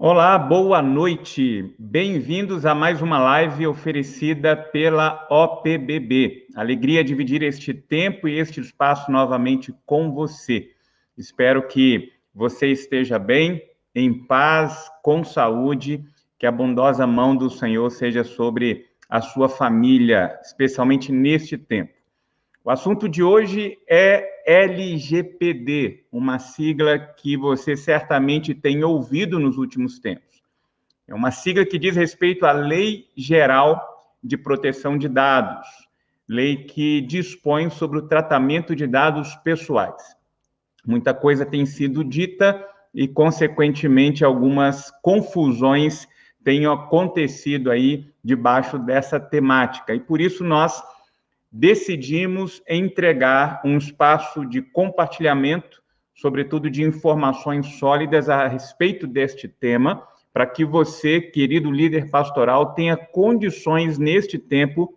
Olá, boa noite. Bem-vindos a mais uma live oferecida pela OPBB. Alegria dividir este tempo e este espaço novamente com você. Espero que você esteja bem, em paz, com saúde, que a bondosa mão do Senhor seja sobre a sua família, especialmente neste tempo. O assunto de hoje é LGPD, uma sigla que você certamente tem ouvido nos últimos tempos. É uma sigla que diz respeito à Lei Geral de Proteção de Dados, lei que dispõe sobre o tratamento de dados pessoais. Muita coisa tem sido dita e, consequentemente, algumas confusões têm acontecido aí debaixo dessa temática. E por isso nós decidimos entregar um espaço de compartilhamento, sobretudo de informações sólidas a respeito deste tema, para que você, querido líder pastoral, tenha condições neste tempo,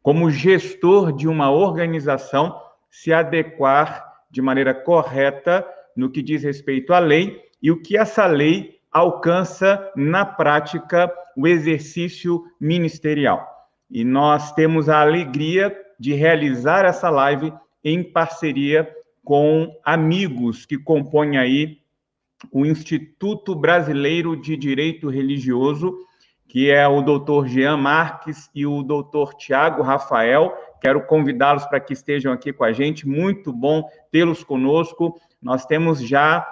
como gestor de uma organização, se adequar de maneira correta no que diz respeito à lei e o que essa lei alcança na prática o exercício ministerial. E nós temos a alegria de realizar essa live em parceria com amigos que compõem aí o Instituto Brasileiro de Direito Religioso, que é o doutor Jean Marques e o doutor Tiago Rafael. Quero convidá-los para que estejam aqui com a gente. Muito bom tê-los conosco. Nós temos já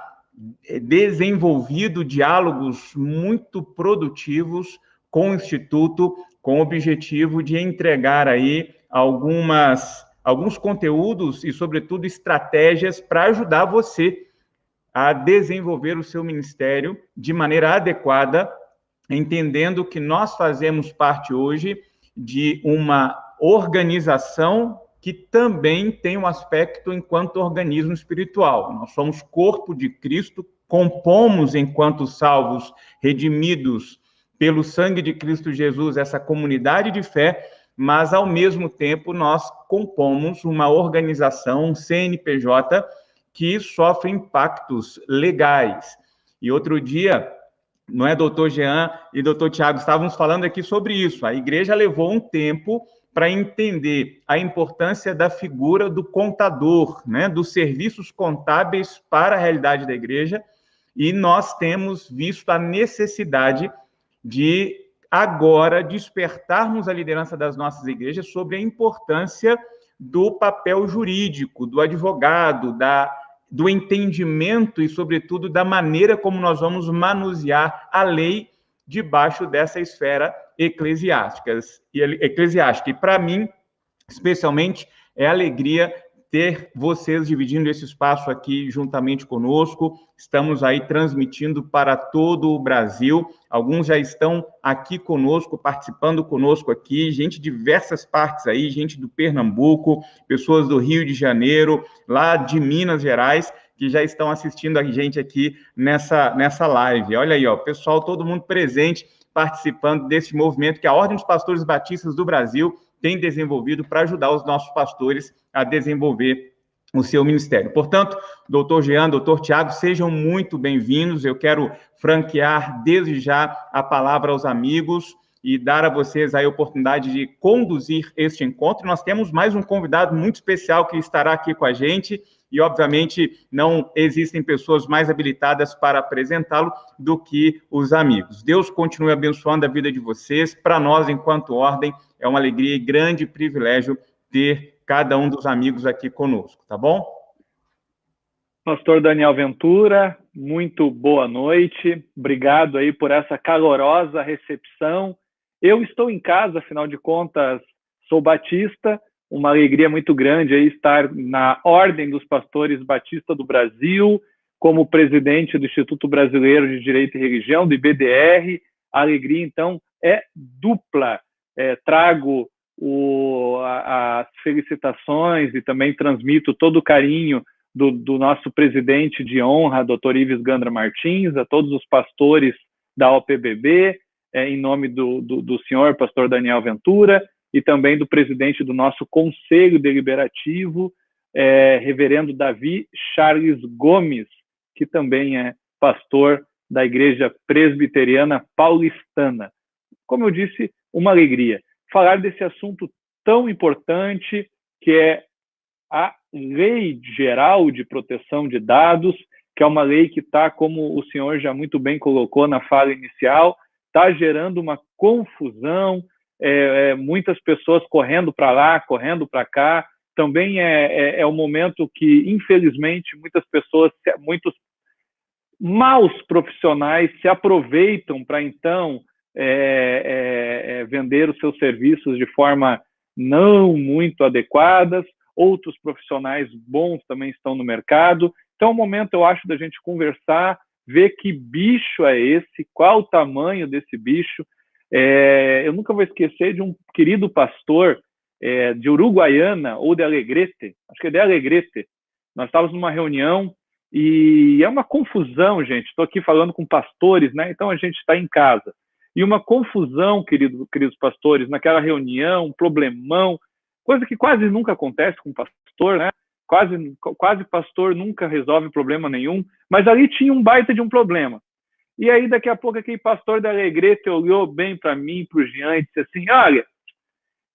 desenvolvido diálogos muito produtivos com o Instituto, com o objetivo de entregar aí alguns conteúdos e, sobretudo, estratégias para ajudar você a desenvolver o seu ministério de maneira adequada, entendendo que nós fazemos parte hoje de uma organização que também tem um aspecto enquanto organismo espiritual. Nós somos corpo de Cristo, compomos enquanto salvos, redimidos pelo sangue de Cristo Jesus, essa comunidade de fé, mas ao mesmo tempo nós compomos uma organização, um CNPJ, que sofre impactos legais. E outro dia, não é, doutor Jean e doutor Tiago, estávamos falando aqui sobre isso. A igreja levou um tempo para entender a importância da figura do contador, né, dos serviços contábeis para a realidade da igreja, e nós temos visto a necessidade de agora despertarmos a liderança das nossas igrejas sobre a importância do papel jurídico, do advogado, do entendimento e, sobretudo, da maneira como nós vamos manusear a lei debaixo dessa esfera eclesiástica. E para mim, especialmente, é alegria ter vocês dividindo esse espaço aqui juntamente conosco. Estamos aí transmitindo para todo o Brasil. Alguns já estão aqui conosco, participando conosco aqui, gente de diversas partes aí, gente do Pernambuco, pessoas do Rio de Janeiro, lá de Minas Gerais, que já estão assistindo a gente aqui nessa live. Olha aí, ó, pessoal, todo mundo presente, participando desse movimento que a Ordem dos Pastores Batistas do Brasil tem desenvolvido para ajudar os nossos pastores a desenvolver o seu ministério. Portanto, doutor Jean, doutor Tiago, sejam muito bem-vindos. Eu quero franquear desde já a palavra aos amigos e dar a vocês a oportunidade de conduzir este encontro. Nós temos mais um convidado muito especial que estará aqui com a gente e, obviamente, não existem pessoas mais habilitadas para apresentá-lo do que os amigos. Deus continue abençoando a vida de vocês. Para nós, enquanto ordem, é uma alegria e grande privilégio ter cada um dos amigos aqui conosco, tá bom? Pastor Daniel Ventura, muito boa noite. Obrigado aí por essa calorosa recepção. Eu estou em casa, afinal de contas, sou batista. Uma alegria muito grande aí estar na Ordem dos Pastores Batista do Brasil, como presidente do Instituto Brasileiro de Direito e Religião, do IBDR. A alegria, então, é dupla. Trago as felicitações e também transmito todo o carinho do nosso presidente de honra, Dr. Ives Gandra Martins, a todos os pastores da OPBB, em nome do senhor pastor Daniel Ventura, e também do presidente do nosso Conselho Deliberativo, reverendo Davi Charles Gomes, que também é pastor da Igreja Presbiteriana Paulistana. Como eu disse, uma alegria falar desse assunto tão importante que é a Lei Geral de Proteção de Dados, que é uma lei que está, como o senhor já muito bem colocou na fala inicial, está gerando uma confusão, muitas pessoas correndo para lá, correndo para cá. Também é um momento que, infelizmente, muitas pessoas, muitos maus profissionais se aproveitam para, então, vender os seus serviços de forma não muito adequadas. Outros profissionais bons também estão no mercado. Então, é um momento, eu acho, da gente conversar, ver que bicho é esse, qual o tamanho desse bicho. Eu nunca vou esquecer de um querido pastor de Uruguaiana, ou de Alegrete, acho que é de Alegrete. Nós estávamos numa reunião e é uma confusão, gente. Estou aqui falando com pastores, né? Então a gente está em casa. E uma confusão, queridos pastores, naquela reunião, um problemão, coisa que quase nunca acontece com pastor, né? Quase pastor nunca resolve problema nenhum, mas ali tinha um baita de um problema. E aí, daqui a pouco, aquele pastor da Alegrete olhou bem para mim, para o Jean, e disse assim: olha,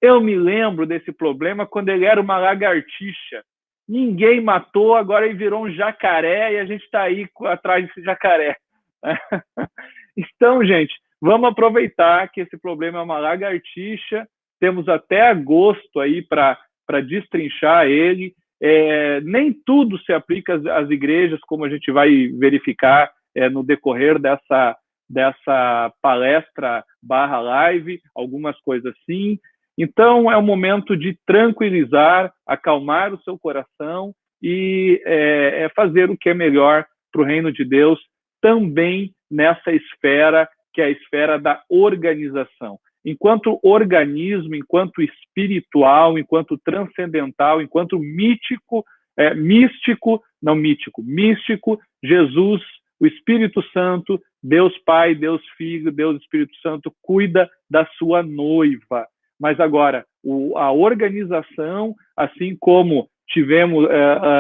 eu me lembro desse problema quando ele era uma lagartixa. Ninguém matou, agora ele virou um jacaré e a gente está aí atrás desse jacaré. Então, gente, vamos aproveitar que esse problema é uma lagartixa. Temos até agosto aí para destrinchar ele. Nem tudo se aplica às igrejas, como a gente vai verificar no decorrer dessa palestra /live, algumas coisas sim. Então, é um momento de tranquilizar, acalmar o seu coração e fazer o que é melhor para o reino de Deus, também nessa esfera, que é a esfera da organização. Enquanto organismo, enquanto espiritual, enquanto transcendental, enquanto místico, Jesus, o Espírito Santo, Deus Pai, Deus Filho, Deus Espírito Santo, cuida da sua noiva. Mas agora, a organização, assim como tivemos,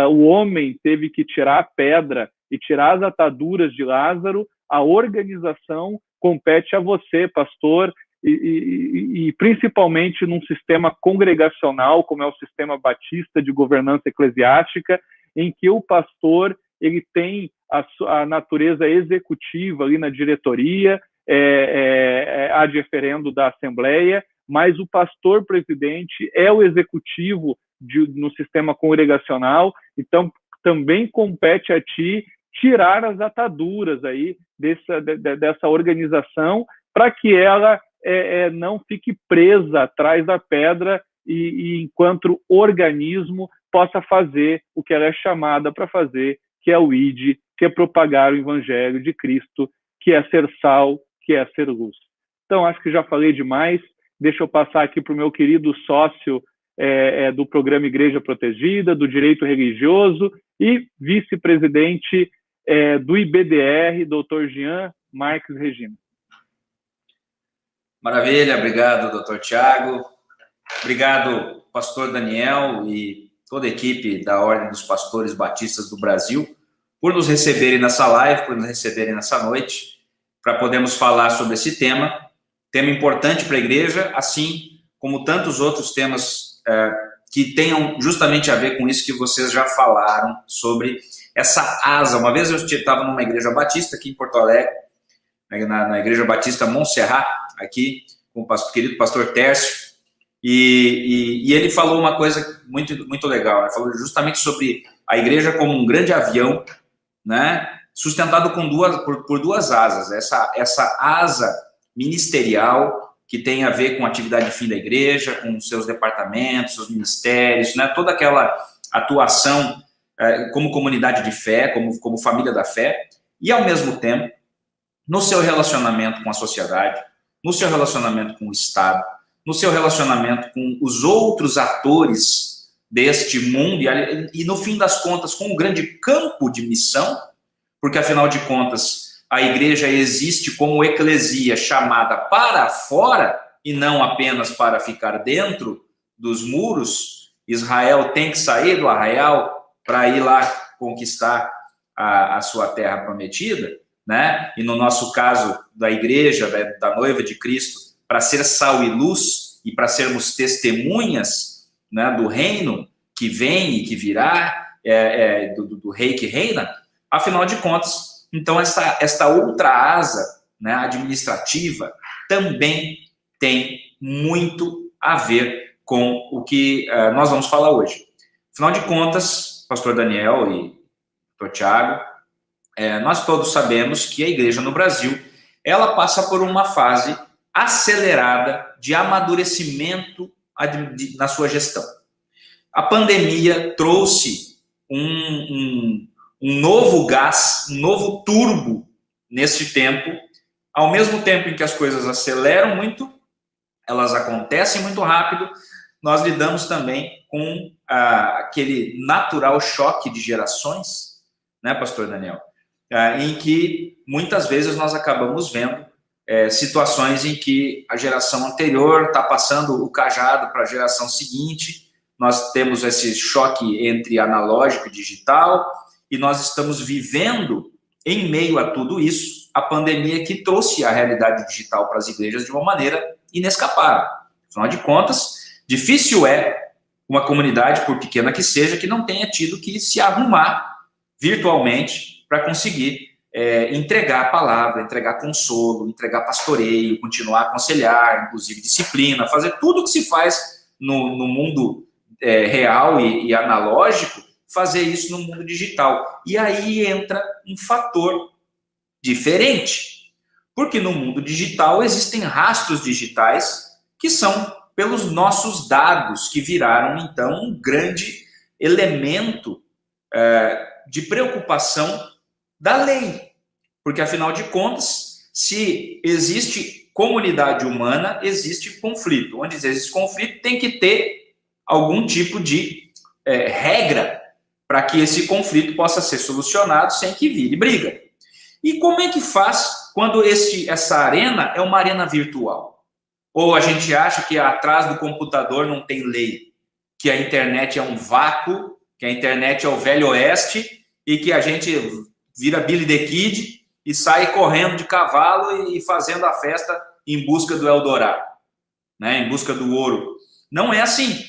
o homem teve que tirar a pedra e tirar as ataduras de Lázaro, a organização compete a você, pastor, e principalmente num sistema congregacional, como é o sistema batista de governança eclesiástica, em que o pastor ele tem a natureza executiva ali na diretoria, ad referendo da Assembleia, mas o pastor presidente é o executivo no sistema congregacional, então também compete a ti tirar as ataduras aí dessa organização para que ela não fique presa atrás da pedra e enquanto organismo possa fazer o que ela é chamada para fazer, que é o ID, que é propagar o evangelho de Cristo, que é ser sal, que é ser luz. Então, acho que já falei demais. Deixa eu passar aqui para o meu querido sócio do programa Igreja Protegida, do Direito Religioso e vice-presidente do IBDR, doutor Jean Marques Regina. Maravilha, obrigado, doutor Tiago. Obrigado, pastor Daniel e toda a equipe da Ordem dos Pastores Batistas do Brasil por nos receberem nessa live, por nos receberem nessa noite, para podermos falar sobre esse tema importante para a igreja, assim como tantos outros temas que tenham justamente a ver com isso que vocês já falaram sobre essa asa. Uma vez eu estava numa igreja batista aqui em Porto Alegre, na Igreja Batista Montserrat, aqui com o querido pastor Tércio, e ele falou uma coisa muito, muito legal. Ele falou justamente sobre a igreja como um grande avião, né, sustentado por duas asas. Essa asa ministerial, que tem a ver com a atividade de fim da igreja, com seus departamentos, seus ministérios, né, toda aquela atuação como comunidade de fé, como família da fé, e ao mesmo tempo, no seu relacionamento com a sociedade, no seu relacionamento com o Estado, no seu relacionamento com os outros atores deste mundo, e no fim das contas, com um grande campo de missão, porque afinal de contas, a igreja existe como eclesia chamada para fora, e não apenas para ficar dentro dos muros. Israel tem que sair do arraial para ir lá conquistar a sua terra prometida, né? E no nosso caso da igreja, da noiva de Cristo, para ser sal e luz e para sermos testemunhas, né, do reino que vem e que virá, do rei que reina. Afinal de contas, então esta outra asa, né, administrativa também tem muito a ver com o que nós vamos falar hoje. Afinal de contas, pastor Daniel e pastor Tiago, nós todos sabemos que a igreja no Brasil, ela passa por uma fase acelerada de amadurecimento na sua gestão. A pandemia trouxe um novo gás, um novo turbo nesse tempo, ao mesmo tempo em que as coisas aceleram muito, elas acontecem muito rápido, nós lidamos também com aquele natural choque de gerações, né, pastor Daniel? Em que muitas vezes nós acabamos vendo situações em que a geração anterior está passando o cajado para a geração seguinte, nós temos esse choque entre analógico e digital, e nós estamos vivendo, em meio a tudo isso, a pandemia que trouxe a realidade digital para as igrejas de uma maneira inescapável. Afinal de contas, difícil é uma comunidade, por pequena que seja, que não tenha tido que se arrumar virtualmente para conseguir entregar a palavra, entregar consolo, entregar pastoreio, continuar a aconselhar, inclusive disciplina, fazer tudo o que se faz no mundo real e analógico, fazer isso no mundo digital. E aí entra um fator diferente, porque no mundo digital existem rastros digitais que são pelos nossos dados, que viraram, então, um grande elemento de preocupação da lei. Porque, afinal de contas, se existe comunidade humana, existe conflito. Onde existe conflito, tem que ter algum tipo de regra para que esse conflito possa ser solucionado sem que vire briga. E como é que faz quando essa arena é uma arena virtual? Ou a gente acha que atrás do computador não tem lei, que a internet é um vácuo, que a internet é o Velho Oeste e que a gente vira Billy the Kid e sai correndo de cavalo e fazendo a festa em busca do Eldorado, né, em busca do ouro. Não é assim.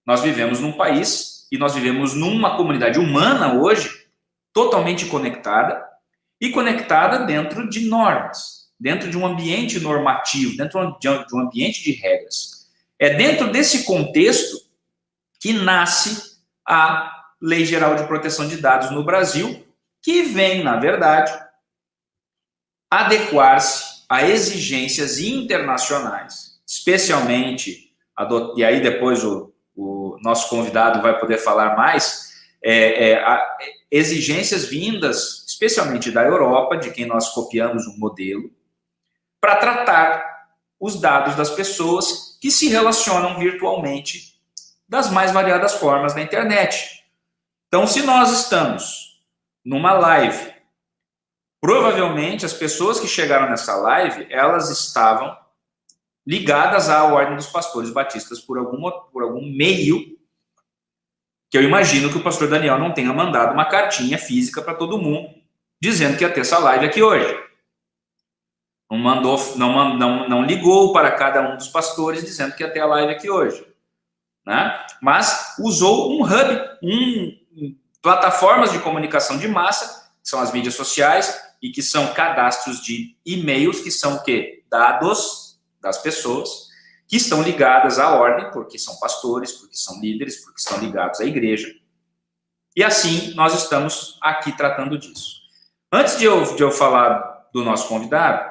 Nós vivemos num país e nós vivemos numa comunidade humana hoje totalmente conectada e conectada dentro de normas, dentro de um ambiente normativo, dentro de um ambiente de regras. É dentro desse contexto que nasce a Lei Geral de Proteção de Dados no Brasil, que vem, na verdade, adequar-se a exigências internacionais, especialmente, e aí depois o nosso convidado vai poder falar mais, exigências vindas, especialmente da Europa, de quem nós copiamos um modelo, para tratar os dados das pessoas que se relacionam virtualmente das mais variadas formas na internet. Então, se nós estamos numa live, provavelmente as pessoas que chegaram nessa live, elas estavam ligadas à Ordem dos Pastores Batistas por algum meio, que eu imagino que o pastor Daniel não tenha mandado uma cartinha física para todo mundo, dizendo que ia ter essa live aqui hoje. Não ligou para cada um dos pastores dizendo que ia ter a live aqui hoje, né? Mas usou um hub, plataformas de comunicação de massa, que são as mídias sociais, e que são cadastros de e-mails, que são o quê? Dados das pessoas que estão ligadas à ordem, porque são pastores, porque são líderes, porque estão ligados à igreja. E assim, nós estamos aqui tratando disso. Antes de eu falar do nosso convidado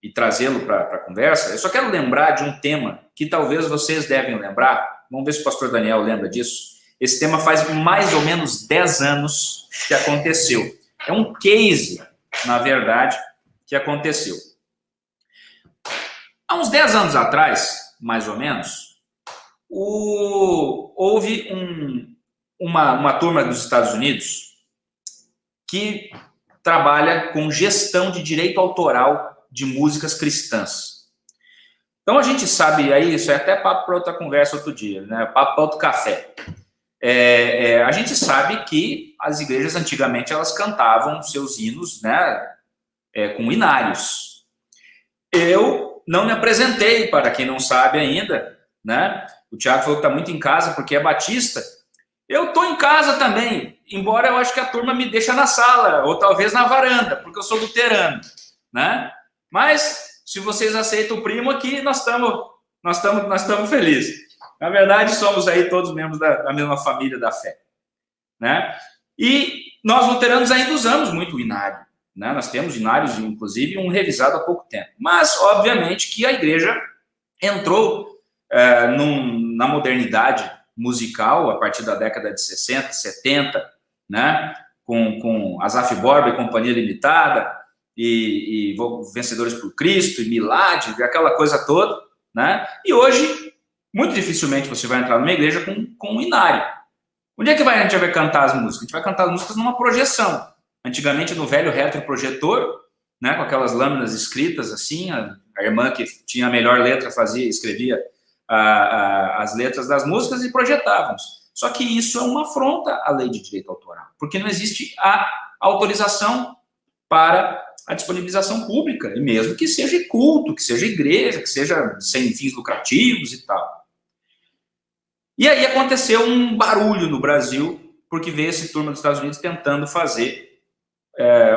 e trazê-lo para a conversa, eu só quero lembrar de um tema que talvez vocês devem lembrar. Vamos ver se o pastor Daniel lembra disso. Esse tema faz mais ou menos 10 anos que aconteceu. É um case, na verdade, que aconteceu. Há uns 10 anos atrás, mais ou menos, houve uma turma dos Estados Unidos que trabalha com gestão de direito autoral de músicas cristãs. Então, a gente sabe, aí isso é até papo para outra conversa outro dia, né? Papo para outro café. A gente sabe que as igrejas, antigamente, elas cantavam seus hinos, né, com inários. Eu não me apresentei, para quem não sabe ainda, né? O Thiago falou que está muito em casa porque é batista. Eu estou em casa também, embora eu acho que a turma me deixa na sala, ou talvez na varanda, porque eu sou luterano, né? Mas, se vocês aceitam o primo aqui, nós estamos felizes. Na verdade, somos aí todos membros da mesma família da fé, né? E nós luteranos ainda usamos muito o inário, né? Nós temos inários, inclusive, um revisado há pouco tempo. Mas, obviamente, que a igreja entrou na modernidade musical a partir da década de 60, 70, né? Com Asaf Borba e Companhia Limitada, e Vencedores por Cristo, e Milad, aquela coisa toda, né? E hoje, muito dificilmente você vai entrar numa igreja com um inário. Onde é que a gente vai cantar as músicas? A gente vai cantar as músicas numa projeção. Antigamente, no velho retroprojetor, né, com aquelas lâminas escritas assim, a irmã que tinha a melhor letra escrevia as letras das músicas e projetávamos. Só que isso é uma afronta à lei de direito autoral, porque não existe a autorização para a disponibilização pública, e mesmo que seja culto, que seja igreja, que seja sem fins lucrativos e tal. E aí aconteceu um barulho no Brasil, porque veio essa turma dos Estados Unidos tentando fazer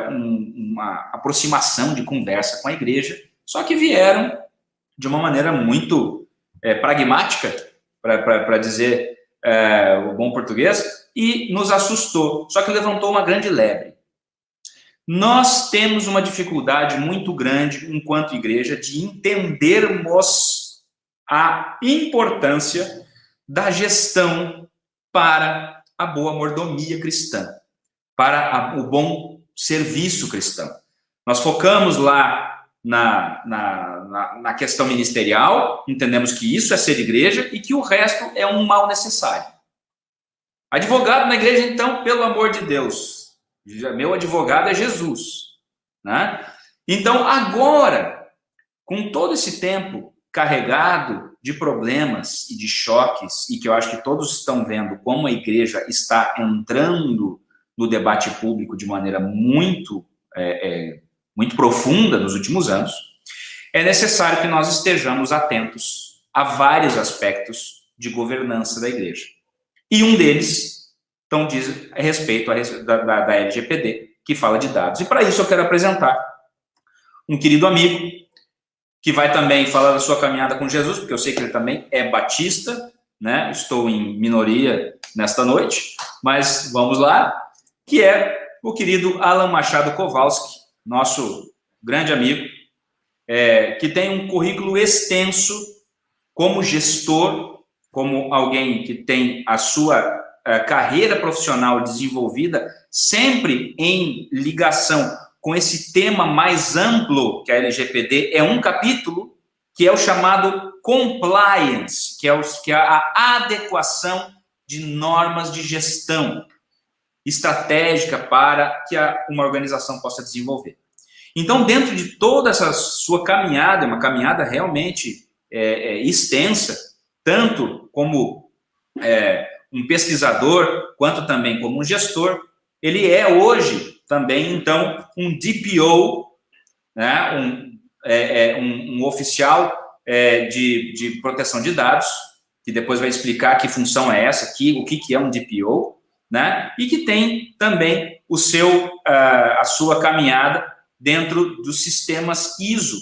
uma aproximação de conversa com a igreja, só que vieram de uma maneira muito pragmática, para dizer o bom português, e nos assustou, só que levantou uma grande lebre. Nós temos uma dificuldade muito grande, enquanto igreja, de entendermos a importância da gestão para a boa mordomia cristã, para o bom serviço cristão. Nós focamos lá na questão ministerial, entendemos que isso é ser igreja e que o resto é um mal necessário. Advogado na igreja, então, pelo amor de Deus, meu advogado é Jesus, né? Então, agora, com todo esse tempo carregado de problemas e de choques, e que eu acho que todos estão vendo como a igreja está entrando no debate público de maneira muito profunda nos últimos anos, é necessário que nós estejamos atentos a vários aspectos de governança da igreja. E um deles, então, diz a respeito da LGPD, que fala de dados. E para isso eu quero apresentar um querido amigo, que vai também falar da sua caminhada com Jesus, porque eu sei que ele também é batista, né? Estou em minoria nesta noite, mas vamos lá, que é o querido Alan Machado Kowalski, nosso grande amigo, que tem um currículo extenso como gestor, como alguém que tem a sua carreira profissional desenvolvida sempre em ligação com esse tema mais amplo que a LGPD, é um capítulo que é o chamado compliance, que é a adequação de normas de gestão estratégica para que uma organização possa desenvolver. Então, dentro de toda essa sua caminhada, uma caminhada realmente extensa, tanto como um pesquisador, quanto também como um gestor, ele é hoje também, então, um DPO, né, um oficial de proteção de dados, que depois vai explicar que função é essa, o que é um DPO, né, e que tem também a sua caminhada dentro dos sistemas ISO,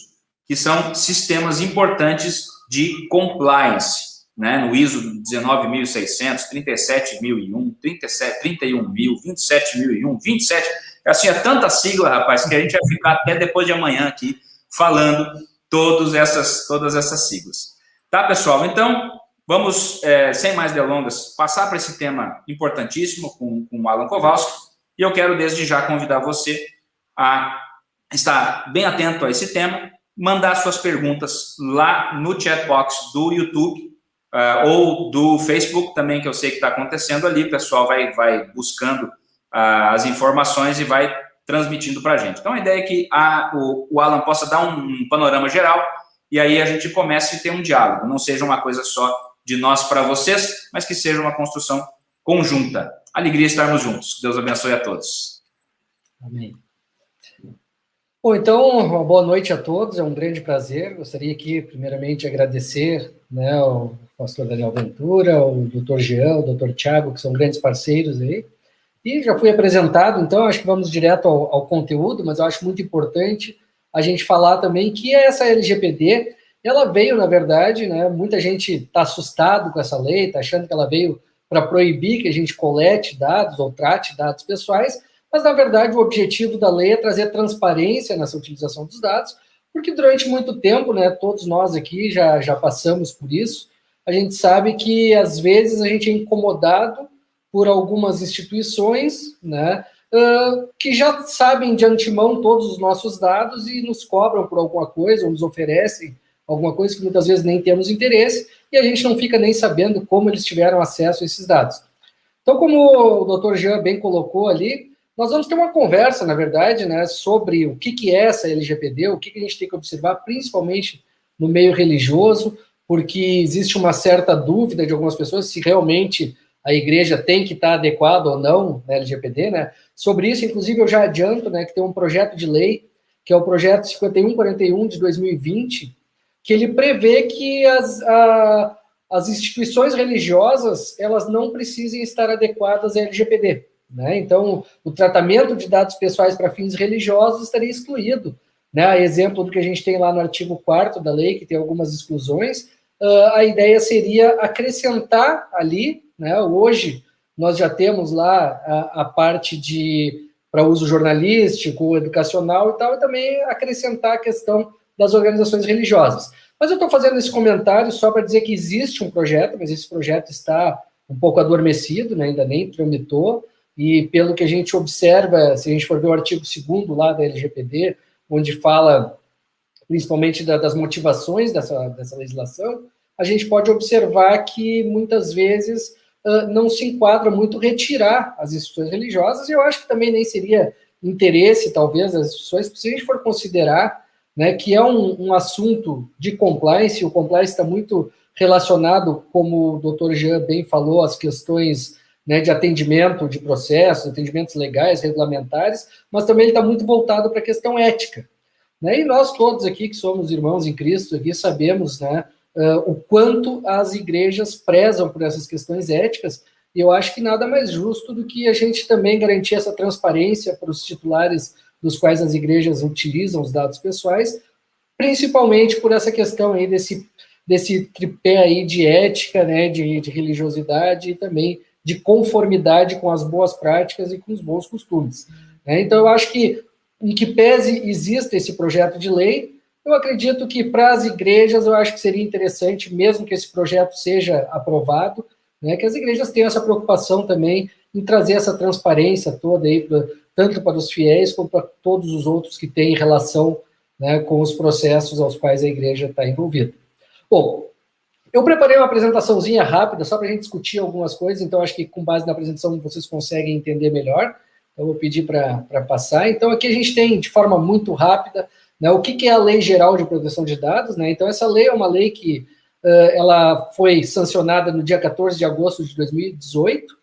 que são sistemas importantes de compliance, né, no ISO 19.600, 37.001, 31.000, 27.001, 27... Assim, é tanta sigla, rapaz, que a gente vai ficar até depois de amanhã aqui falando todas essas siglas. Tá, pessoal? Então, vamos, sem mais delongas, passar para esse tema importantíssimo com o Alan Kowalski, e eu quero desde já convidar você a estar bem atento a esse tema, mandar suas perguntas lá no chat box do YouTube, ou do Facebook também, que eu sei que está acontecendo ali, o pessoal vai buscando as informações e vai transmitindo para a gente. Então, a ideia é que o Alan possa dar um panorama geral e aí a gente comece a ter um diálogo. Não seja uma coisa só de nós para vocês, mas que seja uma construção conjunta. Alegria estarmos juntos. Deus abençoe a todos. Amém. Bom, então, uma boa noite a todos, é um grande prazer. Gostaria aqui, primeiramente, agradecer, né, ao pastor Daniel Ventura, ao doutor Jean, ao doutor Tiago, que são grandes parceiros aí. E já fui apresentado, então acho que vamos direto ao conteúdo, mas eu acho muito importante a gente falar também que essa LGPD, ela veio, na verdade, né, muita gente está assustado com essa lei, está achando que ela veio para proibir que a gente colete dados ou trate dados pessoais, mas, na verdade, o objetivo da lei é trazer transparência nessa utilização dos dados, porque durante muito tempo, né, todos nós aqui já passamos por isso, a gente sabe que, às vezes, a gente é incomodado por algumas instituições, né, que já sabem de antemão todos os nossos dados e nos cobram por alguma coisa, ou nos oferecem alguma coisa que muitas vezes nem temos interesse, e a gente não fica nem sabendo como eles tiveram acesso a esses dados. Então, como o Dr. Jean bem colocou ali, nós vamos ter uma conversa, na verdade, né, sobre o que é essa LGPD, o que a gente tem que observar, principalmente no meio religioso, porque existe uma certa dúvida de algumas pessoas se realmente a igreja tem que estar adequada ou não na LGPD, né? Sobre isso, inclusive, eu já adianto, né, que tem um projeto de lei, que é o projeto 5141 de 2020, que ele prevê que as instituições religiosas, elas não precisem estar adequadas à LGPD. Né? Então, o tratamento de dados pessoais para fins religiosos estaria excluído. Né? A exemplo do que a gente tem lá no artigo 4º da lei, que tem algumas exclusões, a ideia seria acrescentar ali, né? Hoje nós já temos lá a parte para uso jornalístico, educacional e tal, e também acrescentar a questão das organizações religiosas. Mas eu estou fazendo esse comentário só para dizer que existe um projeto, mas esse projeto está um pouco adormecido, né? Ainda nem tramitou, e pelo que a gente observa, se a gente for ver o artigo 2º lá da LGPD, onde fala principalmente das motivações dessa legislação, a gente pode observar que muitas vezes não se enquadra muito retirar as instituições religiosas, e eu acho que também nem seria interesse, talvez, das instituições, se a gente for considerar, né, que é um assunto de compliance, o compliance está muito relacionado, como o doutor Jean bem falou, às questões, né, de atendimento de processos, atendimentos legais, regulamentares, mas também ele está muito voltado para a questão ética. Né? E nós todos aqui, que somos irmãos em Cristo, aqui sabemos, né, o quanto as igrejas prezam por essas questões éticas, e eu acho que nada mais justo do que a gente também garantir essa transparência para os titulares dos quais as igrejas utilizam os dados pessoais, principalmente por essa questão aí desse tripé aí de ética, né, de religiosidade e também de conformidade com as boas práticas e com os bons costumes. Né? Então, eu acho que, em que pese exista esse projeto de lei, eu acredito que para as igrejas, eu acho que seria interessante, mesmo que esse projeto seja aprovado, né, que as igrejas tenham essa preocupação também em trazer essa transparência toda aí, tanto para os fiéis, como para todos os outros que têm relação, né, com os processos aos quais a igreja está envolvida. Bom, eu preparei uma apresentaçãozinha rápida, só para a gente discutir algumas coisas, então acho que com base na apresentação vocês conseguem entender melhor. Eu vou pedir para passar. Então, aqui a gente tem, de forma muito rápida, né, o que é a Lei Geral de Proteção de Dados. Né? Então, essa lei é uma lei que ela foi sancionada no dia 14 de agosto de 2018,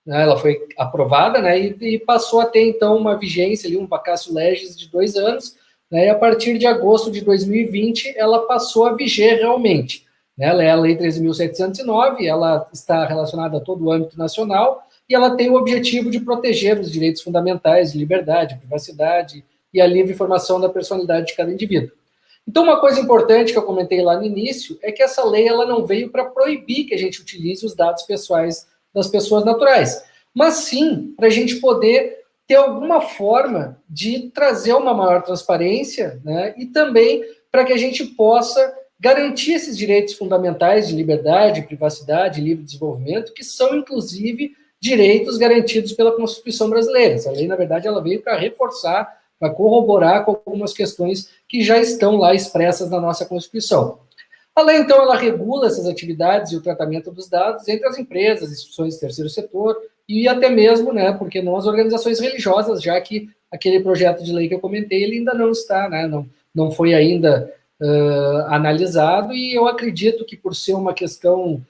né, ela foi aprovada, né, e passou a ter, então, uma vigência, ali, um vacatio legis de 2 anos, né, e a partir de agosto de 2020, ela passou a viger realmente. Né? Ela é a Lei 13.709, ela está relacionada a todo o âmbito nacional, e ela tem o objetivo de proteger os direitos fundamentais de liberdade, privacidade e a livre informação da personalidade de cada indivíduo. Então, uma coisa importante que eu comentei lá no início é que essa lei ela não veio para proibir que a gente utilize os dados pessoais das pessoas naturais, mas sim para a gente poder ter alguma forma de trazer uma maior transparência, né, e também para que a gente possa garantir esses direitos fundamentais de liberdade, privacidade, livre desenvolvimento, que são, inclusive, direitos garantidos pela Constituição brasileira. Essa lei, na verdade, ela veio para reforçar, para corroborar com algumas questões que já estão lá expressas na nossa Constituição. A lei, então, ela regula essas atividades e o tratamento dos dados entre as empresas, instituições do terceiro setor e até mesmo, né, porque não as organizações religiosas, já que aquele projeto de lei que eu comentei, ele ainda não está, né, não foi ainda analisado, e eu acredito que por ser uma questão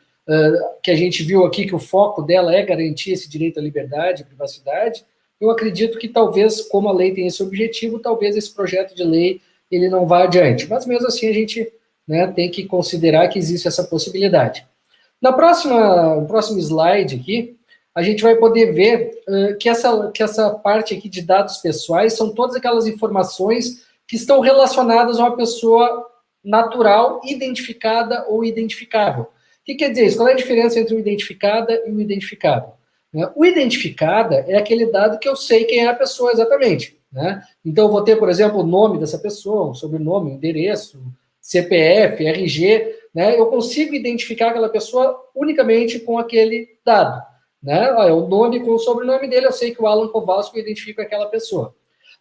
que a gente viu aqui que o foco dela é garantir esse direito à liberdade, à privacidade, eu acredito que talvez, como a lei tem esse objetivo, talvez esse projeto de lei ele não vá adiante. Mas mesmo assim a gente, né, tem que considerar que existe essa possibilidade. No próximo slide aqui, a gente vai poder ver que essa parte aqui de dados pessoais são todas aquelas informações que estão relacionadas a uma pessoa natural, identificada ou identificável. O que quer dizer isso? Qual é a diferença entre o identificada e o identificável? O identificada é aquele dado que eu sei quem é a pessoa exatamente. Né? Então, eu vou ter, por exemplo, o nome dessa pessoa, o sobrenome, o endereço, CPF, RG, né? Eu consigo identificar aquela pessoa unicamente com aquele dado. Né? O nome com o sobrenome dele, eu sei que o Alan Kowalski identifica aquela pessoa.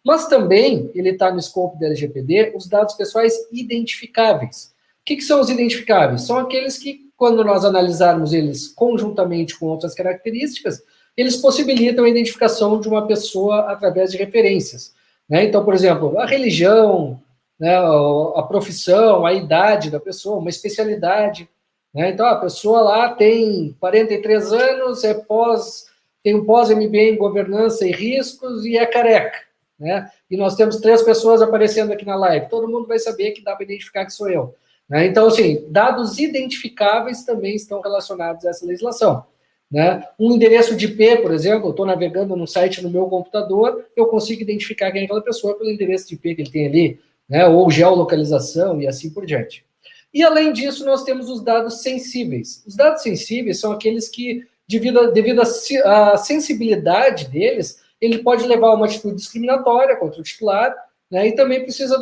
Mas também, ele está no escopo da LGPD, os dados pessoais identificáveis. O que são os identificáveis? São aqueles que, quando nós analisarmos eles conjuntamente com outras características, eles possibilitam a identificação de uma pessoa através de referências. Né? Então, por exemplo, a religião, né, a profissão, a idade da pessoa, uma especialidade. Né? Então, a pessoa lá tem 43 anos, tem um pós-MBA em governança e riscos e é careca. Né? E nós temos 3 pessoas aparecendo aqui na live. Todo mundo vai saber que dá para identificar que sou eu. Né? Então, assim, dados identificáveis também estão relacionados a essa legislação. Né? Um endereço de IP, por exemplo, eu estou navegando no site no meu computador, eu consigo identificar quem é aquela pessoa pelo endereço de IP que ele tem ali, né? Ou geolocalização e assim por diante. E, além disso, nós temos os dados sensíveis. Os dados sensíveis são aqueles que, devido à sensibilidade deles, ele pode levar a uma atitude discriminatória contra o titular, né? E também precisa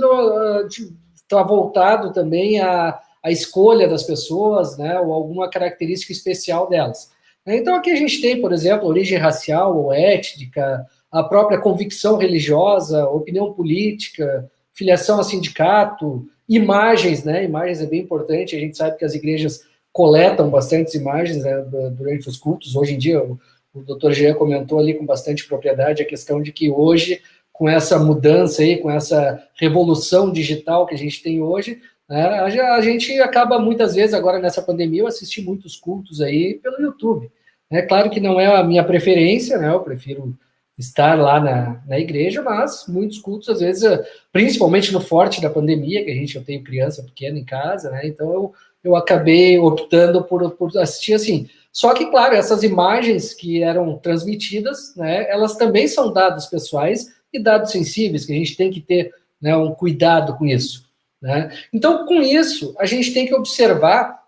estar voltado também à escolha das pessoas, né? Ou alguma característica especial delas. Então, aqui a gente tem, por exemplo, origem racial ou étnica, a própria convicção religiosa, opinião política, filiação a sindicato, imagens, né? Imagens é bem importante, a gente sabe que as igrejas coletam bastantes imagens, né, durante os cultos. Hoje em dia, o Dr. Jean comentou ali com bastante propriedade a questão de que hoje, com essa mudança aí, com essa revolução digital que a gente tem hoje, né, a gente acaba muitas vezes, agora nessa pandemia, eu assisti muitos cultos aí pelo YouTube. É claro que não é a minha preferência, né, eu prefiro estar lá na igreja, mas muitos cultos, às vezes, principalmente no forte da pandemia, que eu tenho criança pequena em casa, né, então eu acabei optando por assistir assim. Só que, claro, essas imagens que eram transmitidas, né, elas também são dados pessoais e dados sensíveis, que a gente tem que ter, né, um cuidado com isso. Né? Então, com isso, a gente tem que observar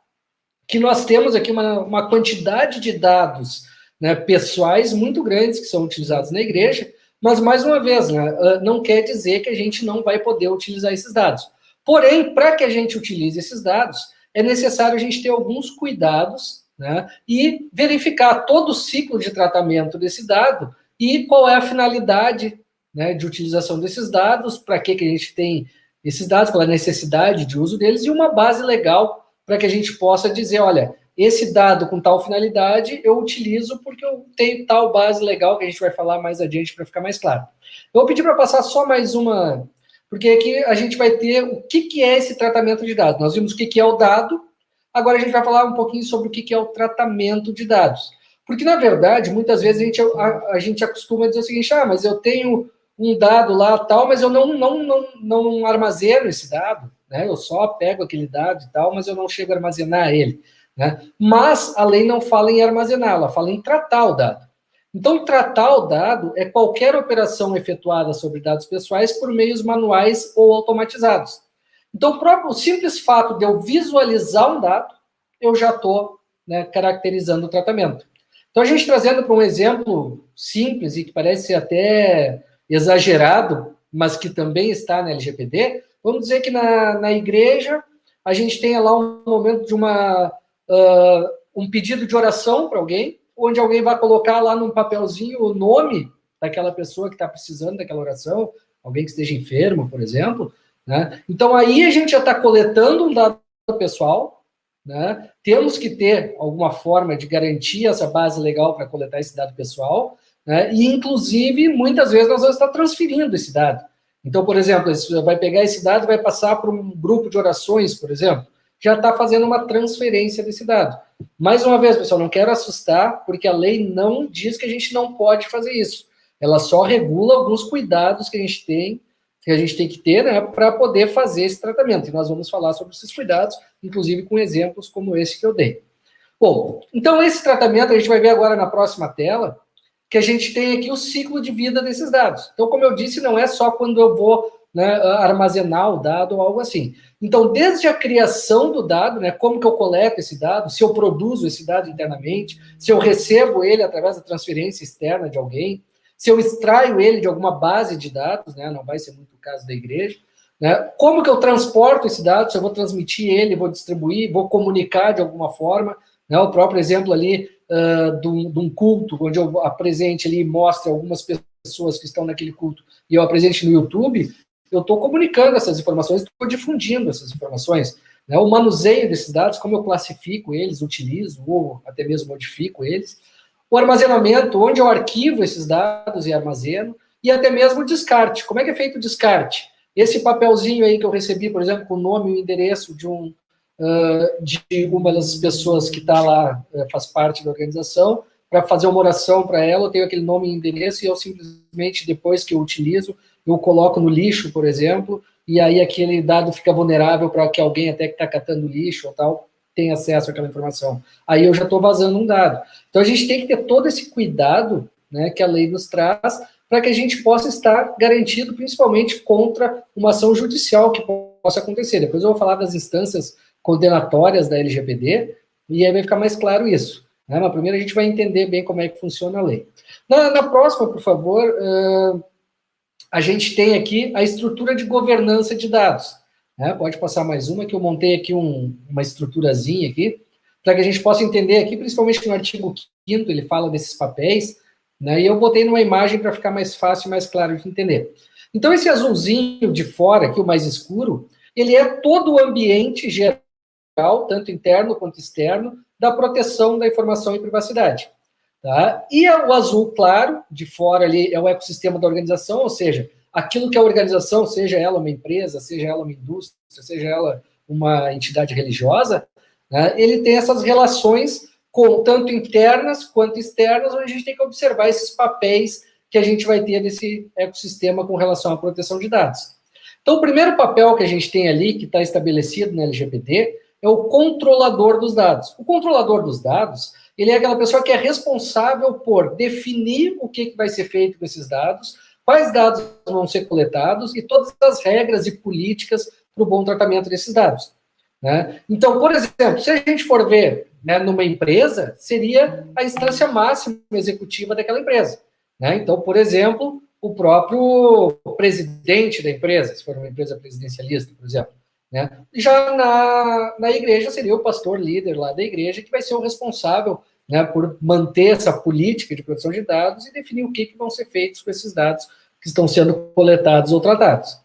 que nós temos aqui uma quantidade de dados, né, pessoais muito grandes que são utilizados na igreja, mas, mais uma vez, né, não quer dizer que a gente não vai poder utilizar esses dados. Porém, para que a gente utilize esses dados, é necessário a gente ter alguns cuidados, né, e verificar todo o ciclo de tratamento desse dado e qual é a finalidade, né, de utilização desses dados, para que a gente tem esses dados, qual é a necessidade de uso deles e uma base legal para que a gente possa dizer, olha, esse dado com tal finalidade eu utilizo porque eu tenho tal base legal que a gente vai falar mais adiante para ficar mais claro. Eu vou pedir para passar só mais uma, porque aqui a gente vai ter o que é esse tratamento de dados. Nós vimos o que é o dado, agora a gente vai falar um pouquinho sobre o que é o tratamento de dados. Porque, na verdade, muitas vezes a gente acostuma dizer o seguinte, mas eu tenho um dado lá tal, mas eu não armazeno esse dado, né? Eu só pego aquele dado e tal, mas eu não chego a armazenar ele, né? Mas a lei não fala em armazenar, ela fala em tratar o dado. Então, tratar o dado é qualquer operação efetuada sobre dados pessoais por meios manuais ou automatizados. Então, o simples fato de eu visualizar um dado, eu já estou, né, caracterizando o tratamento. Então, a gente trazendo para um exemplo simples e que parece até exagerado, mas que também está na LGPD, vamos dizer que na igreja a gente tenha lá um momento de um pedido de oração para alguém, onde alguém vai colocar lá num papelzinho o nome daquela pessoa que está precisando daquela oração, alguém que esteja enfermo, por exemplo, né? Então, aí a gente já está coletando um dado pessoal, né? Temos que ter alguma forma de garantir essa base legal para coletar esse dado pessoal, né? E, inclusive, muitas vezes nós vamos estar transferindo esse dado. Então, por exemplo, você vai pegar esse dado e vai passar para um grupo de orações, por exemplo, já está fazendo uma transferência desse dado. Mais uma vez, pessoal, não quero assustar, porque a lei não diz que a gente não pode fazer isso. Ela só regula alguns cuidados que a gente tem que ter, né, para poder fazer esse tratamento. E nós vamos falar sobre esses cuidados, inclusive com exemplos como esse que eu dei. Bom, então esse tratamento a gente vai ver agora na próxima tela, que a gente tem aqui o ciclo de vida desses dados. Então, como eu disse, não é só quando eu vou, né, armazenar o dado ou algo assim. Então, desde a criação do dado, né, como que eu coleto esse dado, se eu produzo esse dado internamente, se eu recebo ele através da transferência externa de alguém, se eu extraio ele de alguma base de dados, né, não vai ser muito o caso da igreja, né, como que eu transporto esse dado, se eu vou transmitir ele, vou distribuir, vou comunicar de alguma forma, né, o próprio exemplo ali de um culto, onde eu apresente ali e mostre algumas pessoas que estão naquele culto e eu apresente no YouTube, eu estou comunicando essas informações, estou difundindo essas informações. Né, o manuseio desses dados, como eu classifico eles, utilizo ou até mesmo modifico eles. O armazenamento, onde eu arquivo esses dados e armazeno, e até mesmo o descarte. Como é que é feito o descarte? Esse papelzinho aí que eu recebi, por exemplo, com o nome e o endereço de uma das pessoas que está lá, faz parte da organização, para fazer uma oração para ela, eu tenho aquele nome e endereço, e eu simplesmente, depois que eu utilizo, eu coloco no lixo, por exemplo, e aí aquele dado fica vulnerável para que alguém até que está catando lixo ou tal, tenha acesso àquela informação. Aí eu já estou vazando um dado. Então a gente tem que ter todo esse cuidado, né, que a lei nos traz, para que a gente possa estar garantido, principalmente contra uma ação judicial que possa acontecer. Depois eu vou falar das instâncias condenatórias da LGPD, e aí vai ficar mais claro isso. Né? Mas primeiro a gente vai entender bem como é que funciona a lei. Na próxima, por favor, a gente tem aqui a estrutura de governança de dados. Né? Pode passar mais uma, que eu montei aqui uma estruturazinha aqui, para que a gente possa entender aqui, principalmente que no artigo 5º ele fala desses papéis, né? E eu botei numa imagem para ficar mais fácil e mais claro de entender. Então, esse azulzinho de fora, aqui, o mais escuro, ele é todo o ambiente geral, tanto interno quanto externo, da proteção da informação e privacidade. Tá? E o azul claro, de fora ali, é o ecossistema da organização, ou seja, aquilo que a organização, seja ela uma empresa, seja ela uma indústria, seja ela uma entidade religiosa, né, ele tem essas relações tanto internas quanto externas, onde a gente tem que observar esses papéis que a gente vai ter desse ecossistema com relação à proteção de dados. Então, o primeiro papel que a gente tem ali, que está estabelecido na LGPD, é o controlador dos dados. O controlador dos dados, ele é aquela pessoa que é responsável por definir o que vai ser feito com esses dados, quais dados vão ser coletados e todas as regras e políticas para o bom tratamento desses dados. Né? Então, por exemplo, se a gente for ver, né, numa empresa, seria a instância máxima executiva daquela empresa. Né? Então, por exemplo, o próprio presidente da empresa, se for uma empresa presidencialista, por exemplo. Né? Já na igreja seria o pastor líder lá da igreja, que vai ser o responsável, né, por manter essa política de proteção de dados e definir o que vão ser feitos com esses dados que estão sendo coletados ou tratados.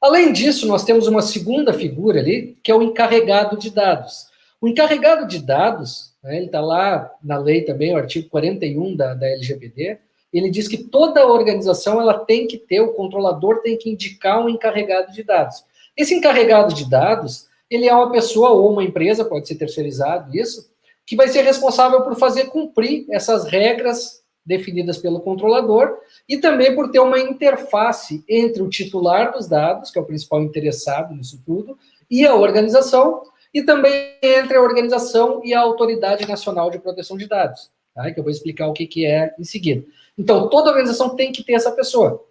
Além disso, nós temos uma segunda figura ali, que é o encarregado de dados. O encarregado de dados, né, ele está lá na lei também, o artigo 41 da LGPD, ele diz que toda organização ela tem que ter, o controlador tem que indicar um encarregado de dados. Esse encarregado de dados, ele é uma pessoa ou uma empresa, pode ser terceirizado isso, que vai ser responsável por fazer cumprir essas regras definidas pelo controlador e também por ter uma interface entre o titular dos dados, que é o principal interessado nisso tudo, e a organização, e também entre a organização e a Autoridade Nacional de Proteção de Dados, tá? Que eu vou explicar o que é em seguida. Então, toda organização tem que ter essa pessoa.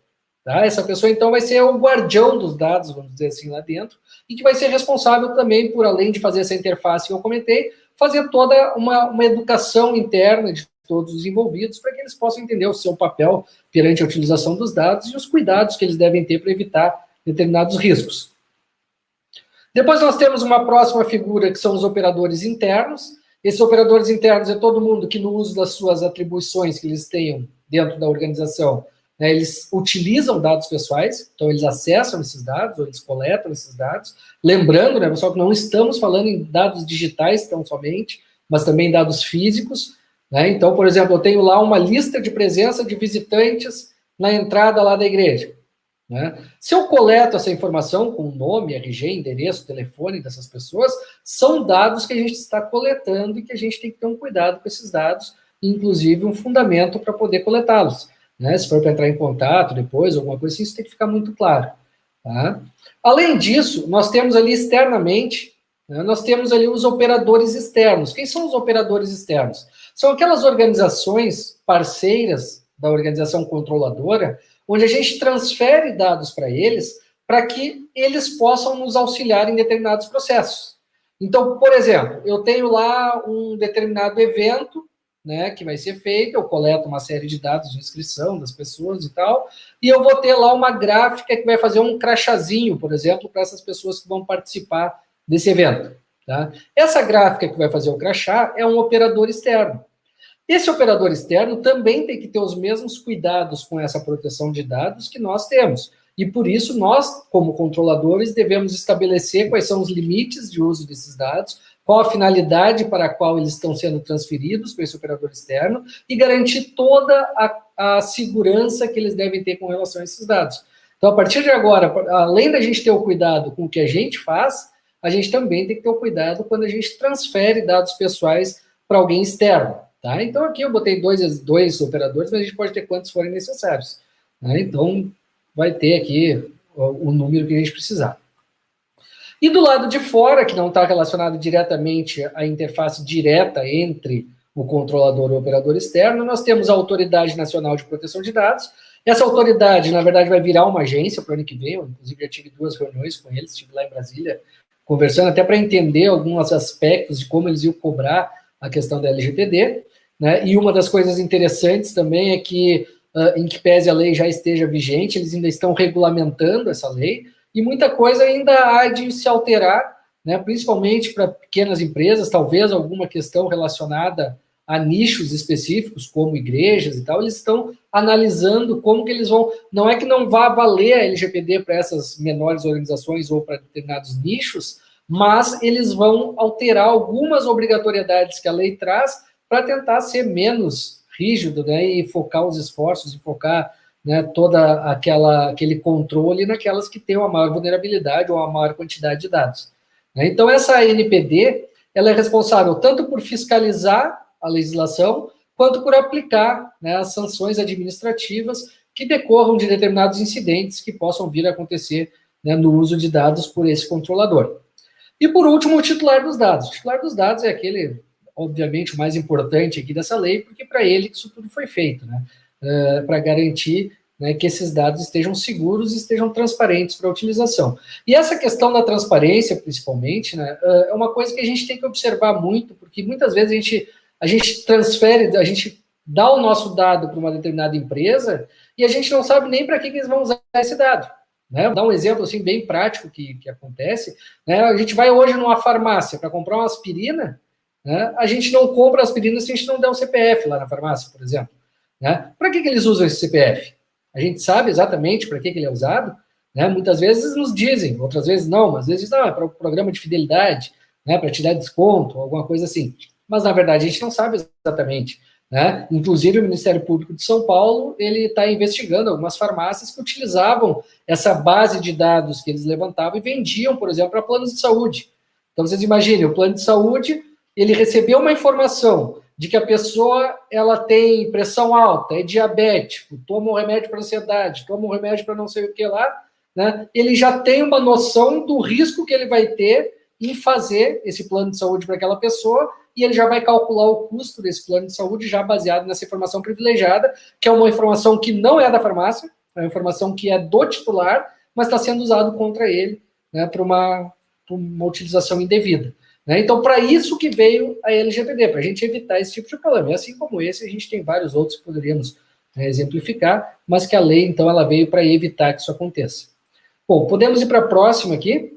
Tá? Essa pessoa, então, vai ser o guardião dos dados, vamos dizer assim, lá dentro, e que vai ser responsável também por, além de fazer essa interface que eu comentei, fazer toda uma educação interna de todos os envolvidos para que eles possam entender o seu papel perante a utilização dos dados e os cuidados que eles devem ter para evitar determinados riscos. Depois nós temos uma próxima figura, que são os operadores internos. Esses operadores internos é todo mundo que, no uso das suas atribuições que eles tenham dentro da organização, né, eles utilizam dados pessoais, então eles acessam esses dados, ou eles coletam esses dados. Lembrando, né, pessoal, que não estamos falando em dados digitais tão somente, mas também dados físicos. Né? Então, por exemplo, eu tenho lá uma lista de presença de visitantes na entrada lá da igreja. Né? Se eu coleto essa informação com nome, RG, endereço, telefone dessas pessoas, são dados que a gente está coletando e que a gente tem que ter um cuidado com esses dados, inclusive um fundamento para poder coletá-los. né? Se for para entrar em contato depois, alguma coisa assim, isso tem que ficar muito claro. Tá? Além disso, nós temos ali externamente, né, nós temos ali os operadores externos. Quem são os operadores externos? São aquelas organizações parceiras da organização controladora, onde a gente transfere dados para eles, para que eles possam nos auxiliar em determinados processos. Então, por exemplo, eu tenho lá um determinado evento, né, que vai ser feito, eu coleto uma série de dados de inscrição das pessoas e tal, e eu vou ter lá uma gráfica que vai fazer um crachazinho, por exemplo, para essas pessoas que vão participar desse evento. Tá? Essa gráfica que vai fazer o crachá é um operador externo. Esse operador externo também tem que ter os mesmos cuidados com essa proteção de dados que nós temos. E por isso nós, como controladores, devemos estabelecer quais são os limites de uso desses dados, qual a finalidade para a qual eles estão sendo transferidos para esse operador externo e garantir toda a segurança que eles devem ter com relação a esses dados. Então, a partir de agora, além da gente ter o cuidado com o que a gente faz, a gente também tem que ter o cuidado quando a gente transfere dados pessoais para alguém externo. Tá? Então, aqui eu botei dois operadores, mas a gente pode ter quantos forem necessários. Né? Então, vai ter aqui o número que a gente precisar. E do lado de fora, que não está relacionado diretamente à interface direta entre o controlador e o operador externo, nós temos a Autoridade Nacional de Proteção de Dados. Essa autoridade, na verdade, vai virar uma agência para o ano que vem. Eu, inclusive, já tive 2 reuniões com eles, estive lá em Brasília, conversando até para entender alguns aspectos de como eles iam cobrar a questão da LGPD. Né? E uma das coisas interessantes também é que, em que pese a lei já esteja vigente, eles ainda estão regulamentando essa lei, e muita coisa ainda há de se alterar, né, principalmente para pequenas empresas, talvez alguma questão relacionada a nichos específicos, como igrejas e tal, eles estão analisando como que eles vão... Não é que não vá valer a LGPD para essas menores organizações ou para determinados nichos, mas eles vão alterar algumas obrigatoriedades que a lei traz para tentar ser menos rígido, né, e focar os esforços, e focar, né, toda aquele controle naquelas que têm uma maior vulnerabilidade ou uma maior quantidade de dados. Né? Então, essa ANPD, ela é responsável tanto por fiscalizar a legislação, quanto por aplicar, né, as sanções administrativas que decorram de determinados incidentes que possam vir a acontecer, né, no uso de dados por esse controlador. E, por último, o titular dos dados. O titular dos dados é aquele, obviamente, o mais importante aqui dessa lei, porque para ele que isso tudo foi feito, né? Para garantir, né, que esses dados estejam seguros e estejam transparentes para a utilização. E essa questão da transparência, principalmente, né, é uma coisa que a gente tem que observar muito, porque muitas vezes a gente transfere, a gente dá o nosso dado para uma determinada empresa e a gente não sabe nem para que eles vão usar esse dado. Né? Vou dar um exemplo assim, bem prático que acontece. Né? A gente vai hoje numa farmácia para comprar uma aspirina, né? A gente não compra aspirina se a gente não der um CPF lá na farmácia, por exemplo. Né? Para que eles usam esse CPF? A gente sabe exatamente para que ele é usado, né? Muitas vezes nos dizem, outras vezes não, mas às vezes não, é para o programa de fidelidade, né? Para te dar desconto, alguma coisa assim. Mas, na verdade, a gente não sabe exatamente. Né? Inclusive, o Ministério Público de São Paulo ele está investigando algumas farmácias que utilizavam essa base de dados que eles levantavam e vendiam, por exemplo, para planos de saúde. Então, vocês imaginem, o plano de saúde, ele recebeu uma informação de que a pessoa ela tem pressão alta, é diabético, toma um remédio para ansiedade, toma um remédio para não sei o que lá, né? Ele já tem uma noção do risco que ele vai ter em fazer esse plano de saúde para aquela pessoa, e ele já vai calcular o custo desse plano de saúde já baseado nessa informação privilegiada, que é uma informação que não é da farmácia, é uma informação que é do titular, mas está sendo usado contra ele, né, para uma utilização indevida. Né? Então, para isso que veio a LGPD, para a gente evitar esse tipo de problema. E assim como esse, a gente tem vários outros que poderíamos, né, exemplificar, mas que a lei, então, ela veio para evitar que isso aconteça. Bom, podemos ir para a próxima aqui.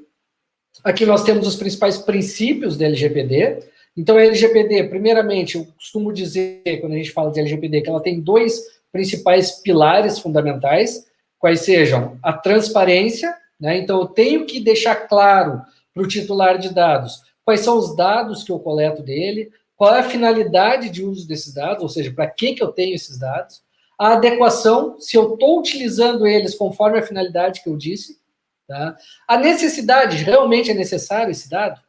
Aqui nós temos os principais princípios da LGPD. Então, a LGPD, primeiramente, eu costumo dizer, quando a gente fala de LGPD, que ela tem 2 principais pilares fundamentais, quais sejam a transparência, né? Então, eu tenho que deixar claro para o titular de dados quais são os dados que eu coleto dele, qual é a finalidade de uso desses dados, ou seja, para que eu tenho esses dados, a adequação, se eu estou utilizando eles conforme a finalidade que eu disse, tá? A necessidade, realmente é necessário esse dado?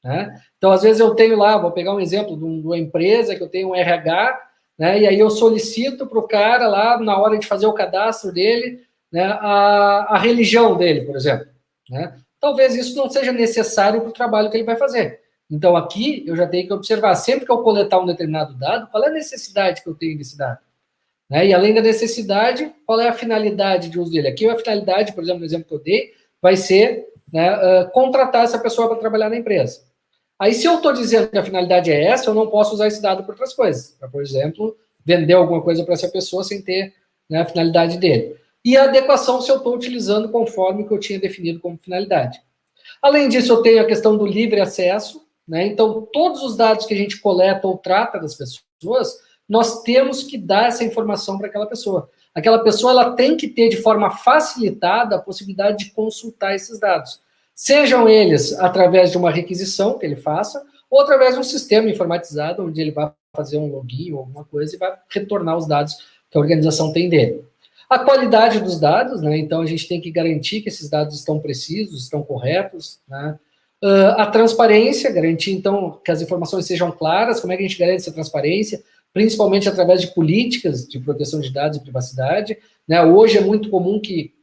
Né? Então, às vezes eu tenho lá, vou pegar um exemplo de uma empresa que eu tenho um RH né, e aí eu solicito para o cara lá, na hora de fazer o cadastro dele, né, a religião dele, por exemplo, né? Talvez isso não seja necessário para o trabalho que ele vai fazer. Então, aqui, eu já tenho que observar, sempre que eu coletar um determinado dado, qual é a necessidade que eu tenho desse dado? Né? E, além da necessidade, qual é a finalidade de uso dele? Aqui, a finalidade, por exemplo, no exemplo que eu dei, vai ser, né, contratar essa pessoa para trabalhar na empresa. Aí, se eu estou dizendo que a finalidade é essa, eu não posso usar esse dado para outras coisas. Pra, por exemplo, vender alguma coisa para essa pessoa sem ter, né, a finalidade dele. E a adequação, se eu estou utilizando conforme o que eu tinha definido como finalidade. Além disso, eu tenho a questão do livre acesso, né? Então, todos os dados que a gente coleta ou trata das pessoas, nós temos que dar essa informação para aquela pessoa. Aquela pessoa, ela tem que ter de forma facilitada a possibilidade de consultar esses dados. Sejam eles através de uma requisição que ele faça, ou através de um sistema informatizado, onde ele vai fazer um login ou alguma coisa e vai retornar os dados que a organização tem dele. A qualidade dos dados, né? Então a gente tem que garantir que esses dados estão precisos, estão corretos, né? A transparência, garantir então que as informações sejam claras. Como é que a gente garante essa transparência? Principalmente através de políticas de proteção de dados e privacidade, né? Hoje é muito comum que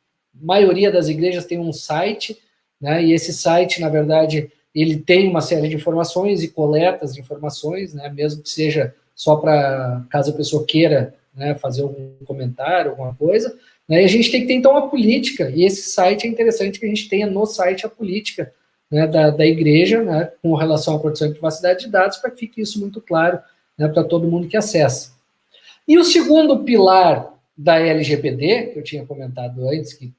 a maioria das igrejas tenha um site, né? E esse site, na verdade, ele tem uma série de informações e coletas de informações, né? Mesmo que seja só para caso a pessoa queira, né, fazer algum comentário, alguma coisa, né, e a gente tem que ter, então, a política, e esse site é interessante que a gente tenha no site a política, né, da igreja, né, com relação à proteção e privacidade de dados, para que fique isso muito claro, né, para todo mundo que acessa. E o segundo pilar da LGPD, que eu tinha comentado antes, que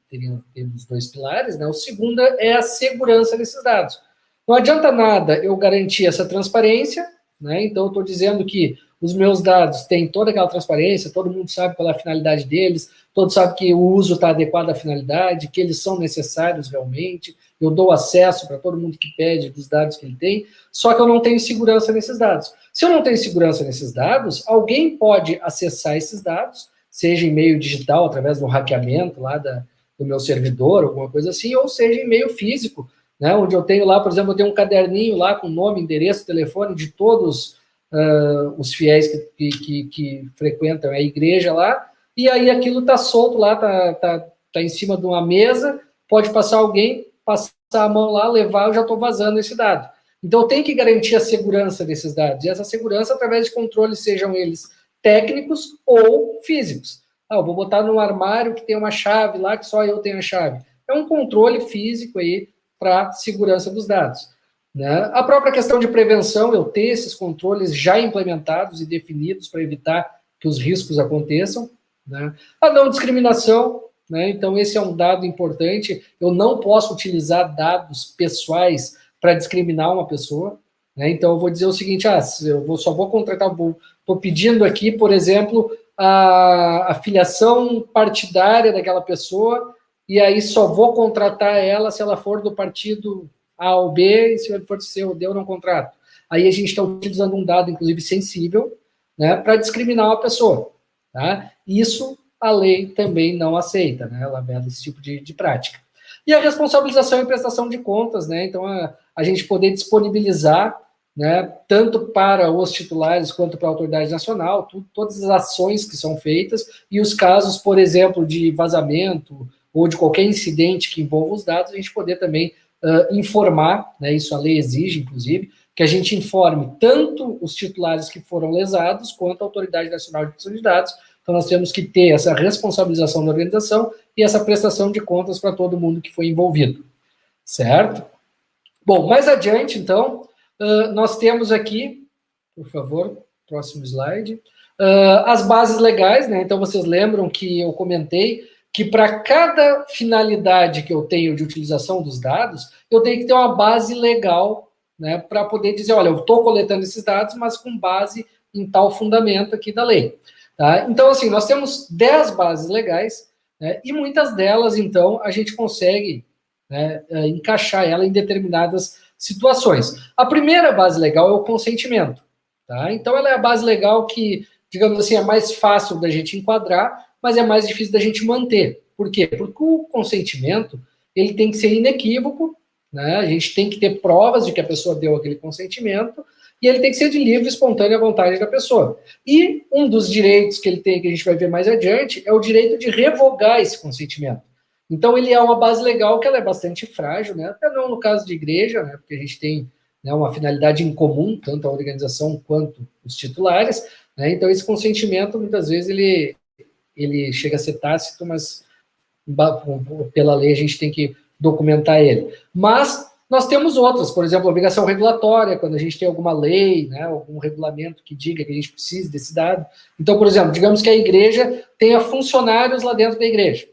temos 2 pilares, né, o segundo é a segurança desses dados. Não adianta nada eu garantir essa transparência, né, então eu estou dizendo que os meus dados têm toda aquela transparência, todo mundo sabe qual é a finalidade deles, todos sabem que o uso está adequado à finalidade, que eles são necessários realmente, eu dou acesso para todo mundo que pede dos dados que ele tem, só que eu não tenho segurança nesses dados. Se eu não tenho segurança nesses dados, alguém pode acessar esses dados, seja em meio digital, através do hackeamento lá do meu servidor, alguma coisa assim, ou seja em meio físico, né, onde eu tenho lá, por exemplo, eu tenho um caderninho lá com nome, endereço, telefone de todos os fiéis que frequentam a igreja lá, e aí aquilo está solto lá, tá em cima de uma mesa, pode passar alguém, passar a mão lá, levar, eu já estou vazando esse dado. Então, eu tenho que garantir a segurança desses dados, e essa segurança através de controles, sejam eles técnicos ou físicos. Eu vou botar num armário que tem uma chave lá, que só eu tenho a chave. É um controle físico aí para segurança dos dados. Né? A própria questão de prevenção, eu ter esses controles já implementados e definidos para evitar que os riscos aconteçam. Né? A não discriminação, né? Então esse é um dado importante, eu não posso utilizar dados pessoais para discriminar uma pessoa. Né? Então eu vou dizer o seguinte, só vou contratar, estou pedindo aqui, por exemplo, a filiação partidária daquela pessoa, e aí só vou contratar ela se ela for do partido A ou B, e se for C ou D, eu não contrato. Aí a gente está utilizando um dado, inclusive, sensível, né, para discriminar uma pessoa. Tá? Isso a lei também não aceita, né? Ela veda esse tipo de prática. E a responsabilização e prestação de contas, né? Então, a gente poder disponibilizar, né, tanto para os titulares quanto para a autoridade nacional, todas as ações que são feitas e os casos, por exemplo, de vazamento ou de qualquer incidente que envolva os dados, a gente poder também informar, né, isso a lei exige, inclusive, que a gente informe tanto os titulares que foram lesados, quanto a Autoridade Nacional de Proteção de Dados. Então, nós temos que ter essa responsabilização da organização e essa prestação de contas para todo mundo que foi envolvido. Certo? Bom, mais adiante, então, nós temos aqui, por favor, próximo slide, as bases legais, né? Então, vocês lembram que eu comentei que para cada finalidade que eu tenho de utilização dos dados, eu tenho que ter uma base legal, né, para poder dizer, olha, eu estou coletando esses dados, mas com base em tal fundamento aqui da lei. Tá? Então, assim, nós temos 10 bases legais, né, e muitas delas, então, a gente consegue, né, encaixar ela em determinadas situações. A primeira base legal é o consentimento. Tá? Então, ela é a base legal que, digamos assim, é mais fácil da gente enquadrar, mas é mais difícil da gente manter. Por quê? Porque o consentimento, ele tem que ser inequívoco, né? A gente tem que ter provas de que a pessoa deu aquele consentimento, e ele tem que ser de livre, espontânea vontade da pessoa. E um dos direitos que ele tem, que a gente vai ver mais adiante, é o direito de revogar esse consentimento. Então, ele é uma base legal que ela é bastante frágil, né? Até não no caso de igreja, né? Porque a gente tem, né, uma finalidade em comum, tanto a organização quanto os titulares, né? Então, esse consentimento, muitas vezes, ele chega a ser tácito, mas pela lei a gente tem que documentar ele. Mas nós temos outras, por exemplo, a obrigação regulatória, quando a gente tem alguma lei, né, algum regulamento que diga que a gente precisa desse dado. Então, por exemplo, digamos que a igreja tenha funcionários lá dentro da igreja,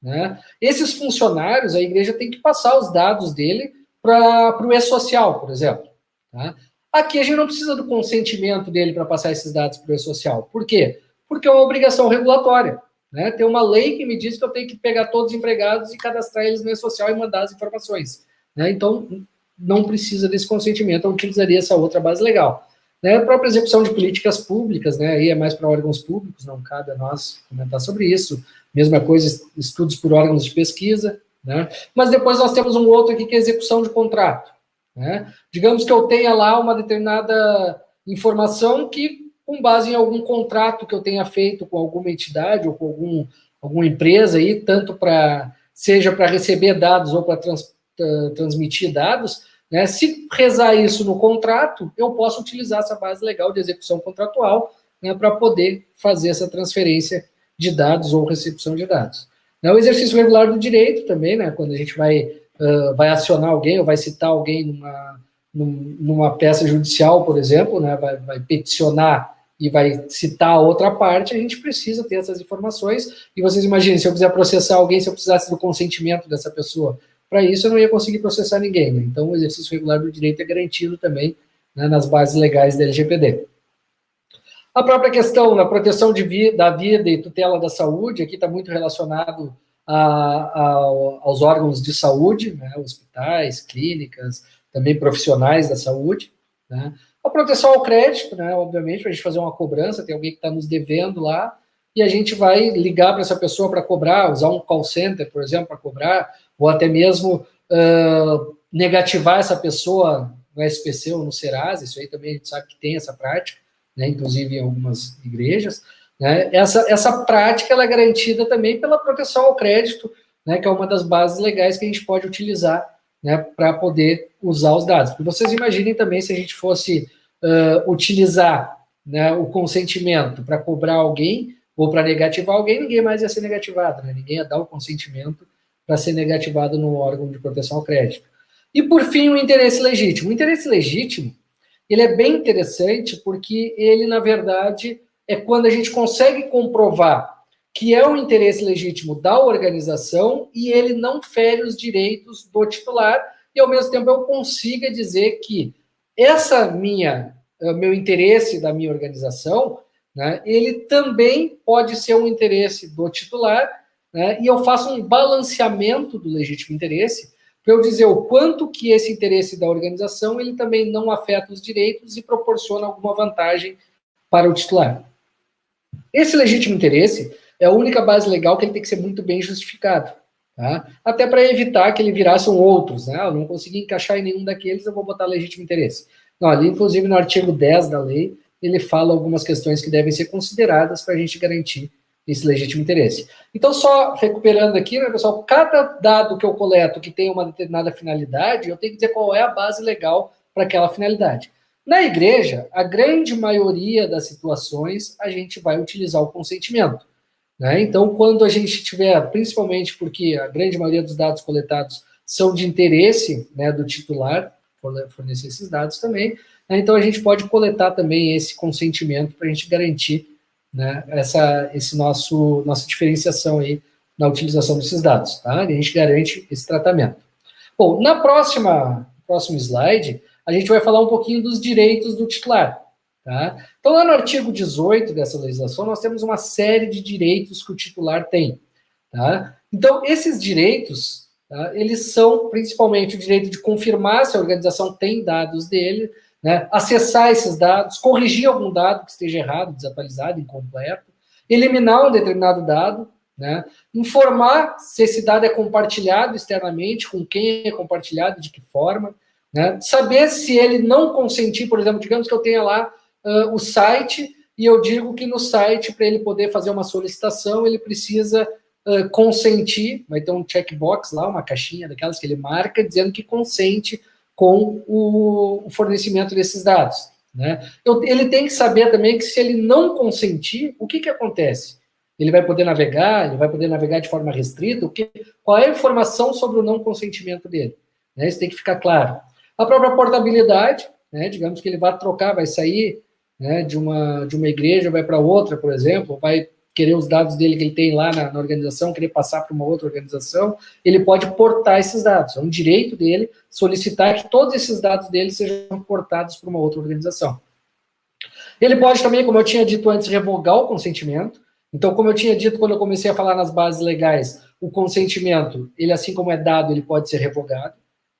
né? Esses funcionários, a igreja tem que passar os dados dele para o e-social, por exemplo. Tá? Aqui a gente não precisa do consentimento dele para passar esses dados para o e-social. Por quê? Porque é uma obrigação regulatória. Né? Tem uma lei que me diz que eu tenho que pegar todos os empregados e cadastrar eles no e-social e mandar as informações. Né? Então, não precisa desse consentimento, eu utilizaria essa outra base legal. Né? A própria execução de políticas públicas, né? Aí é mais para órgãos públicos, não cabe a nós comentar sobre isso. Mesma coisa, estudos por órgãos de pesquisa. Né? Mas depois nós temos um outro aqui que é a execução de contrato. Né? Digamos que eu tenha lá uma determinada informação que, com base em algum contrato que eu tenha feito com alguma entidade ou com alguma empresa, aí, tanto seja para receber dados ou para transmitir dados, né, se rezar isso no contrato, eu posso utilizar essa base legal de execução contratual, né, para poder fazer essa transferência de dados ou recepção de dados. O exercício regular do direito também, né, quando a gente vai acionar alguém ou vai citar alguém numa peça judicial, por exemplo, né, vai peticionar e vai citar a outra parte, a gente precisa ter essas informações. E vocês imaginem, se eu quiser processar alguém, se eu precisasse do consentimento dessa pessoa, para isso eu não ia conseguir processar ninguém. Né? Então, o exercício regular do direito é garantido também, né, nas bases legais da LGPD. A própria questão da proteção da vida e tutela da saúde, aqui está muito relacionado aos órgãos de saúde, né, hospitais, clínicas, também profissionais da saúde, né? A proteção ao crédito, né, obviamente, para a gente fazer uma cobrança, tem alguém que está nos devendo lá, e a gente vai ligar para essa pessoa para cobrar, usar um call center, por exemplo, para cobrar, ou até mesmo negativar essa pessoa no SPC ou no Serasa, isso aí também a gente sabe que tem essa prática, né, inclusive em algumas igrejas. Né, essa prática ela é garantida também pela proteção ao crédito, né, que é uma das bases legais que a gente pode utilizar, né, para poder usar os dados. Porque vocês imaginem também se a gente fosse utilizar, né, o consentimento para cobrar alguém ou para negativar alguém, ninguém mais ia ser negativado, né? Ninguém ia dar o consentimento para ser negativado no órgão de proteção ao crédito. E, por fim, o interesse legítimo. O interesse legítimo, ele é bem interessante porque ele, na verdade, é quando a gente consegue comprovar que é um interesse legítimo da organização e ele não fere os direitos do titular e, ao mesmo tempo, eu consiga dizer que meu interesse da minha organização, né, ele também pode ser um interesse do titular, né, e eu faço um balanceamento do legítimo interesse para eu dizer o quanto que esse interesse da organização ele também não afeta os direitos e proporciona alguma vantagem para o titular. Esse legítimo interesse é a única base legal que ele tem que ser muito bem justificado. Tá? Até para evitar que ele virasse outros. Né? Eu não consegui encaixar em nenhum daqueles, eu vou botar legítimo interesse. Não, ali, inclusive, no artigo 10 da lei, ele fala algumas questões que devem ser consideradas para a gente garantir esse legítimo interesse. Então, só recuperando aqui, né, pessoal, cada dado que eu coleto que tem uma determinada finalidade, eu tenho que dizer qual é a base legal para aquela finalidade. Na igreja, a grande maioria das situações, a gente vai utilizar o consentimento. Né? Então, quando a gente tiver, principalmente porque a grande maioria dos dados coletados são de interesse, né, do titular, fornecer esses dados também, né? Então a gente pode coletar também esse consentimento para a gente garantir, né, nossa diferenciação aí na utilização desses dados, tá? E a gente garante esse tratamento. Bom, próximo slide, a gente vai falar um pouquinho dos direitos do titular, tá? Então, lá no artigo 18 dessa legislação, nós temos uma série de direitos que o titular tem, tá? Então, esses direitos, tá, eles são principalmente o direito de confirmar se a organização tem dados dele, né, acessar esses dados, corrigir algum dado que esteja errado, desatualizado, incompleto, eliminar um determinado dado, né, informar se esse dado é compartilhado externamente, com quem é compartilhado, de que forma, né? Saber se ele não consentir, por exemplo, digamos que eu tenha lá o site e eu digo que no site, para ele poder fazer uma solicitação, ele precisa consentir, vai ter um checkbox lá, uma caixinha daquelas que ele marca, dizendo que consente com o fornecimento desses dados, né? Ele tem que saber também que se ele não consentir, o que acontece? Ele vai poder navegar, de forma restrita, qual é a informação sobre o não consentimento dele? Né? Isso tem que ficar claro. A própria portabilidade, né? Digamos que ele vai trocar, vai sair, né, de uma igreja, vai para outra, por exemplo, vai querer os dados dele que ele tem lá na organização, querer passar para uma outra organização, ele pode portar esses dados. É um direito dele solicitar que todos esses dados dele sejam portados para uma outra organização. Ele pode também, como eu tinha dito antes, revogar o consentimento. Então, como eu tinha dito quando eu comecei a falar nas bases legais, o consentimento, ele assim como é dado, ele pode ser revogado.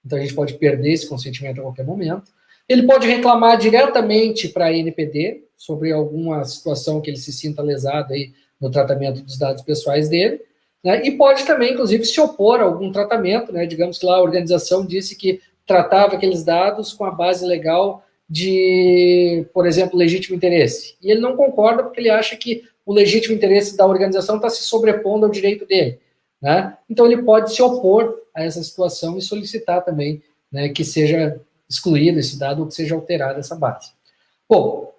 Então, a gente pode perder esse consentimento a qualquer momento. Ele pode reclamar diretamente para a NPD sobre alguma situação que ele se sinta lesado aí no tratamento dos dados pessoais dele, né? E pode também, inclusive, se opor a algum tratamento, né? Digamos que lá a organização disse que tratava aqueles dados com a base legal de, por exemplo, legítimo interesse. E ele não concorda porque ele acha que o legítimo interesse da organização está se sobrepondo ao direito dele, né? Então ele pode se opor a essa situação e solicitar também, né, que seja excluído esse dado ou que seja alterada essa base. Bom,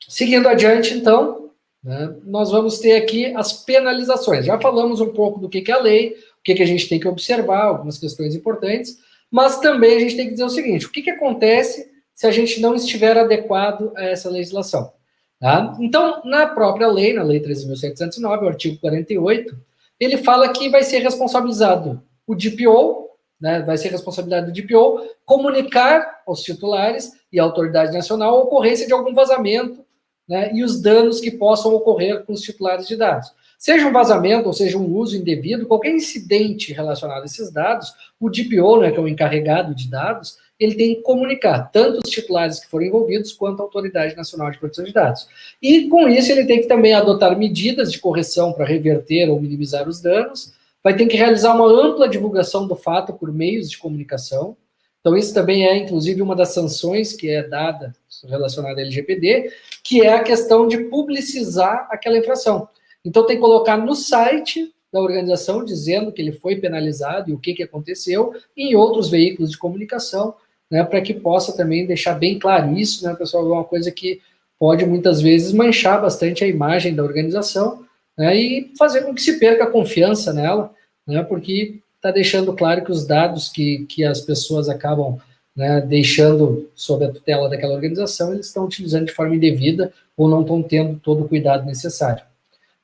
seguindo adiante, então, né, nós vamos ter aqui as penalizações. Já falamos um pouco do que é a lei, o que a gente tem que observar, algumas questões importantes, mas também a gente tem que dizer o seguinte, o que acontece se a gente não estiver adequado a essa legislação? Tá? Então, na própria lei, na Lei 13.709, o artigo 48, ele fala que vai ser responsabilizado o DPO, né, vai ser responsabilidade do DPO comunicar aos titulares e à autoridade nacional a ocorrência de algum vazamento, né, e os danos que possam ocorrer com os titulares de dados. Seja um vazamento ou seja um uso indevido, qualquer incidente relacionado a esses dados, o DPO, né, que é o encarregado de dados, ele tem que comunicar tanto os titulares que foram envolvidos quanto a Autoridade Nacional de Proteção de Dados. E com isso ele tem que também adotar medidas de correção para reverter ou minimizar os danos, vai ter que realizar uma ampla divulgação do fato por meios de comunicação. Então, isso também é, inclusive, uma das sanções que é dada relacionada à LGPD, que é a questão de publicizar aquela infração. Então, tem que colocar no site da organização, dizendo que ele foi penalizado e o que aconteceu, e em outros veículos de comunicação, né, para que possa também deixar bem claro isso, né, pessoal, é uma coisa que pode, muitas vezes, manchar bastante a imagem da organização, né, e fazer com que se perca a confiança nela, né, porque está deixando claro que os dados que as pessoas acabam, né, deixando sob a tutela daquela organização, eles estão utilizando de forma indevida ou não estão tendo todo o cuidado necessário.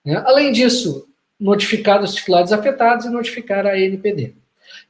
Né. Além disso, notificar os titulares afetados e notificar a ANPD.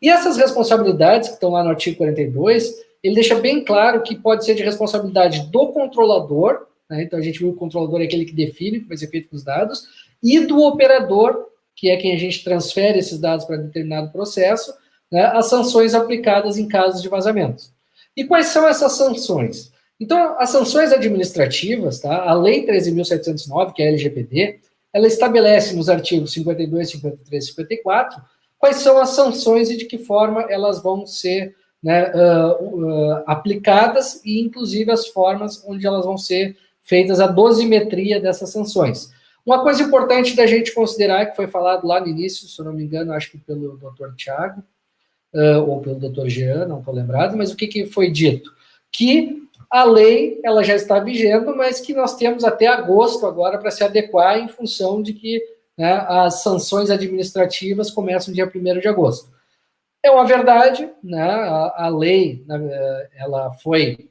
E essas responsabilidades que estão lá no artigo 42, ele deixa bem claro que pode ser de responsabilidade do controlador, né, então a gente viu que o controlador é aquele que define o que vai ser feito com os dados, e do operador, que é quem a gente transfere esses dados para determinado processo, né, as sanções aplicadas em casos de vazamentos. E quais são essas sanções? Então, as sanções administrativas, tá, a Lei 13.709, que é a LGPD, ela estabelece nos artigos 52, 53 e 54 quais são as sanções e de que forma elas vão ser, né, aplicadas e, inclusive, as formas onde elas vão ser feitas a dosimetria dessas sanções. Uma coisa importante da gente considerar, que foi falado lá no início, se eu não me engano, acho que pelo Dr. Tiago, ou pelo Dr. Jean, não estou lembrado, mas o que foi dito? Que a lei ela já está vigendo, mas que nós temos até agosto agora para se adequar em função de que, né, as sanções administrativas começam dia 1º de agosto. É uma verdade, né, a lei ela foi,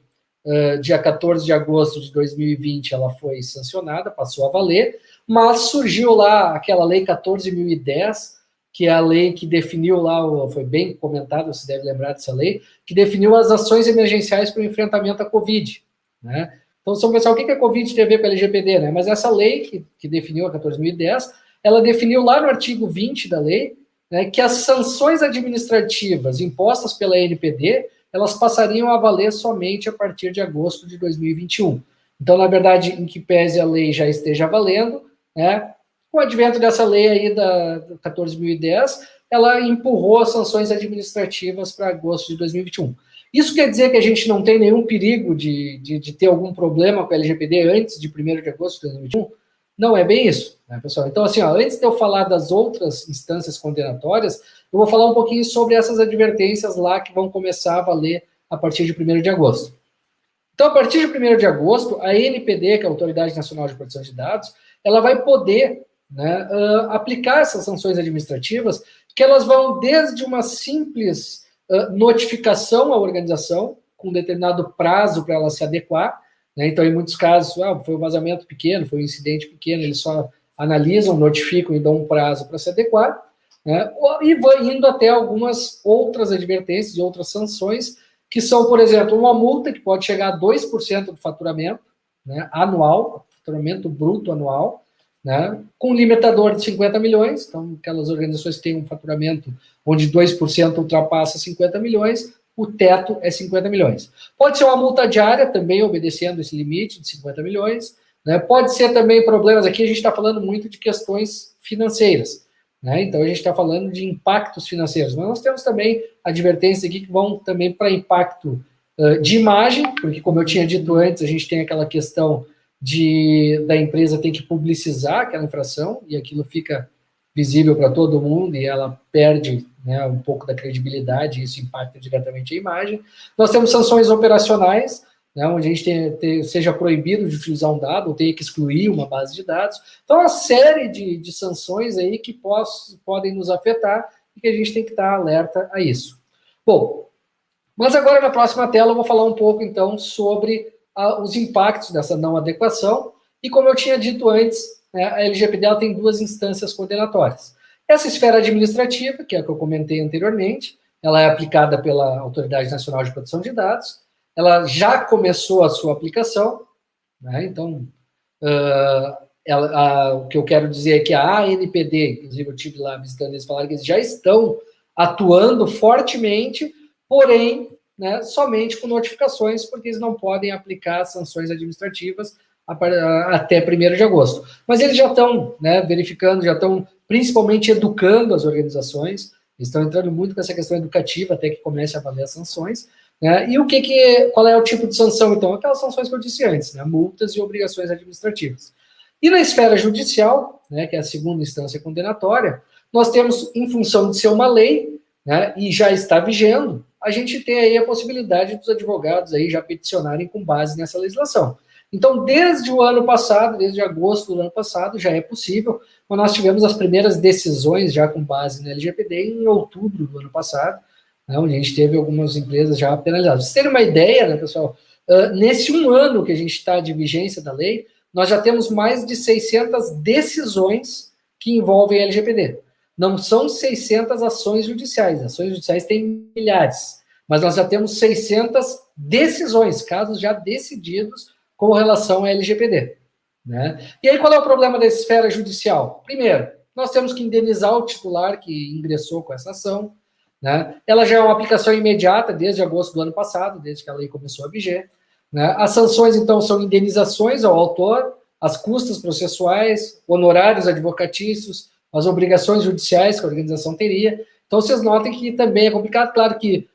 dia 14 de agosto de 2020, ela foi sancionada, passou a valer, mas surgiu lá aquela lei 14.010, que é a lei que definiu lá, foi bem comentado, você deve lembrar dessa lei, que definiu as ações emergenciais para o enfrentamento à Covid, né? Então, se você pensar, o que a Covid tem a ver com a LGPD, né? Mas essa lei que definiu a 14.010, ela definiu lá no artigo 20 da lei, né, que as sanções administrativas impostas pela ANPD, elas passariam a valer somente a partir de agosto de 2021. Então, na verdade, em que pese a lei já esteja valendo, né, com o advento dessa lei aí da 14.010, ela empurrou as sanções administrativas para agosto de 2021. Isso quer dizer que a gente não tem nenhum perigo de ter algum problema com a LGPD antes de 1º de agosto de 2021? Não é bem isso, né, pessoal? Então, assim, ó, antes de eu falar das outras instâncias condenatórias, eu vou falar um pouquinho sobre essas advertências lá que vão começar a valer a partir de 1º de agosto. Então, a partir de 1º de agosto, a ANPD, que é a Autoridade Nacional de Proteção de Dados, ela vai poder, né, aplicar essas sanções administrativas, que elas vão desde uma simples notificação à organização, com um determinado prazo para ela se adequar, né? Então, em muitos casos, foi um vazamento pequeno, foi um incidente pequeno, eles só analisam, notificam e dão um prazo para se adequar, né? E vai indo até algumas outras advertências e outras sanções, que são, por exemplo, uma multa que pode chegar a 2% do faturamento, né, anual, faturamento bruto anual, né, com um limitador de 50 milhões, então aquelas organizações que têm um faturamento onde 2% ultrapassa 50 milhões, o teto é 50 milhões. Pode ser uma multa diária, também obedecendo esse limite de 50 milhões, né, pode ser também problemas, aqui a gente está falando muito de questões financeiras, né, então a gente está falando de impactos financeiros, mas nós temos também advertências aqui que vão também para impacto de imagem, porque como eu tinha dito antes, a gente tem aquela questão da empresa tem que publicizar aquela infração, e aquilo fica visível para todo mundo, e ela perde, né, um pouco da credibilidade, e isso impacta diretamente a imagem. Nós temos sanções operacionais, né, onde a gente seja proibido de utilizar um dado, ou tenha que excluir uma base de dados. Então, uma série de sanções aí que podem nos afetar, e que a gente tem que estar alerta a isso. Bom, mas agora na próxima tela eu vou falar um pouco, então, sobre os impactos dessa não adequação, e como eu tinha dito antes, né, a LGPD ela tem 2 instâncias condenatórias. Essa esfera administrativa, que é a que eu comentei anteriormente, ela é aplicada pela Autoridade Nacional de Proteção de Dados, ela já começou a sua aplicação, né, então, o que eu quero dizer é que a ANPD, inclusive eu estive lá visitando eles, falaram que eles já estão atuando fortemente, porém, né, somente com notificações, porque eles não podem aplicar sanções administrativas até 1º de agosto. Mas eles já estão, né, verificando, já estão principalmente educando as organizações, eles estão entrando muito com essa questão educativa até que comece a valer as sanções, né, e qual é o tipo de sanção, então? Aquelas sanções que eu disse antes, né, multas e obrigações administrativas. E na esfera judicial, né, que é a 2ª instância condenatória, nós temos, em função de ser uma lei, né, e já está vigendo, a gente tem aí a possibilidade dos advogados aí já peticionarem com base nessa legislação. Então, desde o ano passado, desde agosto do ano passado, já é possível, mas nós tivemos as primeiras decisões já com base na LGPD em outubro do ano passado, né, onde a gente teve algumas empresas já penalizadas. Vocês terem uma ideia, né, pessoal, nesse 1 ano que a gente está de vigência da lei, nós já temos mais de 600 decisões que envolvem a LGPD. Não são 600 ações judiciais têm milhares, mas nós já temos 600 decisões, casos já decididos com relação à LGPD. Né? E aí qual é o problema da esfera judicial? Primeiro, nós temos que indenizar o titular que ingressou com essa ação, né? Ela já é uma aplicação imediata desde agosto do ano passado, desde que a lei começou a viger. Né? As sanções, então, são indenizações ao autor, as custas processuais, honorários advocatícios, as obrigações judiciais que a organização teria. Então, vocês notem que também é complicado. Claro que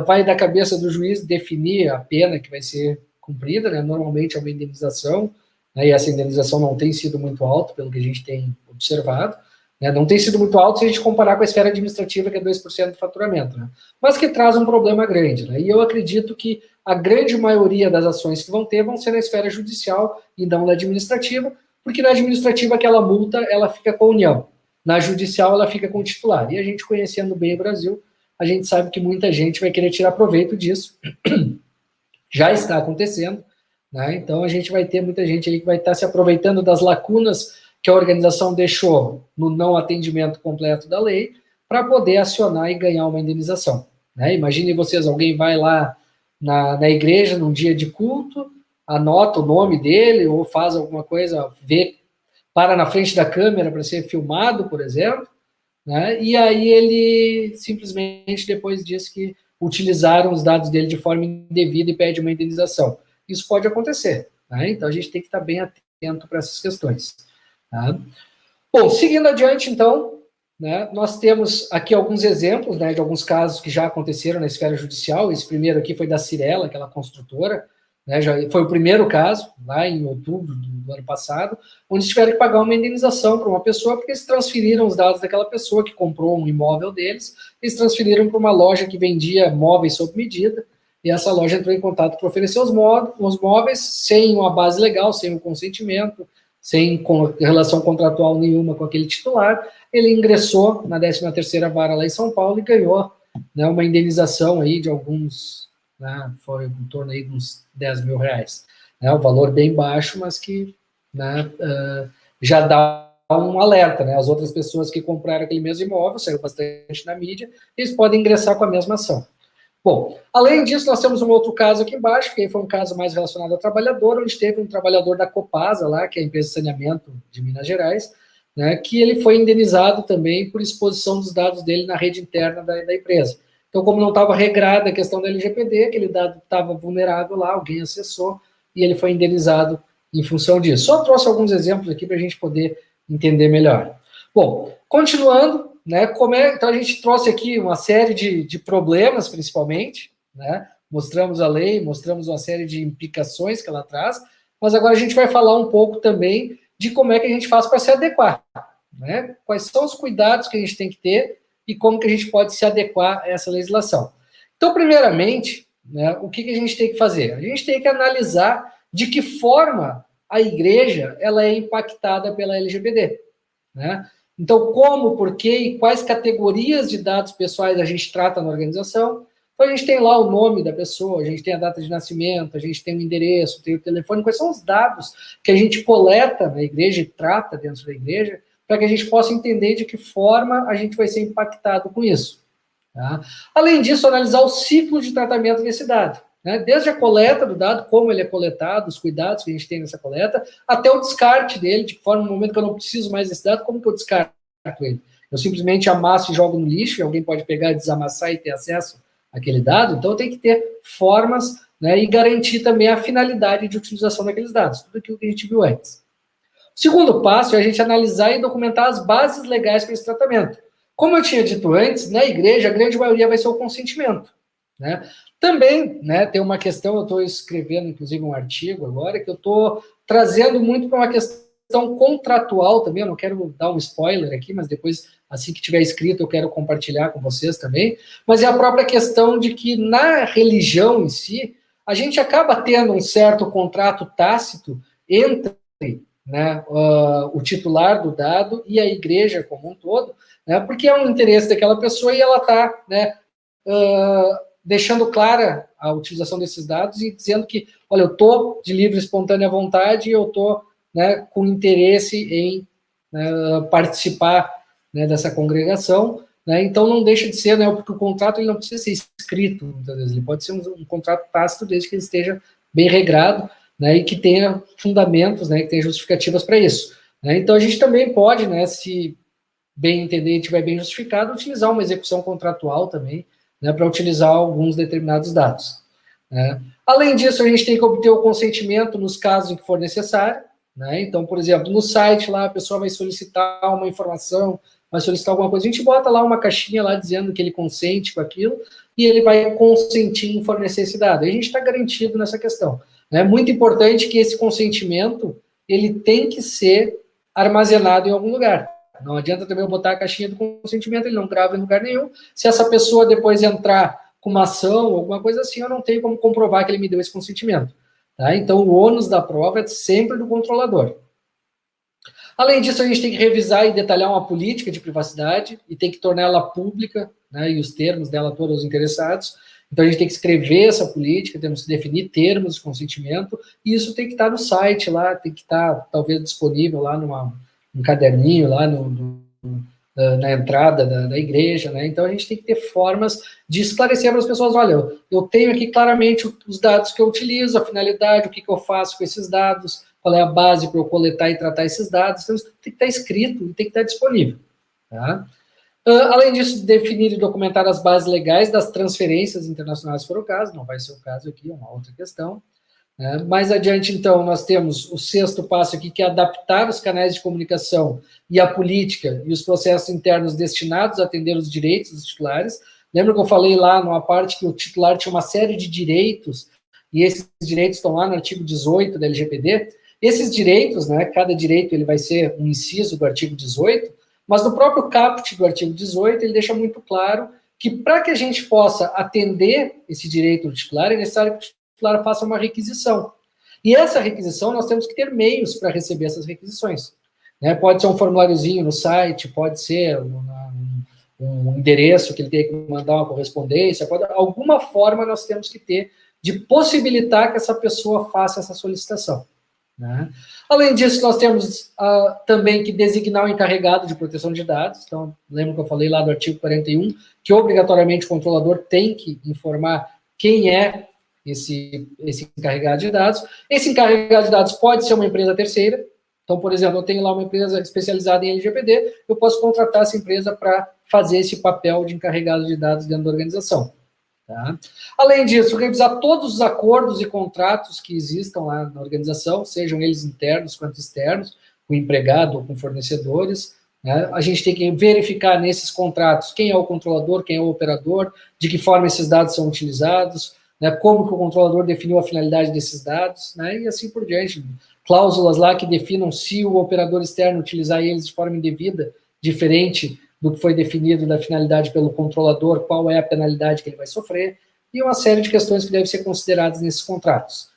vai da cabeça do juiz definir a pena que vai ser cumprida, né? Normalmente é uma indenização, né? E essa indenização não tem sido muito alta, pelo que a gente tem observado, né? Não tem sido muito alta se a gente comparar com a esfera administrativa, que é 2% do faturamento, né? Mas que traz um problema grande. Né? E eu acredito que a grande maioria das ações que vão ter vão ser na esfera judicial e não na administrativa, porque na administrativa aquela multa ela fica com a União, na judicial ela fica com o titular. E a gente, conhecendo bem o Brasil, a gente sabe que muita gente vai querer tirar proveito disso. Já está acontecendo, né? Então a gente vai ter muita gente aí que vai estar se aproveitando das lacunas que a organização deixou no não atendimento completo da lei para poder acionar e ganhar uma indenização. Né? Imaginem vocês, alguém vai lá na igreja num dia de culto, anota o nome dele ou faz alguma coisa, para na frente da câmera para ser filmado, por exemplo, né? E aí ele simplesmente depois diz que utilizaram os dados dele de forma indevida e pede uma indenização. Isso pode acontecer, né? Então a gente tem que estar bem atento para essas questões. Tá? Bom, seguindo adiante, então, né, nós temos aqui alguns exemplos, né, de alguns casos que já aconteceram na esfera judicial. Esse primeiro aqui foi da Cirela, aquela construtora, né, já foi o primeiro caso, lá em outubro do ano passado, onde tiveram que pagar uma indenização para uma pessoa, porque eles transferiram os dados daquela pessoa que comprou um imóvel deles, eles transferiram para uma loja que vendia móveis sob medida, e essa loja entrou em contato para oferecer os móveis sem uma base legal, sem um consentimento, sem relação contratual nenhuma com aquele titular. Ele ingressou na 13ª Vara lá em São Paulo e ganhou, né, uma indenização aí de alguns, né, foi em torno aí de uns 10 mil reais. Né, um valor bem baixo, mas que, né, já dá um alerta, né? As outras pessoas que compraram aquele mesmo imóvel, saiu bastante na mídia, eles podem ingressar com a mesma ação. Bom, além disso, nós temos um outro caso aqui embaixo, que foi um caso mais relacionado ao trabalhador, onde teve um trabalhador da Copasa, lá, que é a empresa de saneamento de Minas Gerais, né, que ele foi indenizado também por exposição dos dados dele na rede interna da empresa. Então, como não estava regrada a questão da LGPD, aquele dado estava vulnerável lá, alguém acessou, e ele foi indenizado em função disso. Só trouxe alguns exemplos aqui para a gente poder entender melhor. Bom, continuando, né, então a gente trouxe aqui uma série de problemas, principalmente, né, mostramos a lei, mostramos uma série de implicações que ela traz, mas agora a gente vai falar um pouco também de como é que a gente faz para se adequar, né, quais são os cuidados que a gente tem que ter e como que a gente pode se adequar a essa legislação. Então, primeiramente, né, o que a gente tem que fazer? A gente tem que analisar de que forma a igreja ela é impactada pela LGPD, né? Então, como, por quê e quais categorias de dados pessoais a gente trata na organização. Então, a gente tem lá o nome da pessoa, a gente tem a data de nascimento, a gente tem o endereço, tem o telefone, quais são os dados que a gente coleta na igreja e trata dentro da igreja, para que a gente possa entender de que forma a gente vai ser impactado com isso. Tá? Além disso, analisar o ciclo de tratamento desse dado, né? Desde a coleta do dado, como ele é coletado, os cuidados que a gente tem nessa coleta, até o descarte dele, de que forma, no momento que eu não preciso mais desse dado, como que eu descarto ele? Eu simplesmente amasso e jogo no lixo, e alguém pode pegar, desamassar e ter acesso àquele dado. Então, eu tenho que ter formas, né, e garantir também a finalidade de utilização daqueles dados, tudo aquilo que a gente viu antes. O segundo passo é a gente analisar e documentar as bases legais para esse tratamento. Como eu tinha dito antes, na igreja, a grande maioria vai ser o consentimento, né? Também, né, tem uma questão, eu estou escrevendo, inclusive, um artigo agora, que eu estou trazendo muito para uma questão contratual também, eu não quero dar um spoiler aqui, mas depois, assim que tiver escrito, eu quero compartilhar com vocês também, mas é a própria questão de que na religião em si, a gente acaba tendo um certo contrato tácito entre, né, o titular do dado e a igreja como um todo, né, porque é um interesse daquela pessoa e ela está, né, deixando clara a utilização desses dados e dizendo que, olha, eu estou de livre e espontânea vontade e eu estou, né, com interesse em, né, participar, né, dessa congregação, né, então não deixa de ser, né, porque o contrato ele não precisa ser escrito, muitas vezes, ele pode ser um contrato tácito desde que ele esteja bem regrado, né, e que tenha fundamentos, né, que tenha justificativas para isso. Né, então a gente também pode, né, se bem entender e tiver bem justificado, utilizar uma execução contratual também, né, para utilizar alguns determinados dados. Né. Além disso, a gente tem que obter o consentimento nos casos em que for necessário. Né. Então, por exemplo, no site lá, a pessoa vai solicitar uma informação, vai solicitar alguma coisa, a gente bota lá uma caixinha lá dizendo que ele consente com aquilo, e ele vai consentir em fornecer esse dado. A gente está garantido nessa questão. É muito importante que esse consentimento, ele tem que ser armazenado em algum lugar. Não adianta também eu botar a caixinha do consentimento, ele não grava em lugar nenhum. Se essa pessoa depois entrar com uma ação, alguma coisa assim, eu não tenho como comprovar que ele me deu esse consentimento. Tá? Então, o ônus da prova é sempre do controlador. Além disso, a gente tem que revisar e detalhar uma política de privacidade e tem que torná-la pública, né, e os termos dela a todos os interessados. Então, a gente tem que escrever essa política, temos que definir termos de consentimento, e isso tem que estar no site lá, tem que estar, talvez, disponível lá num caderninho, lá na entrada da igreja, né? Então, a gente tem que ter formas de esclarecer para as pessoas, olha, eu tenho aqui claramente os dados que eu utilizo, a finalidade, o que eu faço com esses dados, qual é a base para eu coletar e tratar esses dados, então, isso tem que estar escrito e tem que estar disponível, tá? Além disso, definir e documentar as bases legais das transferências internacionais, se for o caso, não vai ser o caso aqui, é uma outra questão. Mais adiante, então, nós temos o 6º passo aqui, que é adaptar os canais de comunicação e a política e os processos internos destinados a atender os direitos dos titulares. Lembra que eu falei lá numa parte que o titular tinha uma série de direitos, e esses direitos estão lá no artigo 18 da LGPD? Esses direitos, cada direito ele vai ser um inciso do artigo 18, mas no próprio caput do artigo 18, ele deixa muito claro que para que a gente possa atender esse direito do titular, é necessário que o titular faça uma requisição. E essa requisição, nós temos que ter meios para receber essas requisições. Pode ser um formuláriozinho no site, pode ser um endereço que ele tem que mandar uma correspondência, alguma forma nós temos que ter de possibilitar que essa pessoa faça essa solicitação. Além disso, nós temos também que designar o encarregado de proteção de dados. Então, lembra que eu falei lá do artigo 41, que obrigatoriamente o controlador tem que informar quem é esse encarregado de dados. Esse encarregado de dados pode ser uma empresa terceira. Então, por exemplo, eu tenho lá uma empresa especializada em LGPD, eu posso contratar essa empresa para fazer esse papel de encarregado de dados dentro da organização. Além disso, revisar todos os acordos e contratos que existam lá na organização, sejam eles internos quanto externos, com empregado ou com fornecedores. A gente tem que verificar nesses contratos quem é o controlador, quem é o operador, de que forma esses dados são utilizados, como que o controlador definiu a finalidade desses dados, e assim por diante. Cláusulas lá que definam se o operador externo utilizar eles de forma indevida, diferente do que foi definido da finalidade pelo controlador, qual é a penalidade que ele vai sofrer, e uma série de questões que devem ser consideradas nesses contratos.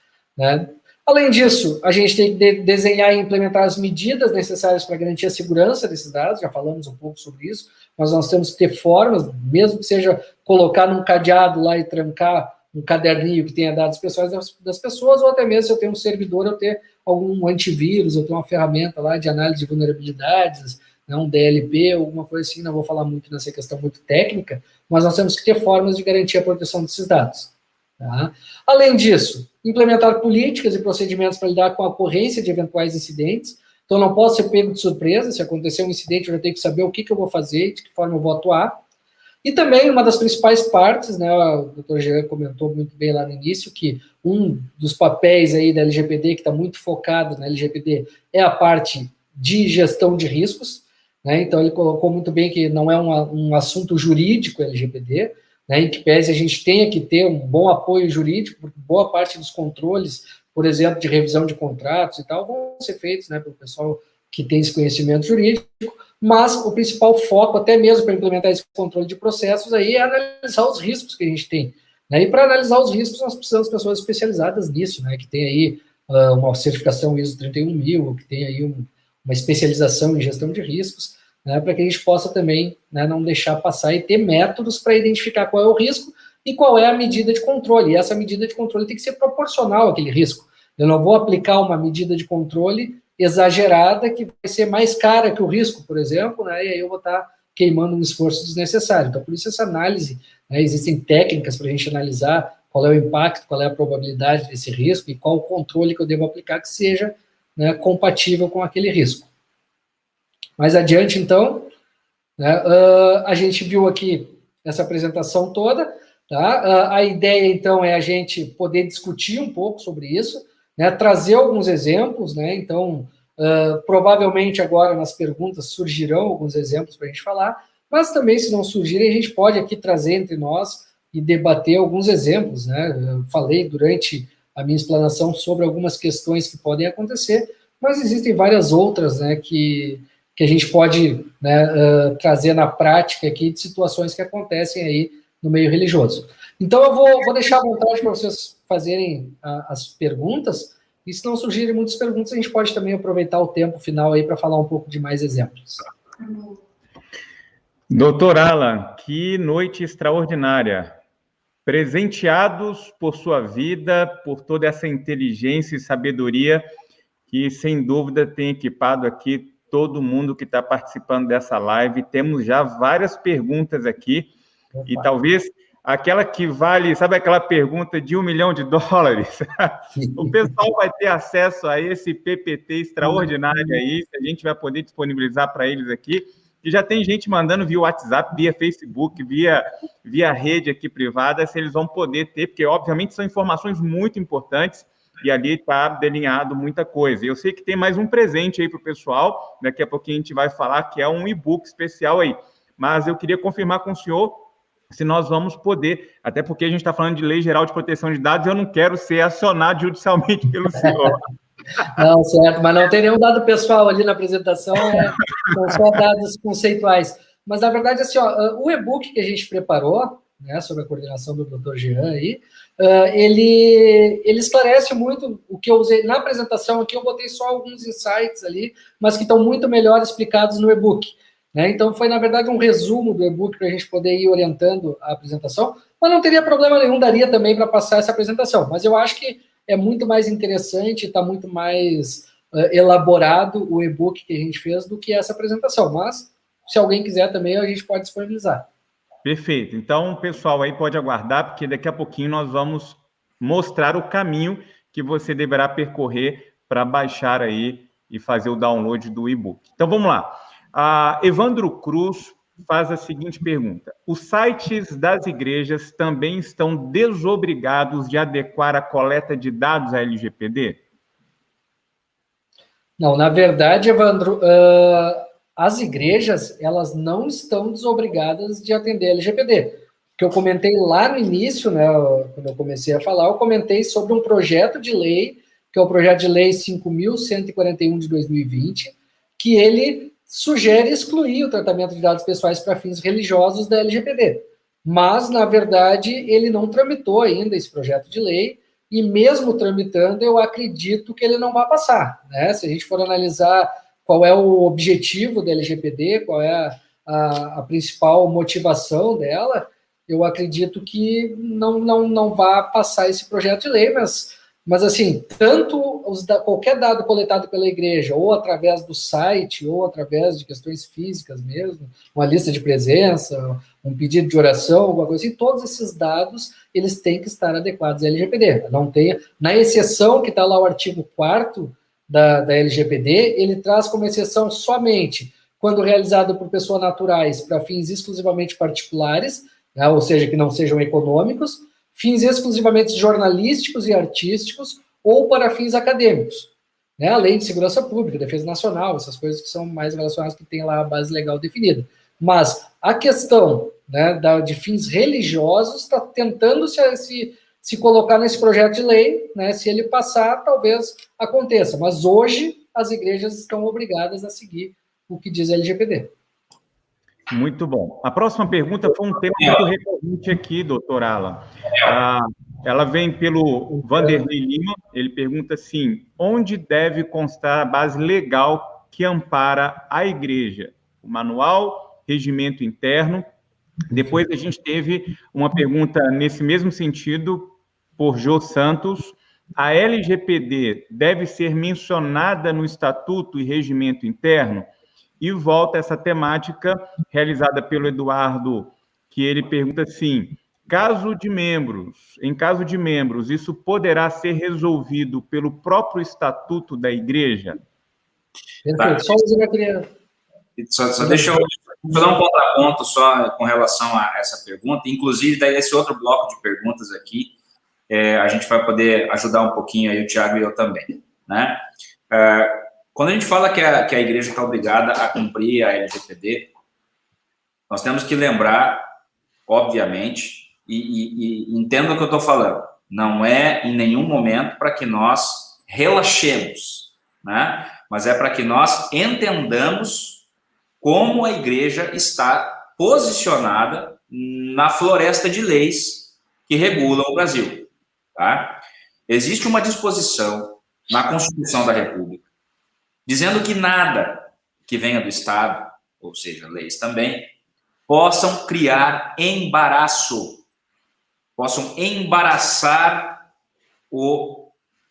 Além disso, a gente tem que desenhar e implementar as medidas necessárias para garantir a segurança desses dados, já falamos um pouco sobre isso, mas nós temos que ter formas, mesmo que seja colocar num cadeado lá e trancar um caderninho que tenha dados pessoais das pessoas, ou até mesmo se eu tenho um servidor, eu ter algum antivírus, eu tenho uma ferramenta lá de análise de vulnerabilidades, um DLP, alguma coisa assim, não vou falar muito nessa questão muito técnica, mas nós temos que ter formas de garantir a proteção desses dados. Além disso, implementar políticas e procedimentos para lidar com a ocorrência de eventuais incidentes. Então, não posso ser pego de surpresa, se acontecer um incidente, eu já tenho que saber o que eu vou fazer, de que forma eu vou atuar. E também, uma das principais partes, o Dr. Jean comentou muito bem lá no início, que um dos papéis aí da LGPD, que está muito focado na LGPD, é a parte de gestão de riscos. Então, ele colocou muito bem que não é um assunto jurídico LGPD, em que pese a gente tenha que ter um bom apoio jurídico, porque boa parte dos controles, por exemplo, de revisão de contratos e tal, vão ser feitos pelo pessoal que tem esse conhecimento jurídico, mas o principal foco, até mesmo para implementar esse controle de processos, aí é analisar os riscos que a gente tem. E para analisar os riscos, nós precisamos de pessoas especializadas nisso, que tem aí uma certificação ISO 31000, que tem aí uma especialização em gestão de riscos, para que a gente possa também não deixar passar e ter métodos para identificar qual é o risco e qual é a medida de controle. E essa medida de controle tem que ser proporcional àquele risco. Eu não vou aplicar uma medida de controle exagerada que vai ser mais cara que o risco, por exemplo, e aí eu vou estar queimando um esforço desnecessário. Então, por isso essa análise, existem técnicas para a gente analisar qual é o impacto, qual é a probabilidade desse risco e qual o controle que eu devo aplicar que seja compatível com aquele risco. Mais adiante, então, a gente viu aqui essa apresentação toda, a ideia, então, é a gente poder discutir um pouco sobre isso, trazer alguns exemplos, então, provavelmente agora nas perguntas surgirão alguns exemplos para a gente falar, mas também, se não surgirem, a gente pode aqui trazer entre nós e debater alguns exemplos, Eu falei durante a minha explanação sobre algumas questões que podem acontecer, mas existem várias outras, que a gente pode trazer na prática aqui de situações que acontecem aí no meio religioso. Então, eu vou deixar à vontade para vocês fazerem as perguntas, e se não surgirem muitas perguntas, a gente pode também aproveitar o tempo final aí para falar um pouco de mais exemplos. Doutor Alan, que noite extraordinária. Presenteados por sua vida, por toda essa inteligência e sabedoria que, sem dúvida, tem equipado aqui todo mundo que está participando dessa live. Temos já várias perguntas aqui, e talvez aquela que vale, sabe aquela pergunta de $1 milhão? O pessoal vai ter acesso a esse PPT extraordinário aí, que a gente vai poder disponibilizar para eles aqui. E já tem gente mandando via WhatsApp, via Facebook, via rede aqui privada, se eles vão poder ter, porque obviamente são informações muito importantes e ali está delineado muita coisa. Eu sei que tem mais um presente aí para o pessoal, daqui a pouquinho a gente vai falar que é um e-book especial aí, mas eu queria confirmar com o senhor se nós vamos poder, até porque a gente está falando de Lei Geral de Proteção de Dados, eu não quero ser acionado judicialmente pelo senhor. Não, certo, mas não tem nenhum dado pessoal ali na apresentação, são só dados conceituais. Mas, na verdade, assim, ó, o e-book que a gente preparou, né, sob a coordenação do Dr. Jean aí, ele esclarece muito o que eu usei na apresentação aqui, eu botei só alguns insights ali, mas que estão muito melhor explicados no e-book. Né? Então, foi, na verdade, um resumo do e-book para a gente poder ir orientando a apresentação, mas não teria problema nenhum, daria também para passar essa apresentação. Mas eu acho que é muito mais interessante, está muito mais elaborado o e-book que a gente fez do que essa apresentação. Mas, se alguém quiser também, a gente pode disponibilizar. Perfeito. Então, o pessoal aí pode aguardar, porque daqui a pouquinho nós vamos mostrar o caminho que você deverá percorrer para baixar aí e fazer o download do e-book. Então, vamos lá. Evandro Cruz faz a seguinte pergunta: os sites das igrejas também estão desobrigados de adequar a coleta de dados à LGPD? Não, na verdade, Evandro, as igrejas, elas não estão desobrigadas de atender a LGPD. Que eu comentei lá no início, né, quando eu comecei a falar, eu comentei sobre um projeto de lei, que é o projeto de lei 5.141 de 2020, que ele sugere excluir o tratamento de dados pessoais para fins religiosos da LGPD. Mas, na verdade, ele não tramitou ainda esse projeto de lei, e mesmo tramitando, eu acredito que ele não vai passar. Né? Se a gente for analisar qual é o objetivo da LGPD, qual é a principal motivação dela, eu acredito que não vai passar esse projeto de lei, mas assim, tanto qualquer dado coletado pela igreja, ou através do site, ou através de questões físicas mesmo, uma lista de presença, um pedido de oração, alguma coisa assim, todos esses dados, eles têm que estar adequados à LGPD. Não tem, na exceção que está lá o artigo 4º da LGPD, ele traz como exceção somente quando realizado por pessoas naturais para fins exclusivamente particulares, né, ou seja, que não sejam econômicos, fins exclusivamente jornalísticos e artísticos, ou para fins acadêmicos, né? Além de segurança pública, defesa nacional, essas coisas que são mais relacionadas, que tem lá a base legal definida. Mas a questão, né, de fins religiosos está tentando se colocar nesse projeto de lei, né? Se ele passar, talvez aconteça. Mas hoje as igrejas estão obrigadas a seguir o que diz a LGPD. Muito bom. A próxima pergunta foi um tema muito recorrente aqui, doutor Alan. Ela vem pelo Vanderlei Lima, ele pergunta assim: onde deve constar a base legal que ampara a igreja? O manual, regimento interno. Depois a gente teve uma pergunta nesse mesmo sentido por Jô Santos: a LGPD deve ser mencionada no estatuto e regimento interno? E volta essa temática realizada pelo Eduardo, que ele pergunta assim: em caso de membros, isso poderá ser resolvido pelo próprio estatuto da igreja? Perfeito. Só deixa eu dar um contraponto só com relação a essa pergunta. Inclusive, daí esse outro bloco de perguntas aqui, a gente vai poder ajudar um pouquinho aí o Tiago e eu também, né? Quando a gente fala que a igreja está obrigada a cumprir a LGPD, nós temos que lembrar, obviamente, e entenda o que eu estou falando, não é em nenhum momento para que nós relaxemos, né? Mas é para que nós entendamos como a igreja está posicionada na floresta de leis que regulam o Brasil. Tá? Existe uma disposição na Constituição da República dizendo que nada que venha do Estado, ou seja, leis também, possam criar embaraço, possam embaraçar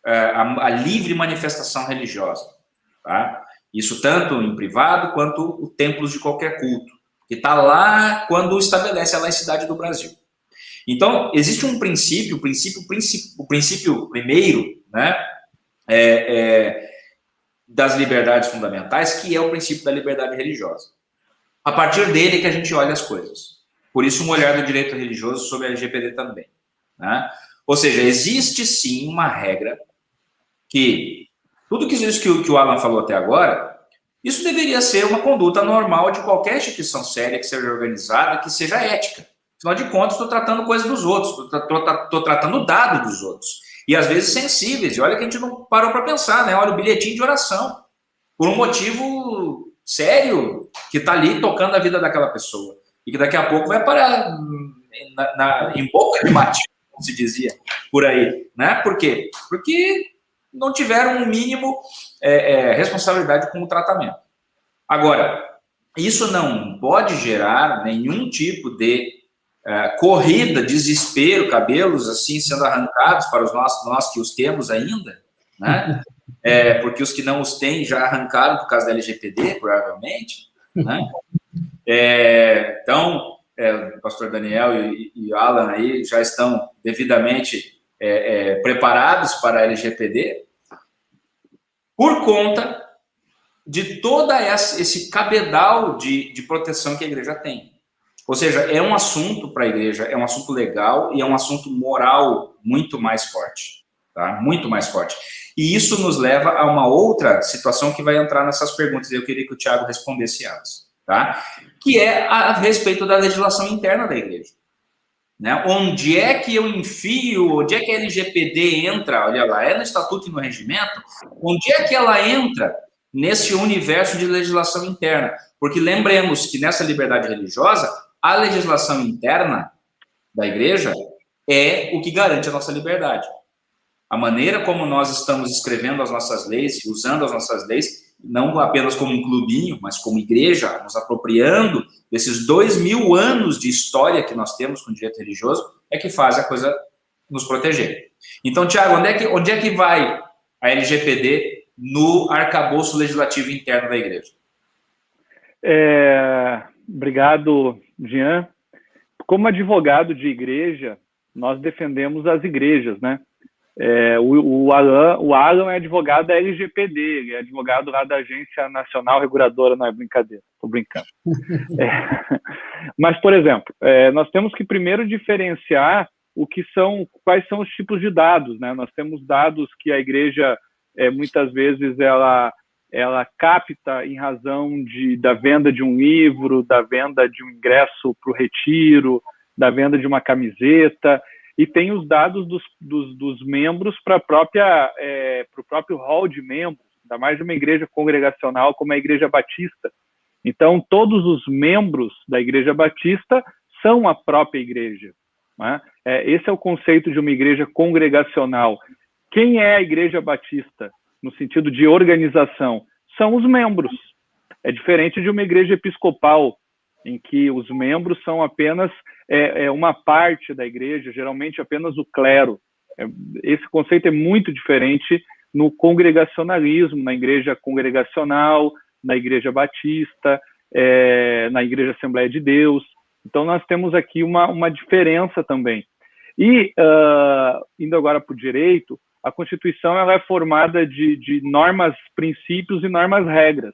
a livre manifestação religiosa. Tá? Isso tanto em privado quanto o templos de qualquer culto, que está lá quando estabelece a laicidade do Brasil. Então, existe um princípio, o princípio primeiro, né, das liberdades fundamentais, que é o princípio da liberdade religiosa. A partir dele que a gente olha as coisas. Por isso, um olhar do direito religioso sobre a LGPD também. Né? Ou seja, existe sim uma regra que tudo isso que o Alan falou até agora, isso deveria ser uma conduta normal de qualquer instituição séria, que seja organizada, que seja ética. Afinal de contas, estou tratando coisa dos outros, estou tratando dados dos outros. E às vezes sensíveis. E olha que a gente não parou para pensar, né? Olha o bilhetinho de oração. Por um motivo sério, que está ali tocando a vida daquela pessoa. E que daqui a pouco vai parar em boca de batismo, como se dizia por aí. Né? Por quê? Porque não tiveram um mínimo responsabilidade com o tratamento. Agora, isso não pode gerar nenhum tipo de corrida, desespero, cabelos assim sendo arrancados para nós que os temos ainda, né? Porque os que não os têm já arrancaram por causa da LGPD, provavelmente, né? Então, o pastor Daniel e o Alan aí já estão devidamente preparados para a LGPD por conta de toda esse cabedal de proteção que a igreja tem. Ou seja, é um assunto para a igreja, é um assunto legal e é um assunto moral muito mais forte, tá? Muito mais forte. E isso nos leva a uma outra situação que vai entrar nessas perguntas. Eu queria que o Thiago respondesse elas, tá? Que é a respeito da legislação interna da igreja. Né? Onde é que eu enfio, onde é que a LGPD entra? Olha lá, é no Estatuto e no Regimento? Onde é que ela entra nesse universo de legislação interna? Porque lembremos que nessa liberdade religiosa, a legislação interna da igreja é o que garante a nossa liberdade. A maneira como nós estamos escrevendo as nossas leis, usando as nossas leis, não apenas como um clubinho, mas como igreja, nos apropriando desses 2000 anos de história que nós temos com o direito religioso, é que faz a coisa nos proteger. Então, Thiago, onde é que vai a LGPD no arcabouço legislativo interno da igreja? Obrigado, Jean. Como advogado de igreja, nós defendemos as igrejas, né? O Alan é advogado da LGPD, ele é advogado lá da Agência Nacional Reguladora, não é brincadeira, estou brincando. Mas, por exemplo, nós temos que primeiro diferenciar quais são os tipos de dados, né? Nós temos dados que a igreja, muitas vezes, ela capta em razão da venda de um livro, da venda de um ingresso para o retiro, da venda de uma camiseta, e tem os dados dos membros para o próprio hall de membros, ainda mais de uma igreja congregacional como a Igreja Batista. Então, todos os membros da Igreja Batista são a própria igreja. Né? Esse é o conceito de uma igreja congregacional. Quem é a Igreja Batista? No sentido de organização, são os membros. É diferente de uma igreja episcopal, em que os membros são apenas uma parte da igreja, geralmente apenas o clero. Esse conceito é muito diferente no congregacionalismo, na igreja congregacional, na igreja batista, na igreja Assembleia de Deus. Então, nós temos aqui uma diferença também. E, indo agora para o direito, a Constituição ela é formada de normas, princípios e normas-regras.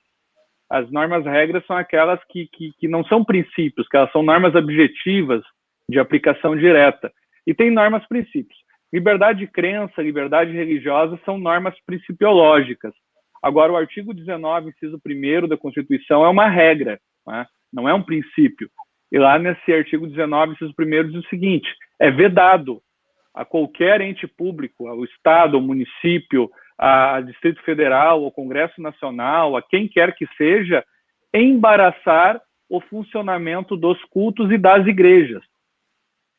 As normas-regras são aquelas que não são princípios, que elas são normas objetivas de aplicação direta. E tem normas-princípios. Liberdade de crença, liberdade religiosa são normas principiológicas. Agora, o artigo 19, inciso 1º da Constituição é uma regra, né? Não é um princípio. E lá nesse artigo 19, inciso 1º, diz o seguinte: é vedado a qualquer ente público, ao Estado, ao município, ao Distrito Federal, ao Congresso Nacional, a quem quer que seja, embaraçar o funcionamento dos cultos e das igrejas.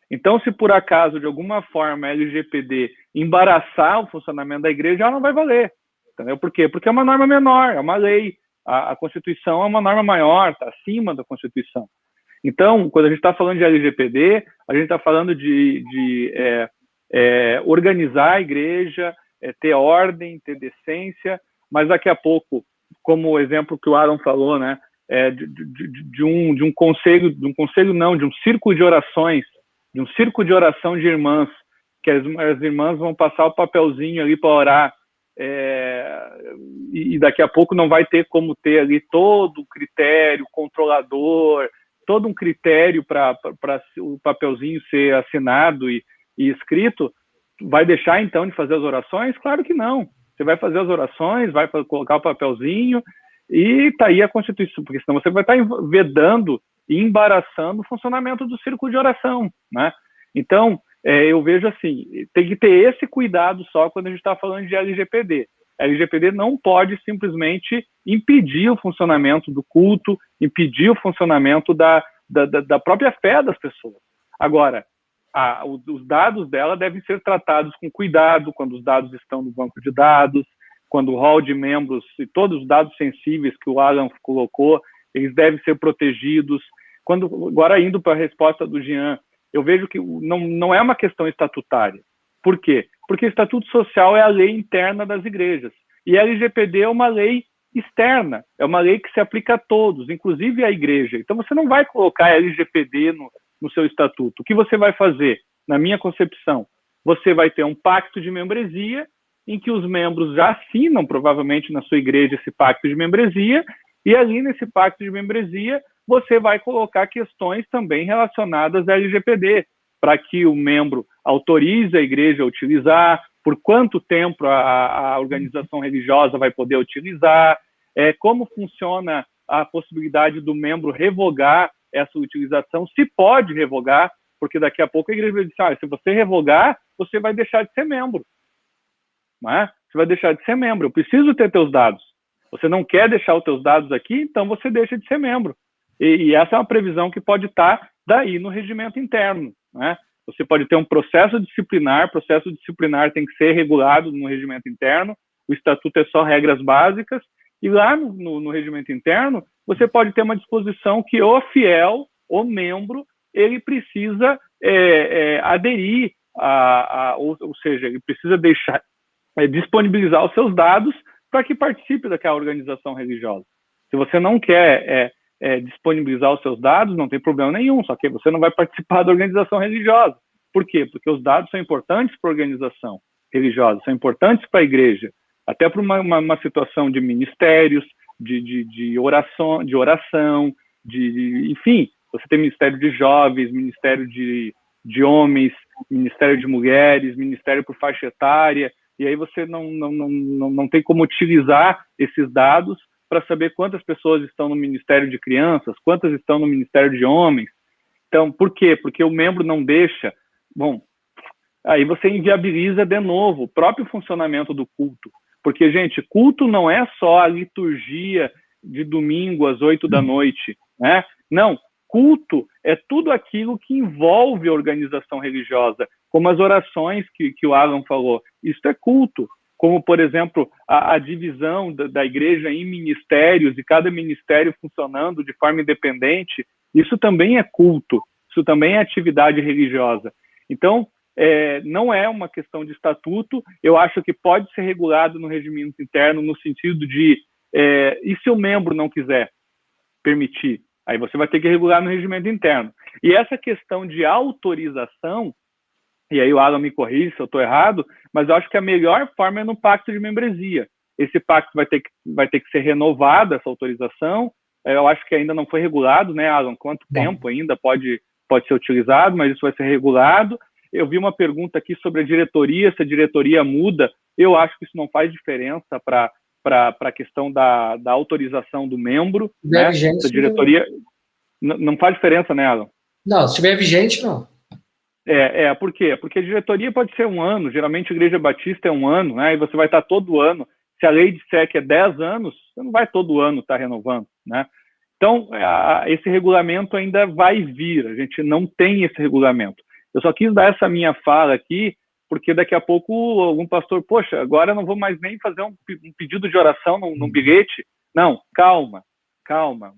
Então, se por acaso, de alguma forma, a LGPD embaraçar o funcionamento da igreja, ela não vai valer. Entendeu? Por quê? Porque é uma norma menor, é uma lei. A Constituição é uma norma maior, está acima da Constituição. Então, quando a gente está falando de LGPD, a gente está falando de organizar a igreja, ter ordem, ter decência, mas daqui a pouco, como o exemplo que o Aaron falou, né, de um círculo de orações, de um círculo de oração de irmãs, que as irmãs vão passar o papelzinho ali para orar, e daqui a pouco não vai ter como ter ali todo o critério controlador, todo um critério para o papelzinho ser assinado e escrito. Vai deixar, então, de fazer as orações? Claro que não. Você vai fazer as orações, vai colocar o papelzinho e está aí a Constituição, porque senão você vai estar vedando e embaraçando o funcionamento do círculo de oração, né? Então, eu vejo assim, tem que ter esse cuidado só quando a gente está falando de LGPD. A LGPD não pode simplesmente impedir o funcionamento do culto, impedir o funcionamento da própria fé das pessoas. Agora, os dados dela devem ser tratados com cuidado quando os dados estão no banco de dados, quando o rol de membros e todos os dados sensíveis que o Alan colocou, eles devem ser protegidos. Agora, indo para a resposta do Jean, eu vejo que não é uma questão estatutária. Por quê? Porque o Estatuto Social é a lei interna das igrejas. E a LGPD é uma lei externa, é uma lei que se aplica a todos, inclusive à igreja. Então, você não vai colocar a LGPD no seu estatuto. O que você vai fazer, na minha concepção? Você vai ter um pacto de membresia, em que os membros já assinam, provavelmente, na sua igreja, esse pacto de membresia, e ali, nesse pacto de membresia, você vai colocar questões também relacionadas à LGPD, para que o membro autorize a igreja a utilizar, por quanto tempo a organização religiosa vai poder utilizar, como funciona a possibilidade do membro revogar essa utilização, se pode revogar, porque daqui a pouco a igreja vai dizer, se você revogar, você vai deixar de ser membro. Não é? Você vai deixar de ser membro. Eu preciso ter teus dados. Você não quer deixar os teus dados aqui, então você deixa de ser membro. E essa é uma previsão que pode estar daí no regimento interno, né? Você pode ter um processo disciplinar tem que ser regulado no regimento interno, o estatuto é só regras básicas, e lá no regimento interno, você pode ter uma disposição que o fiel, o membro, ele precisa aderir, ou seja, ele precisa disponibilizar os seus dados para que participe daquela organização religiosa. Se você não quer disponibilizar os seus dados, não tem problema nenhum, só que você não vai participar da organização religiosa. Por quê? Porque os dados são importantes para a organização religiosa, são importantes para a igreja, até para uma situação de ministérios, de oração, enfim, você tem ministério de jovens, ministério de homens, ministério de mulheres, ministério por faixa etária, e aí você não tem como utilizar esses dados para saber quantas pessoas estão no Ministério de Crianças, quantas estão no Ministério de Homens. Então, por quê? Porque o membro não deixa. Bom, aí você inviabiliza de novo o próprio funcionamento do culto. Porque, gente, culto não é só a liturgia de domingo às 8 da noite, né? Não, culto é tudo aquilo que envolve a organização religiosa, como as orações que o Alan falou. Isso é culto. Como, por exemplo, a divisão da igreja em ministérios, e cada ministério funcionando de forma independente, isso também é culto, isso também é atividade religiosa. Então, não é uma questão de estatuto, eu acho que pode ser regulado no regimento interno, no sentido de, e se o membro não quiser permitir? Aí você vai ter que regular no regimento interno. E essa questão de autorização, e aí o Alan me corrige se eu estou errado, mas eu acho que a melhor forma é no pacto de membresia. Esse pacto vai ter que ser renovado, essa autorização. Eu acho que ainda não foi regulado, né, Alan? Quanto tempo ainda pode ser utilizado, mas isso vai ser regulado. Eu vi uma pergunta aqui sobre a diretoria, se a diretoria muda. Eu acho que isso não faz diferença para a questão da autorização do membro. Né? A diretoria não faz diferença, né, Alan? Não, se estiver vigente, não. Por quê? Porque a diretoria pode ser 1 ano, geralmente a Igreja Batista é 1 ano, né? E você vai estar todo ano. Se a lei disser que é 10 anos, você não vai todo ano estar renovando, né? Então, esse regulamento ainda vai vir, a gente não tem esse regulamento. Eu só quis dar essa minha fala aqui, porque daqui a pouco algum pastor, poxa, agora eu não vou mais nem fazer um pedido de oração num bilhete. Não, calma,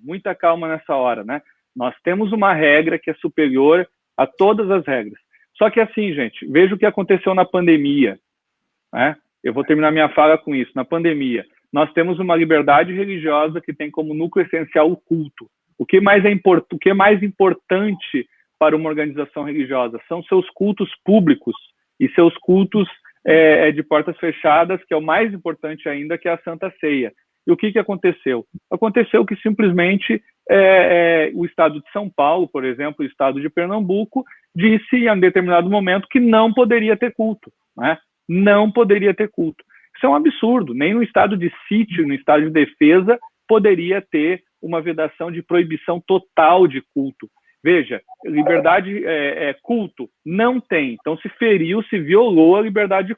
muita calma nessa hora, né? Nós temos uma regra que é superior a todas as regras. Só que assim, gente, veja o que aconteceu na pandemia, né? Eu vou terminar minha fala com isso. Na pandemia, nós temos uma liberdade religiosa que tem como núcleo essencial o culto. O que mais importante para uma organização religiosa são seus cultos públicos e seus cultos de portas fechadas, que é o mais importante ainda, que é a Santa Ceia. E o que aconteceu? Aconteceu que simplesmente o Estado de São Paulo, por exemplo, o Estado de Pernambuco, disse em um determinado momento que não poderia ter culto, né? Não poderia ter culto. Isso é um absurdo. Nem no estado de sítio, no estado de defesa, poderia ter uma vedação de proibição total de culto. Veja, liberdade culto não tem. Então se feriu, se violou a liberdade de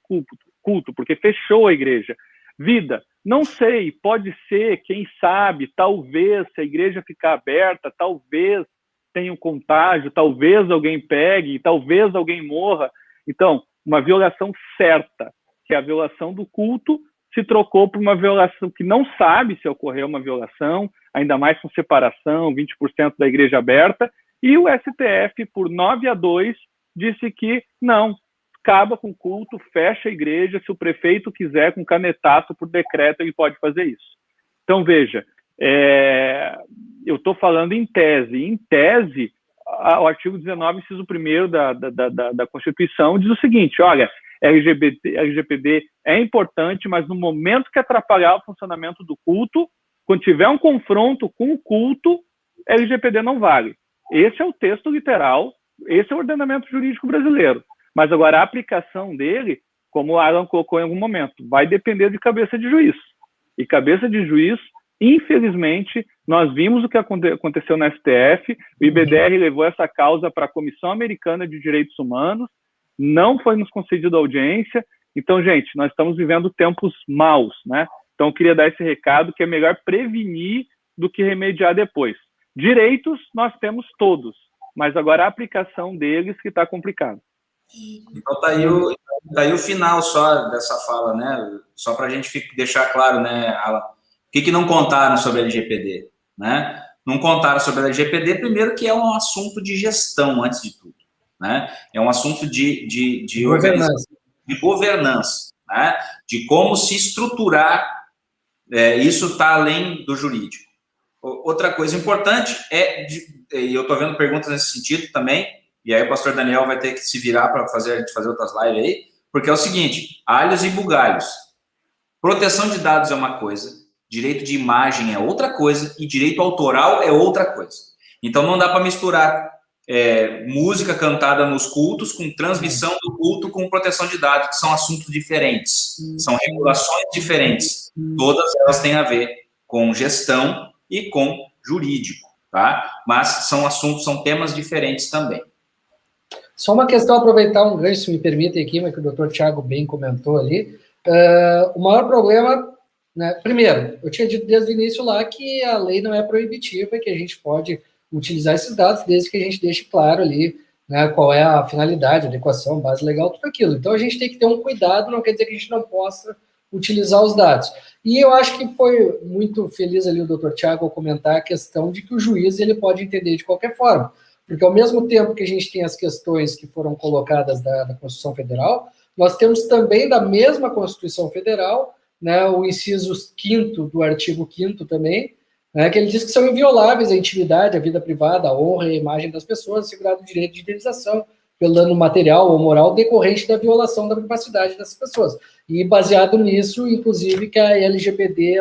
culto, porque fechou a igreja. Vida, não sei, pode ser, quem sabe, talvez, se a igreja ficar aberta, talvez tenha um contágio, talvez alguém pegue, talvez alguém morra. Então, uma violação certa, que é a violação do culto, se trocou por uma violação que não sabe se ocorreu uma violação, ainda mais com separação, 20% da igreja aberta, e o STF, por 9-2, disse que não, acaba com o culto, fecha a igreja, se o prefeito quiser, com canetaço por decreto, ele pode fazer isso. Então, veja, eu estou falando em tese. Em tese, o artigo 19, inciso 1º da Constituição, diz o seguinte, olha, LGPD é importante, mas no momento que atrapalhar o funcionamento do culto, quando tiver um confronto com o culto, LGPD não vale. Esse é o texto literal, esse é o ordenamento jurídico brasileiro. Mas agora a aplicação dele, como o Alan colocou em algum momento, vai depender de cabeça de juiz. E cabeça de juiz, infelizmente, nós vimos o que aconteceu na STF, o IBDR levou essa causa para a Comissão Americana de Direitos Humanos, não foi nos concedido audiência. Então, gente, nós estamos vivendo tempos maus, né? Então, eu queria dar esse recado, que é melhor prevenir do que remediar depois. Direitos nós temos todos, mas agora a aplicação deles que está complicado. Então tá aí o final só dessa fala, né? Só para a gente deixar claro, né, Alan? O que não contaram sobre a LGPD, né? Não contaram sobre a LGPD, primeiro que é um assunto de gestão, antes de tudo, né? É um assunto de organização, de governança, né? De como se estruturar, isso está além do jurídico. Outra coisa importante e eu estou vendo perguntas nesse sentido também, e aí o pastor Daniel vai ter que se virar para a gente fazer outras lives aí, porque é o seguinte, alhos e bugalhos. Proteção de dados é uma coisa, direito de imagem é outra coisa, e direito autoral é outra coisa. Então não dá para misturar música cantada nos cultos com transmissão do culto com proteção de dados, que são assuntos diferentes, são regulações diferentes. Todas elas têm a ver com gestão e com jurídico, tá? Mas são temas diferentes também. Só uma questão, aproveitar um gancho, se me permitem aqui, mas que o doutor Thiago bem comentou ali. O maior problema, né, primeiro, eu tinha dito desde o início lá que a lei não é proibitiva, que a gente pode utilizar esses dados desde que a gente deixe claro ali, né, qual é a finalidade, adequação, base legal, tudo aquilo. Então a gente tem que ter um cuidado, não quer dizer que a gente não possa utilizar os dados. E eu acho que foi muito feliz ali o doutor Thiago ao comentar a questão de que o juiz ele pode entender de qualquer forma. Porque ao mesmo tempo que a gente tem as questões que foram colocadas da Constituição Federal, nós temos também da mesma Constituição Federal, né, o inciso 5º do artigo 5º também, né, que ele diz que são invioláveis a intimidade, a vida privada, a honra e a imagem das pessoas, assegurado o direito de indenização pelo dano material ou moral decorrente da violação da privacidade dessas pessoas. E baseado nisso, inclusive, que a LGPD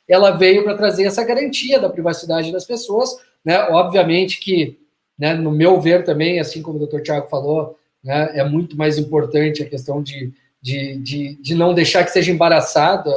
ela veio para trazer essa garantia da privacidade das pessoas, né, obviamente que, né, no meu ver também, assim como o Dr. Thiago falou, né, é muito mais importante a questão de não deixar que seja embaraçado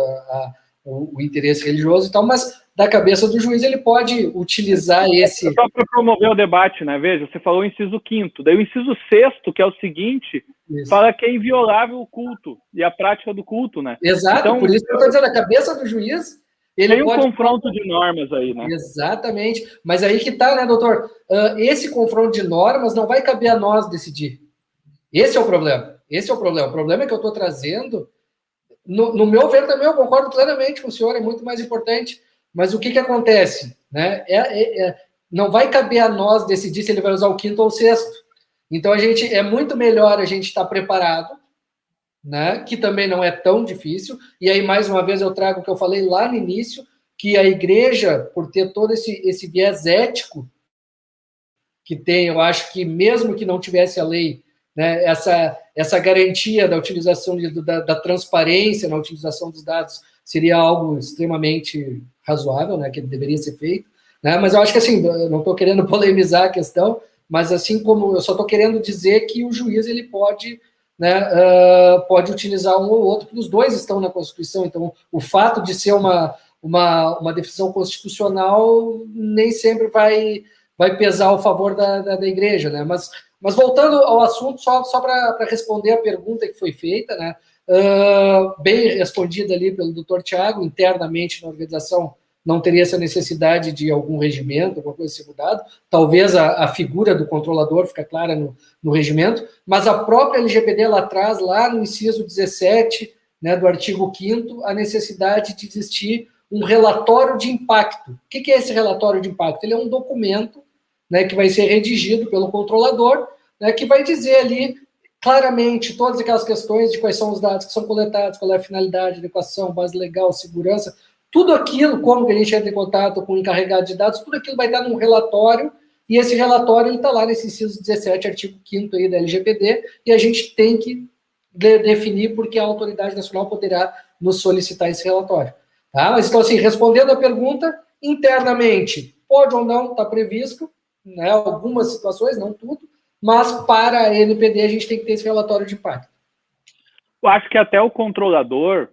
o interesse religioso e tal, mas da cabeça do juiz ele pode utilizar esse... Só para promover o debate, né, veja, você falou o inciso 5º, daí o inciso 6º, que é o seguinte, fala que é inviolável o culto e a prática do culto, né? Exato, então, por isso que eu estou dizendo, a cabeça do juiz... Ele tem um confronto de normas aí, né? Exatamente. Mas aí que tá, né, doutor? Esse confronto de normas não vai caber a nós decidir. Esse é o problema. Esse é o problema. O problema é que eu estou trazendo... No meu ver também, eu concordo plenamente com o senhor, é muito mais importante. Mas o que acontece? Né? Não vai caber a nós decidir se ele vai usar o 5º ou o 6º. Então, é muito melhor a gente estar preparado, né, que também não é tão difícil, e aí, mais uma vez, eu trago o que eu falei lá no início, que a igreja, por ter todo esse viés ético que tem, eu acho que mesmo que não tivesse a lei, né, essa garantia da utilização da transparência na utilização dos dados seria algo extremamente razoável, né, que deveria ser feito, né, mas eu acho que, assim, eu não estou querendo polemizar a questão, mas assim como eu só estou querendo dizer que o juiz ele pode né, pode utilizar um ou outro, porque os dois estão na Constituição. Então, o fato de ser uma definição constitucional nem sempre vai pesar ao favor da igreja, né? Mas voltando ao assunto, só para responder a pergunta que foi feita, né? Bem respondida ali pelo Dr. Tiago, internamente na organização não teria essa necessidade de algum regimento, alguma coisa ser mudado. Talvez a figura do controlador fica clara no regimento, mas a própria LGPD ela traz lá no inciso 17, né, do artigo 5º, a necessidade de existir um relatório de impacto. O que é esse relatório de impacto? Ele é um documento, né, que vai ser redigido pelo controlador, né, que vai dizer ali claramente todas aquelas questões de quais são os dados que são coletados, qual é a finalidade, adequação, base legal, segurança, tudo aquilo, como que a gente entra em contato com o encarregado de dados, tudo aquilo vai estar num relatório, e esse relatório está lá nesse inciso 17, artigo 5º aí da LGPD, e a gente tem que definir porque a autoridade nacional poderá nos solicitar esse relatório. Tá? Mas então, assim, respondendo a pergunta, internamente, pode ou não estar previsto, né, algumas situações, não tudo, mas para a NPD a gente tem que ter esse relatório de impacto. Eu acho que até o controlador,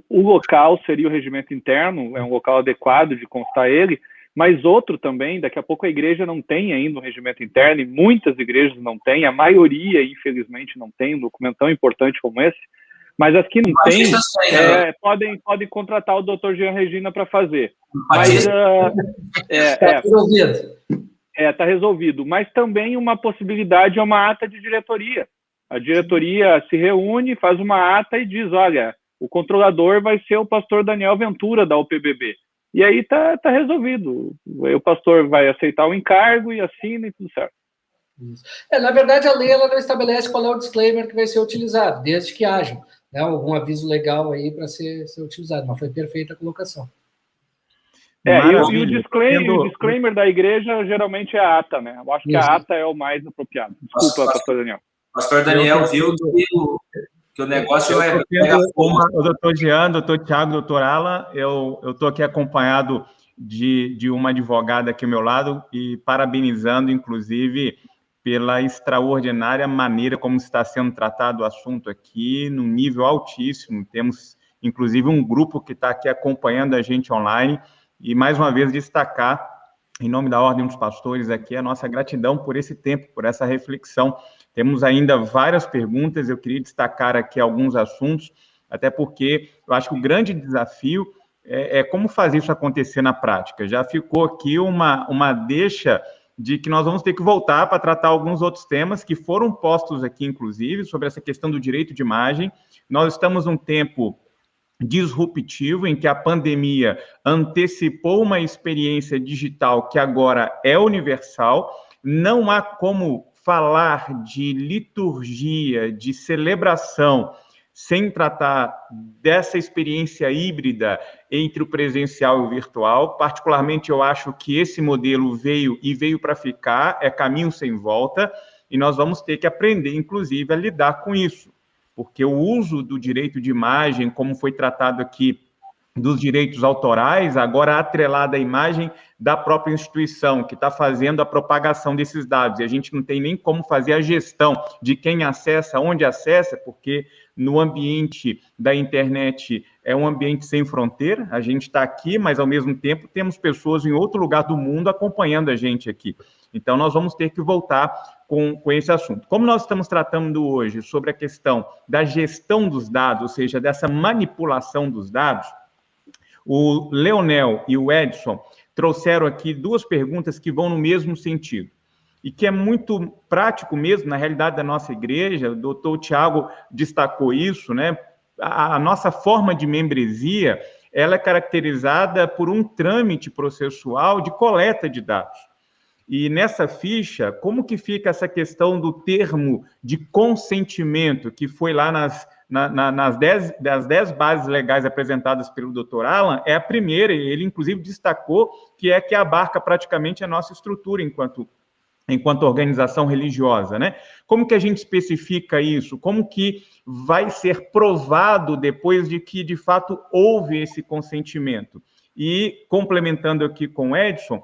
o local seria o regimento interno, é um local adequado de constar ele, mas outro também, daqui a pouco a igreja não tem ainda um regimento interno, e muitas igrejas não têm, a maioria, infelizmente, não tem um documento tão importante como esse, mas as que não têm, podem contratar o Dr. Jean Regina para fazer. Está resolvido. Está resolvido. Mas também uma possibilidade é uma ata de diretoria. A diretoria se reúne, faz uma ata e diz, olha, o controlador vai ser o pastor Daniel Ventura, da UPBB. E aí está resolvido. Aí o pastor vai aceitar o encargo e assina e tudo certo. Na verdade, a lei ela não estabelece qual é o disclaimer que vai ser utilizado, desde que haja, né, algum aviso legal aí para ser utilizado, mas foi perfeita a colocação. E o disclaimer da igreja geralmente é a ata, né? Eu acho que a ata é o mais apropriado. Desculpa, pastor Daniel. Pastor Daniel viu que o negócio é... O doutor Jean, doutor Tiago, doutor Alan, eu estou aqui acompanhado de uma advogada aqui ao meu lado e parabenizando, inclusive, pela extraordinária maneira como está sendo tratado o assunto aqui, num nível altíssimo. Temos, inclusive, um grupo que está aqui acompanhando a gente online. E, mais uma vez, destacar, em nome da Ordem dos Pastores aqui, a nossa gratidão por esse tempo, por essa reflexão. Temos ainda várias perguntas, eu queria destacar aqui alguns assuntos, até porque eu acho que o grande desafio é como fazer isso acontecer na prática. Já ficou aqui uma deixa de que nós vamos ter que voltar para tratar alguns outros temas que foram postos aqui, inclusive, sobre essa questão do direito de imagem. Nós estamos num tempo disruptivo, em que a pandemia antecipou uma experiência digital que agora é universal. Não há como falar de liturgia, de celebração, sem tratar dessa experiência híbrida entre o presencial e o virtual. Particularmente, eu acho que esse modelo veio para ficar, é caminho sem volta, e nós vamos ter que aprender, inclusive, a lidar com isso. Porque o uso do direito de imagem, como foi tratado aqui, dos direitos autorais, agora atrelado à imagem da própria instituição, que está fazendo a propagação desses dados, e a gente não tem nem como fazer a gestão de quem acessa, onde acessa, porque no ambiente da internet é um ambiente sem fronteira, a gente está aqui, mas ao mesmo tempo temos pessoas em outro lugar do mundo acompanhando a gente aqui. Então, nós vamos ter que voltar com esse assunto. Como nós estamos tratando hoje sobre a questão da gestão dos dados, ou seja, dessa manipulação dos dados, o Leonel e o Edson trouxeram aqui duas perguntas que vão no mesmo sentido, e que é muito prático mesmo, na realidade da nossa igreja. O doutor Tiago destacou isso, né? A nossa forma de membresia, ela é caracterizada por um trâmite processual de coleta de dados. E nessa ficha, como que fica essa questão do termo de consentimento, que foi lá das 10 bases legais apresentadas pelo Dr. Alan, é a primeira, e ele inclusive destacou que abarca praticamente a nossa estrutura enquanto organização religiosa, né? Como que a gente especifica isso? Como que vai ser provado depois de que, de fato, houve esse consentimento? E, complementando aqui com o Edson,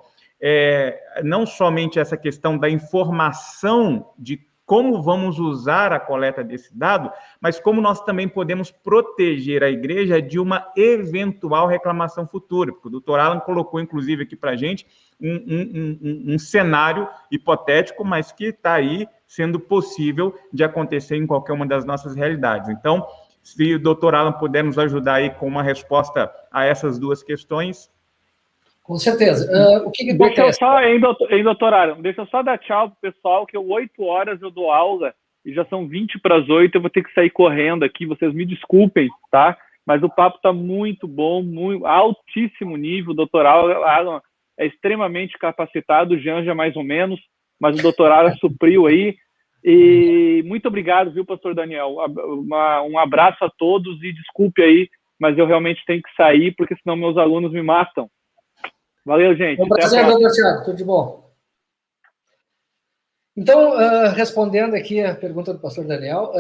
não somente essa questão da informação de como vamos usar a coleta desse dado, mas como nós também podemos proteger a igreja de uma eventual reclamação futura, porque o doutor Alan colocou, inclusive, aqui para a gente um cenário hipotético, mas que está aí sendo possível de acontecer em qualquer uma das nossas realidades. Então, se o doutor Alan puder nos ajudar aí com uma resposta a essas duas questões. Com certeza. O que Deixa eu acontece? só, doutor Alan, deixa eu só dar tchau pro pessoal, que 8 horas eu dou aula e já são 20 para as 8, eu vou ter que sair correndo aqui, vocês me desculpem, tá? Mas o papo está muito bom, muito altíssimo nível, o doutor Alan é extremamente capacitado, o Jean já mais ou menos, mas o doutor Alan supriu aí. E muito obrigado, viu, pastor Daniel? Um abraço a todos e desculpe aí, mas eu realmente tenho que sair, porque senão meus alunos me matam. Valeu, gente. Um prazer, doutor Thiago. Tudo de bom. Então, respondendo aqui a pergunta do pastor Daniel,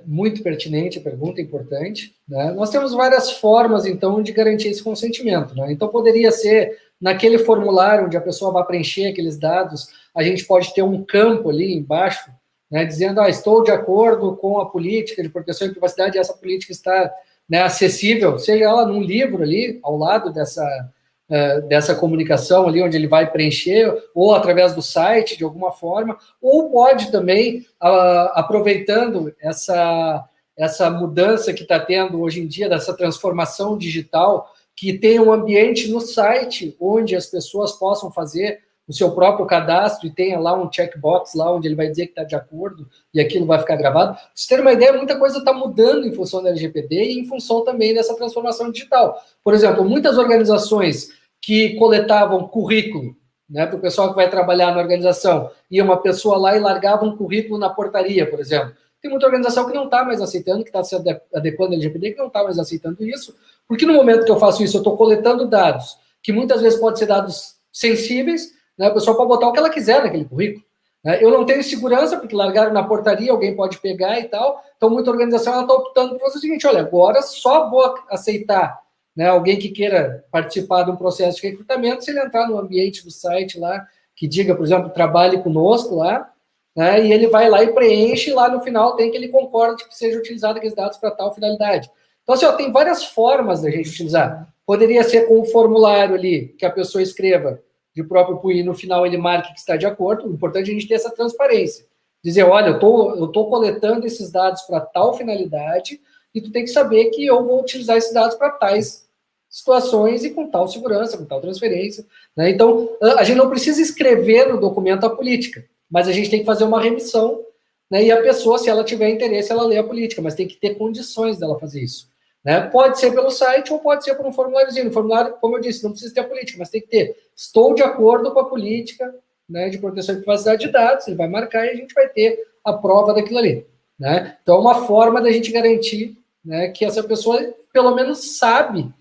muito pertinente a pergunta, importante, né? Nós temos várias formas, então, de garantir esse consentimento, né? Então, poderia ser naquele formulário onde a pessoa vai preencher aqueles dados, a gente pode ter um campo ali embaixo, né, dizendo, estou de acordo com a política de proteção e privacidade, essa política está, né, acessível, seja ela num livro ali, ao lado dessa comunicação ali, onde ele vai preencher, ou através do site, de alguma forma, ou pode também, aproveitando essa mudança que está tendo hoje em dia, dessa transformação digital, que tem um ambiente no site, onde as pessoas possam fazer o seu próprio cadastro e tenha lá um checkbox lá onde ele vai dizer que está de acordo e aquilo vai ficar gravado. Pra vocês terem uma ideia, muita coisa está mudando em função da LGPD e em função também dessa transformação digital. Por exemplo, muitas organizações que coletavam currículo, né, para o pessoal que vai trabalhar na organização, ia uma pessoa lá e largava um currículo na portaria, por exemplo. Tem muita organização que não está mais aceitando, que está se adequando à LGPD, que não está mais aceitando isso, porque no momento que eu faço isso, eu estou coletando dados, que muitas vezes podem ser dados sensíveis, né? A pessoa pode botar o que ela quiser naquele currículo. Né? Eu não tenho segurança, porque largaram na portaria, alguém pode pegar e tal. Então, muita organização está optando por fazer o seguinte, olha, agora só vou aceitar, né, alguém que queira participar de um processo de recrutamento se ele entrar no ambiente do site lá, que diga, por exemplo, trabalhe conosco lá, né, e ele vai lá e preenche, e lá no final tem que ele concorde que seja utilizado aqueles dados para tal finalidade. Então, assim, tem várias formas da gente utilizar. Poderia ser com um formulário ali, que a pessoa escreva de próprio punho, e no final ele marque que está de acordo. O importante é a gente ter essa transparência. Dizer, olha, eu tô coletando esses dados para tal finalidade e tu tem que saber que eu vou utilizar esses dados para tais situações e com tal segurança, com tal transferência. Né? Então, a gente não precisa escrever no documento a política, mas a gente tem que fazer uma remissão, né? E a pessoa, se ela tiver interesse, ela lê a política, mas tem que ter condições dela fazer isso. Né? Pode ser pelo site ou pode ser por um formuláriozinho. No formulário, como eu disse, não precisa ter a política, mas tem que ter. Estou de acordo com a política, né, de proteção e privacidade de dados, ele vai marcar e a gente vai ter a prova daquilo ali. Né? Então, é uma forma da gente garantir, né, que essa pessoa, pelo menos, sabe,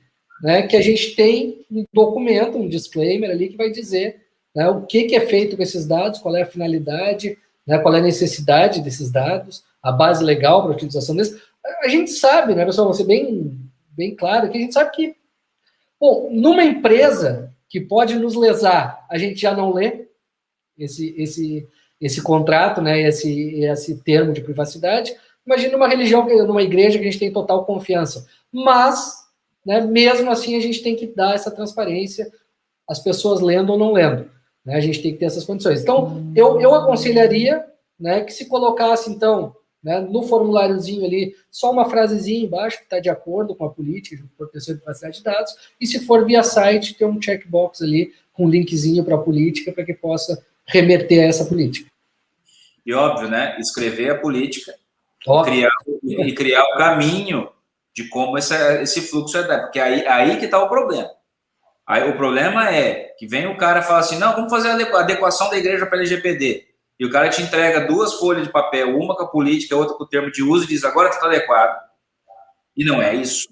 né, que a gente tem um documento, um disclaimer ali que vai dizer, né, o que é feito com esses dados, qual é a finalidade, né, qual é a necessidade desses dados, a base legal para a utilização desses. A gente sabe, né, pessoal, vou ser bem claro, que a gente sabe que, bom, numa empresa que pode nos lesar, a gente já não lê esse contrato, né, esse termo de privacidade. Imagina uma religião, numa igreja que a gente tem total confiança. Mas, né, mesmo assim, a gente tem que dar essa transparência, as pessoas lendo ou não lendo. Né, a gente tem que ter essas condições. Então, eu aconselharia, né, que se colocasse, então, né, no formuláriozinho ali, só uma frasezinha embaixo que está de acordo com a política de proteção e privacidade de dados, e se for via site, ter um checkbox ali com um linkzinho para a política, para que possa remeter a essa política. E óbvio, né, escrever a política e criar o caminho de como esse fluxo é, porque aí que está o problema. Aí o problema é que vem o cara e fala assim, não, vamos fazer a adequação da igreja para a LGPD. E o cara te entrega 2 folhas de papel, uma com a política, outra com o termo de uso, e diz, agora está adequado. E não é isso.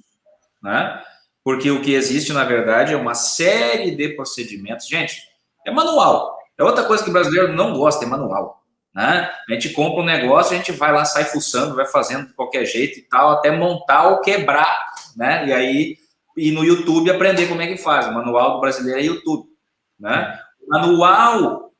Né? Porque o que existe, na verdade, é uma série de procedimentos. Gente, é manual. É outra coisa que o brasileiro não gosta, é manual. Né? A gente compra um negócio, a gente vai lá, sai fuçando, vai fazendo de qualquer jeito e tal, até montar ou quebrar. Né? E aí, ir no YouTube aprender como é que faz. O manual do brasileiro é YouTube. Né? O manual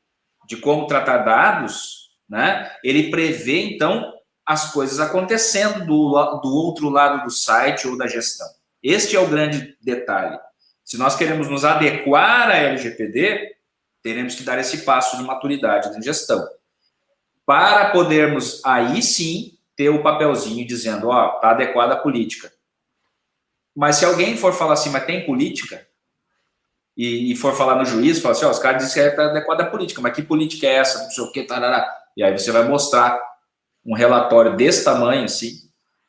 de como tratar dados, né? Ele prevê, então, as coisas acontecendo do outro lado do site ou da gestão. Este é o grande detalhe. Se nós queremos nos adequar à LGPD, teremos que dar esse passo de maturidade de gestão, para podermos, aí sim, ter o papelzinho dizendo, ó, está adequada a política. Mas se alguém for falar assim, mas tem política, e for falar no juiz, falar assim, ó, os caras dizem que está adequada a política, mas que política é essa? Não sei o que, tarará. E aí você vai mostrar um relatório desse tamanho, assim,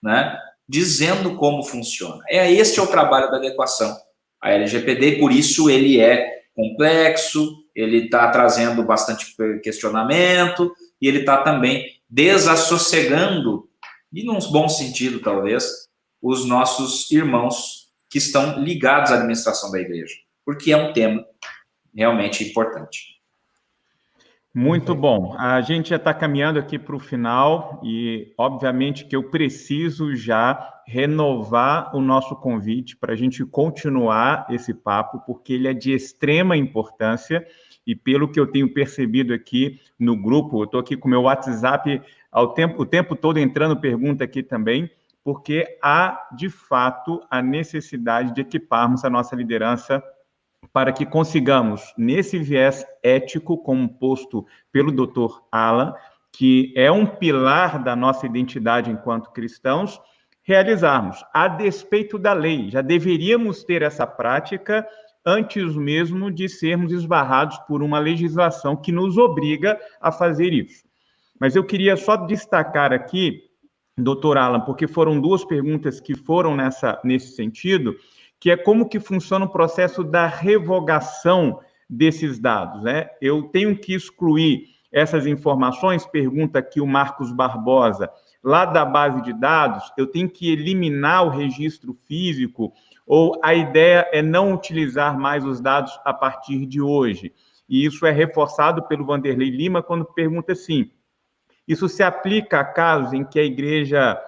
né, dizendo como funciona. Este é o trabalho da adequação à LGPD, por isso ele é complexo, ele está trazendo bastante questionamento, e ele está também desassossegando, e num bom sentido, talvez, os nossos irmãos que estão ligados à administração da igreja, porque é um tema realmente importante. Muito bom. A gente já está caminhando aqui para o final e, obviamente, que eu preciso já renovar o nosso convite para a gente continuar esse papo, porque ele é de extrema importância e, pelo que eu tenho percebido aqui no grupo, eu estou aqui com o meu WhatsApp o tempo todo entrando pergunta aqui também, porque há, de fato, a necessidade de equiparmos a nossa liderança para que consigamos, nesse viés ético, como posto pelo Dr. Alan, que é um pilar da nossa identidade enquanto cristãos, realizarmos, a despeito da lei. Já deveríamos ter essa prática antes mesmo de sermos esbarrados por uma legislação que nos obriga a fazer isso. Mas eu queria só destacar aqui, Dr. Alan, porque foram duas perguntas que foram nesse sentido, que é como que funciona o processo da revogação desses dados, né? Eu tenho que excluir essas informações, pergunta aqui o Marcos Barbosa, lá da base de dados, eu tenho que eliminar o registro físico, ou a ideia é não utilizar mais os dados a partir de hoje? E isso é reforçado pelo Vanderlei Lima, quando pergunta assim, isso se aplica a casos em que a igreja...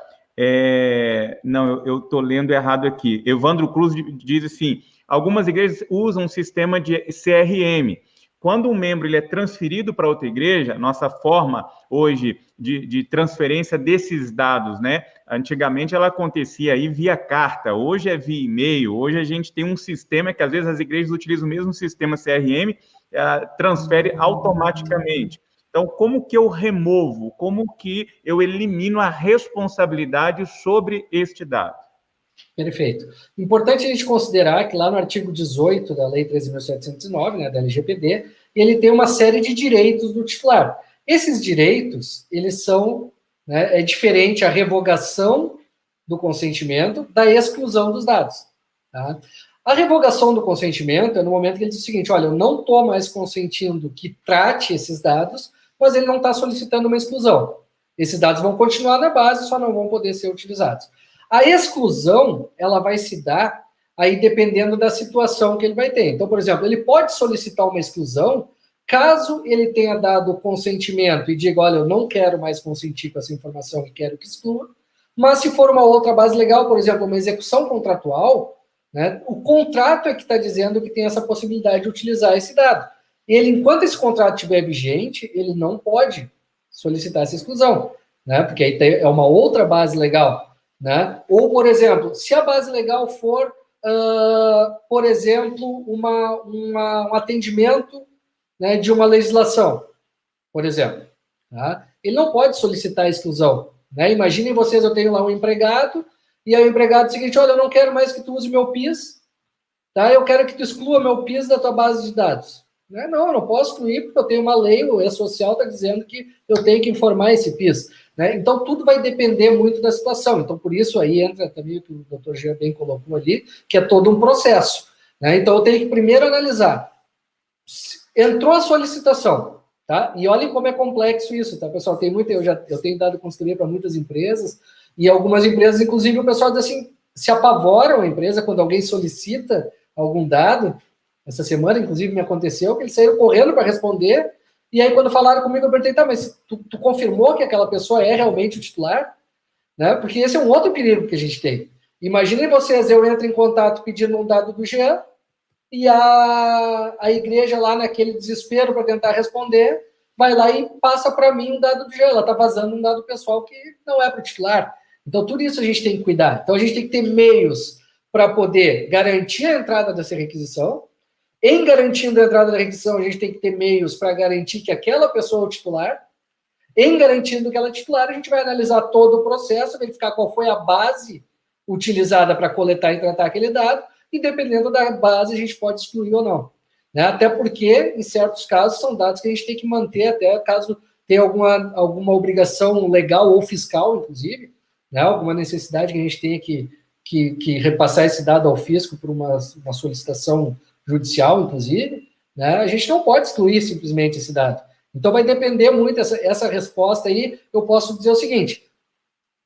não, eu estou lendo errado aqui. Evandro Cruz diz assim, algumas igrejas usam um sistema de CRM. Quando um membro ele é transferido para outra igreja, nossa forma hoje de transferência desses dados, né? Antigamente ela acontecia aí via carta, hoje é via e-mail, hoje a gente tem um sistema que às vezes as igrejas utilizam o mesmo sistema CRM, transfere automaticamente. Então, como que eu removo, como que eu elimino a responsabilidade sobre este dado? Perfeito. Importante a gente considerar que lá no artigo 18 da Lei 13.709, né, da LGPD, ele tem uma série de direitos do titular. Esses direitos, eles são, né, é diferente a revogação do consentimento da exclusão dos dados. Tá? A revogação do consentimento é no momento que ele diz o seguinte, olha, eu não estou mais consentindo que trate esses dados, mas ele não está solicitando uma exclusão. Esses dados vão continuar na base, só não vão poder ser utilizados. A exclusão, ela vai se dar aí dependendo da situação que ele vai ter. Então, por exemplo, ele pode solicitar uma exclusão caso ele tenha dado consentimento e diga, olha, eu não quero mais consentir com essa informação e quero que exclua. Mas se for uma outra base legal, por exemplo, uma execução contratual, né, o contrato é que está dizendo que tem essa possibilidade de utilizar esse dado. Ele, enquanto esse contrato estiver vigente, ele não pode solicitar essa exclusão, né? Porque aí é uma outra base legal, né? Ou, por exemplo, se a base legal for, por exemplo, um atendimento, né, de uma legislação, por exemplo, tá? Ele não pode solicitar a exclusão, né? Imaginem vocês, eu tenho lá um empregado, e aí o empregado diz o seguinte, olha, eu não quero mais que tu use meu PIS, tá? Eu quero que tu exclua meu PIS da tua base de dados. Não, eu não posso excluir porque eu tenho uma lei, o E-Social está dizendo que eu tenho que informar esse PIS. Né? Então, tudo vai depender muito da situação. Então, por isso aí entra também o que o Dr. Jean bem colocou ali, que é todo um processo. Né? Então, eu tenho que primeiro analisar. Entrou a solicitação, tá? E olhem como é complexo isso, tá, pessoal? Eu tenho dado consultoria para muitas empresas, e algumas empresas, inclusive, o pessoal diz assim, se apavoram a empresa quando alguém solicita algum dado. Essa semana, inclusive, me aconteceu que eles saíram correndo para responder, e aí quando falaram comigo, eu perguntei, tá, mas tu confirmou que aquela pessoa é realmente o titular? Né? Porque esse é um outro perigo que a gente tem. Imaginem vocês, eu entro em contato pedindo um dado do Jean, e a igreja lá naquele desespero para tentar responder, vai lá e passa para mim um dado do Jean, ela está vazando um dado pessoal que não é para o titular. Então, tudo isso a gente tem que cuidar. Então, a gente tem que ter meios para poder garantir a entrada dessa requisição. Em garantindo a entrada da requisição, a gente tem que ter meios para garantir que aquela pessoa é o titular. Em garantindo que ela é titular, a gente vai analisar todo o processo, verificar qual foi a base utilizada para coletar e tratar aquele dado, e dependendo da base, a gente pode excluir ou não. Né? Até porque, em certos casos, são dados que a gente tem que manter até caso tenha alguma obrigação legal ou fiscal, inclusive, né? Alguma necessidade que a gente tenha que repassar esse dado ao fisco por uma solicitação judicial, inclusive, né? A gente não pode excluir simplesmente esse dado. Então, vai depender muito essa resposta aí. Eu posso dizer o seguinte,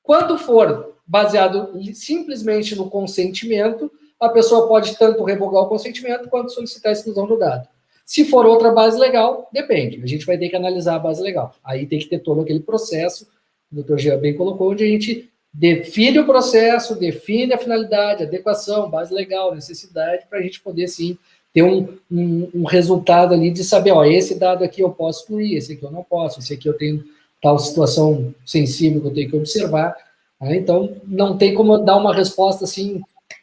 quando for baseado simplesmente no consentimento, a pessoa pode tanto revogar o consentimento quanto solicitar a exclusão do dado. Se for outra base legal, depende. A gente vai ter que analisar a base legal. Aí tem que ter todo aquele processo, o Dr. Jean bem colocou, onde a gente define o processo, define a finalidade, adequação, base legal, necessidade, para a gente poder, sim, ter um resultado ali de saber, ó, esse dado aqui eu posso excluir, esse aqui eu não posso, esse aqui eu tenho tal situação sensível que eu tenho que observar. Né? Então, não tem como dar uma resposta assim,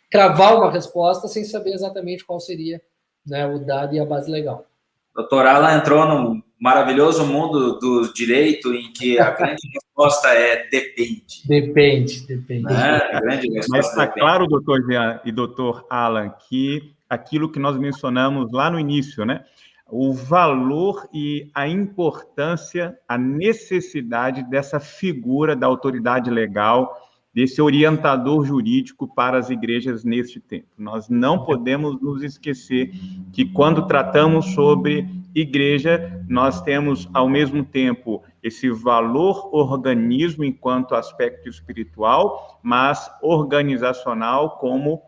cravar uma resposta sem saber exatamente qual seria, né, o dado e a base legal. Doutor Alan entrou num maravilhoso mundo do direito em que a grande resposta é depende. Depende. Né? A grande resposta Mas está depende. claro, doutor Jean e doutor Alan, que aquilo que nós mencionamos lá no início, né? O valor e a importância, a necessidade dessa figura da autoridade legal, desse orientador jurídico para as igrejas neste tempo. Nós não podemos nos esquecer que quando tratamos sobre igreja, nós temos, ao mesmo tempo, esse valor organismo enquanto aspecto espiritual, mas organizacional como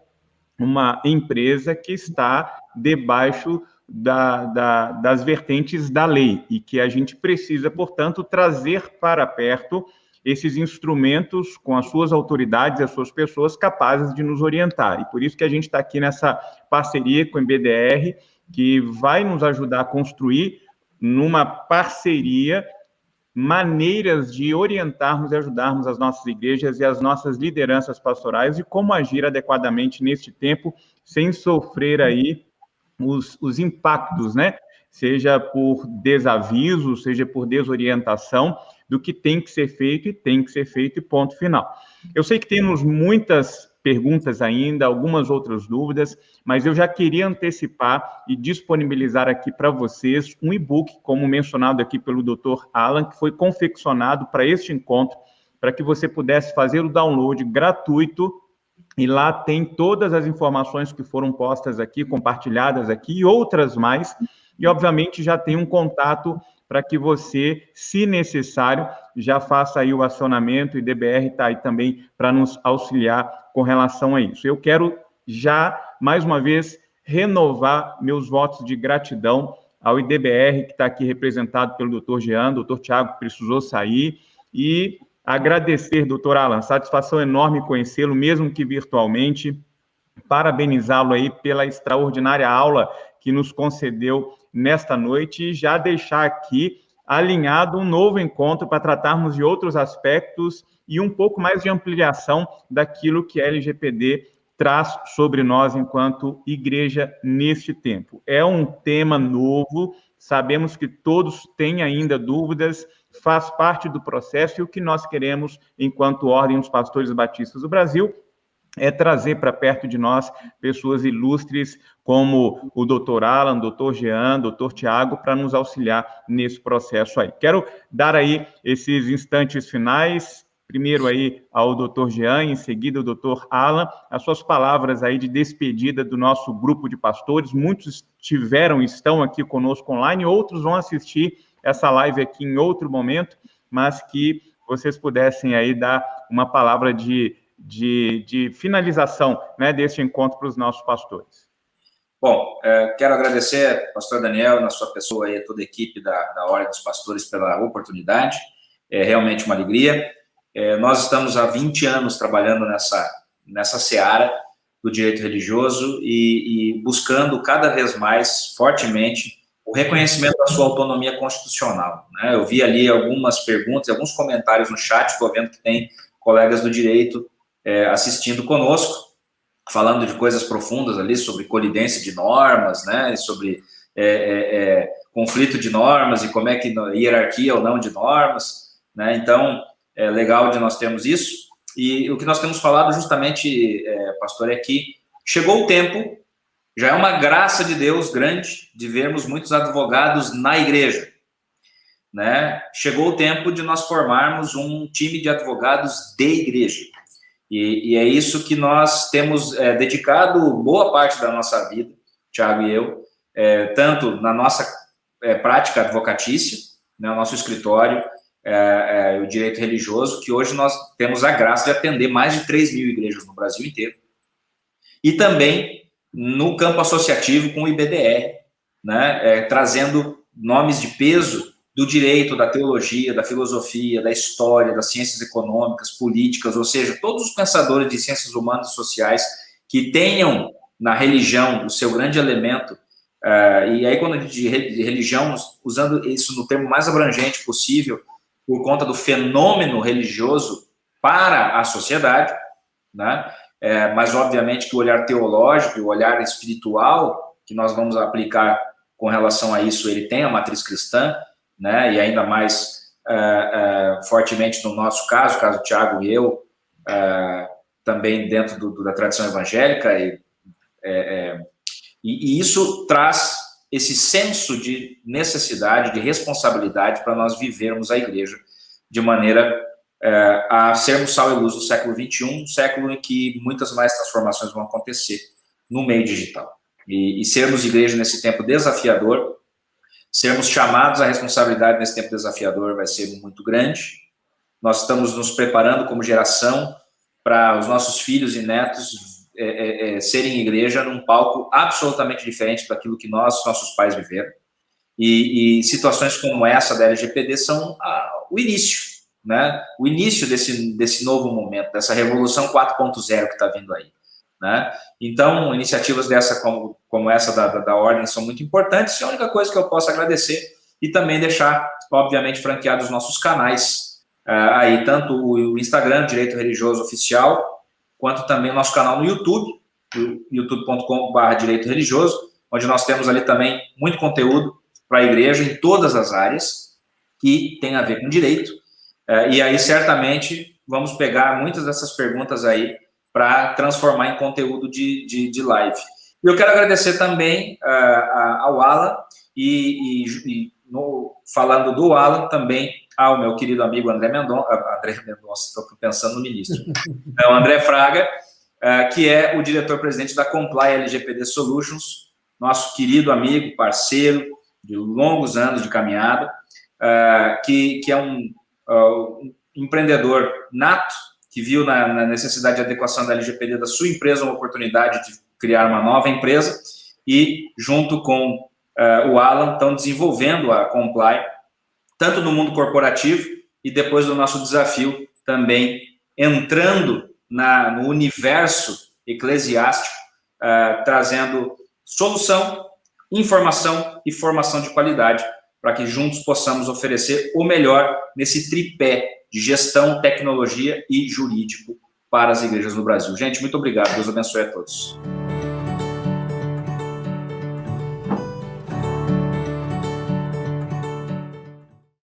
uma empresa que está debaixo das vertentes da lei e que a gente precisa, portanto, trazer para perto esses instrumentos com as suas autoridades e as suas pessoas capazes de nos orientar. E por isso que a gente está aqui nessa parceria com o MBDR, que vai nos ajudar a construir, numa parceria, maneiras de orientarmos e ajudarmos as nossas igrejas e as nossas lideranças pastorais e como agir adequadamente neste tempo, sem sofrer aí os impactos, né? Seja por desaviso, seja por desorientação do que tem que ser feito e ponto final. Eu sei que temos muitas perguntas ainda, algumas outras dúvidas, mas eu já queria antecipar e disponibilizar aqui para vocês um e-book, como mencionado aqui pelo Dr. Alan, que foi confeccionado para este encontro, para que você pudesse fazer o download gratuito, e lá tem todas as informações que foram postas aqui, compartilhadas aqui, e outras mais, e obviamente já tem um contato para que você, se necessário, já faça aí o acionamento, e DBR está aí também para nos auxiliar com relação a isso. Eu quero já, mais uma vez, renovar meus votos de gratidão ao IDBR, que está aqui representado pelo Dr. Jean, Dr. Tiago, que precisou sair, e agradecer, doutor Alan, satisfação enorme conhecê-lo, mesmo que virtualmente, parabenizá-lo aí pela extraordinária aula que nos concedeu nesta noite e já deixar aqui alinhado um novo encontro para tratarmos de outros aspectos e um pouco mais de ampliação daquilo que a LGPD traz sobre nós enquanto igreja neste tempo. É um tema novo, sabemos que todos têm ainda dúvidas, faz parte do processo e o que nós queremos enquanto Ordem dos Pastores Batistas do Brasil é trazer para perto de nós pessoas ilustres como o doutor Alan, doutor Jean, doutor Tiago, para nos auxiliar nesse processo aí. Quero dar aí esses instantes finais, primeiro aí ao doutor Jean, em seguida ao doutor Alan, as suas palavras aí de despedida do nosso grupo de pastores. Muitos estão aqui conosco online, outros vão assistir essa live aqui em outro momento, mas que vocês pudessem aí dar uma palavra de finalização, né, deste encontro para os nossos pastores. Bom, quero agradecer, pastor Daniel, na sua pessoa aí, a toda a equipe da Ordem dos Pastores pela oportunidade, é realmente uma alegria. Nós estamos há 20 anos trabalhando nessa seara do direito religioso e buscando cada vez mais fortemente o reconhecimento da sua autonomia constitucional, né? Eu vi ali algumas perguntas, alguns comentários no chat, estou vendo que tem colegas do direito assistindo conosco, falando de coisas profundas ali, sobre colidência de normas, né? Sobre conflito de normas e como é que hierarquia ou não de normas, né? Então, é legal de nós termos isso. E o que nós temos falado justamente, pastor, é que chegou o tempo, já é uma graça de Deus grande de vermos muitos advogados na igreja, né? Chegou o tempo de nós formarmos um time de advogados de igreja. E é isso que nós temos dedicado boa parte da nossa vida, Thiago e eu, tanto na nossa prática advocatícia, né, o nosso escritório, o direito religioso, que hoje nós temos a graça de atender mais de 3 mil igrejas no Brasil inteiro, e também no campo associativo com o IBDR, né, trazendo nomes de peso do direito, da teologia, da filosofia, da história, das ciências econômicas, políticas, ou seja, todos os pensadores de ciências humanas e sociais que tenham na religião o seu grande elemento. E aí, quando a gente diz religião, usando isso no termo mais abrangente possível, por conta do fenômeno religioso para a sociedade, né? Mas, obviamente, que o olhar teológico, o olhar espiritual, que nós vamos aplicar com relação a isso, ele tem a matriz cristã, né? E ainda mais fortemente no nosso caso Tiago e eu, também dentro da tradição evangélica, e isso traz esse senso de necessidade, de responsabilidade para nós vivermos a igreja de maneira a sermos sal e luz do século XXI, um século em que muitas mais transformações vão acontecer no meio digital. E sermos igreja nesse tempo desafiador, sermos chamados à responsabilidade nesse tempo desafiador vai ser muito grande. Nós estamos nos preparando como geração para os nossos filhos e netos serem igreja num palco absolutamente diferente daquilo que nossos pais viveram. E situações como essa da LGPD são o início, né? O início desse novo momento, dessa revolução 4.0 que está vindo aí, né? Então, iniciativas dessa como essa da Ordem são muito importantes, e a única coisa que eu posso agradecer e também deixar, obviamente, franqueados os nossos canais, aí tanto o Instagram, Direito Religioso Oficial, quanto também o nosso canal no YouTube, youtube.com/Direito Religioso, onde nós temos ali também muito conteúdo para a igreja em todas as áreas que tem a ver com direito, e aí certamente vamos pegar muitas dessas perguntas aí para transformar em conteúdo de live. E eu quero agradecer também ao Alan, falando do Alan, também ao meu querido amigo André Mendonça, estou pensando no ministro, o André Fraga, que é o diretor-presidente da Comply LGPD Solutions, nosso querido amigo, parceiro de longos anos de caminhada, que é um empreendedor nato, que viu na necessidade de adequação da LGPD da sua empresa uma oportunidade de criar uma nova empresa, e junto com o Alan estão desenvolvendo a Comply, tanto no mundo corporativo, e depois do nosso desafio também entrando no universo eclesiástico, trazendo solução, informação e formação de qualidade, para que juntos possamos oferecer o melhor nesse tripé de gestão, tecnologia e jurídico para as igrejas no Brasil. Gente, muito obrigado. Deus abençoe a todos.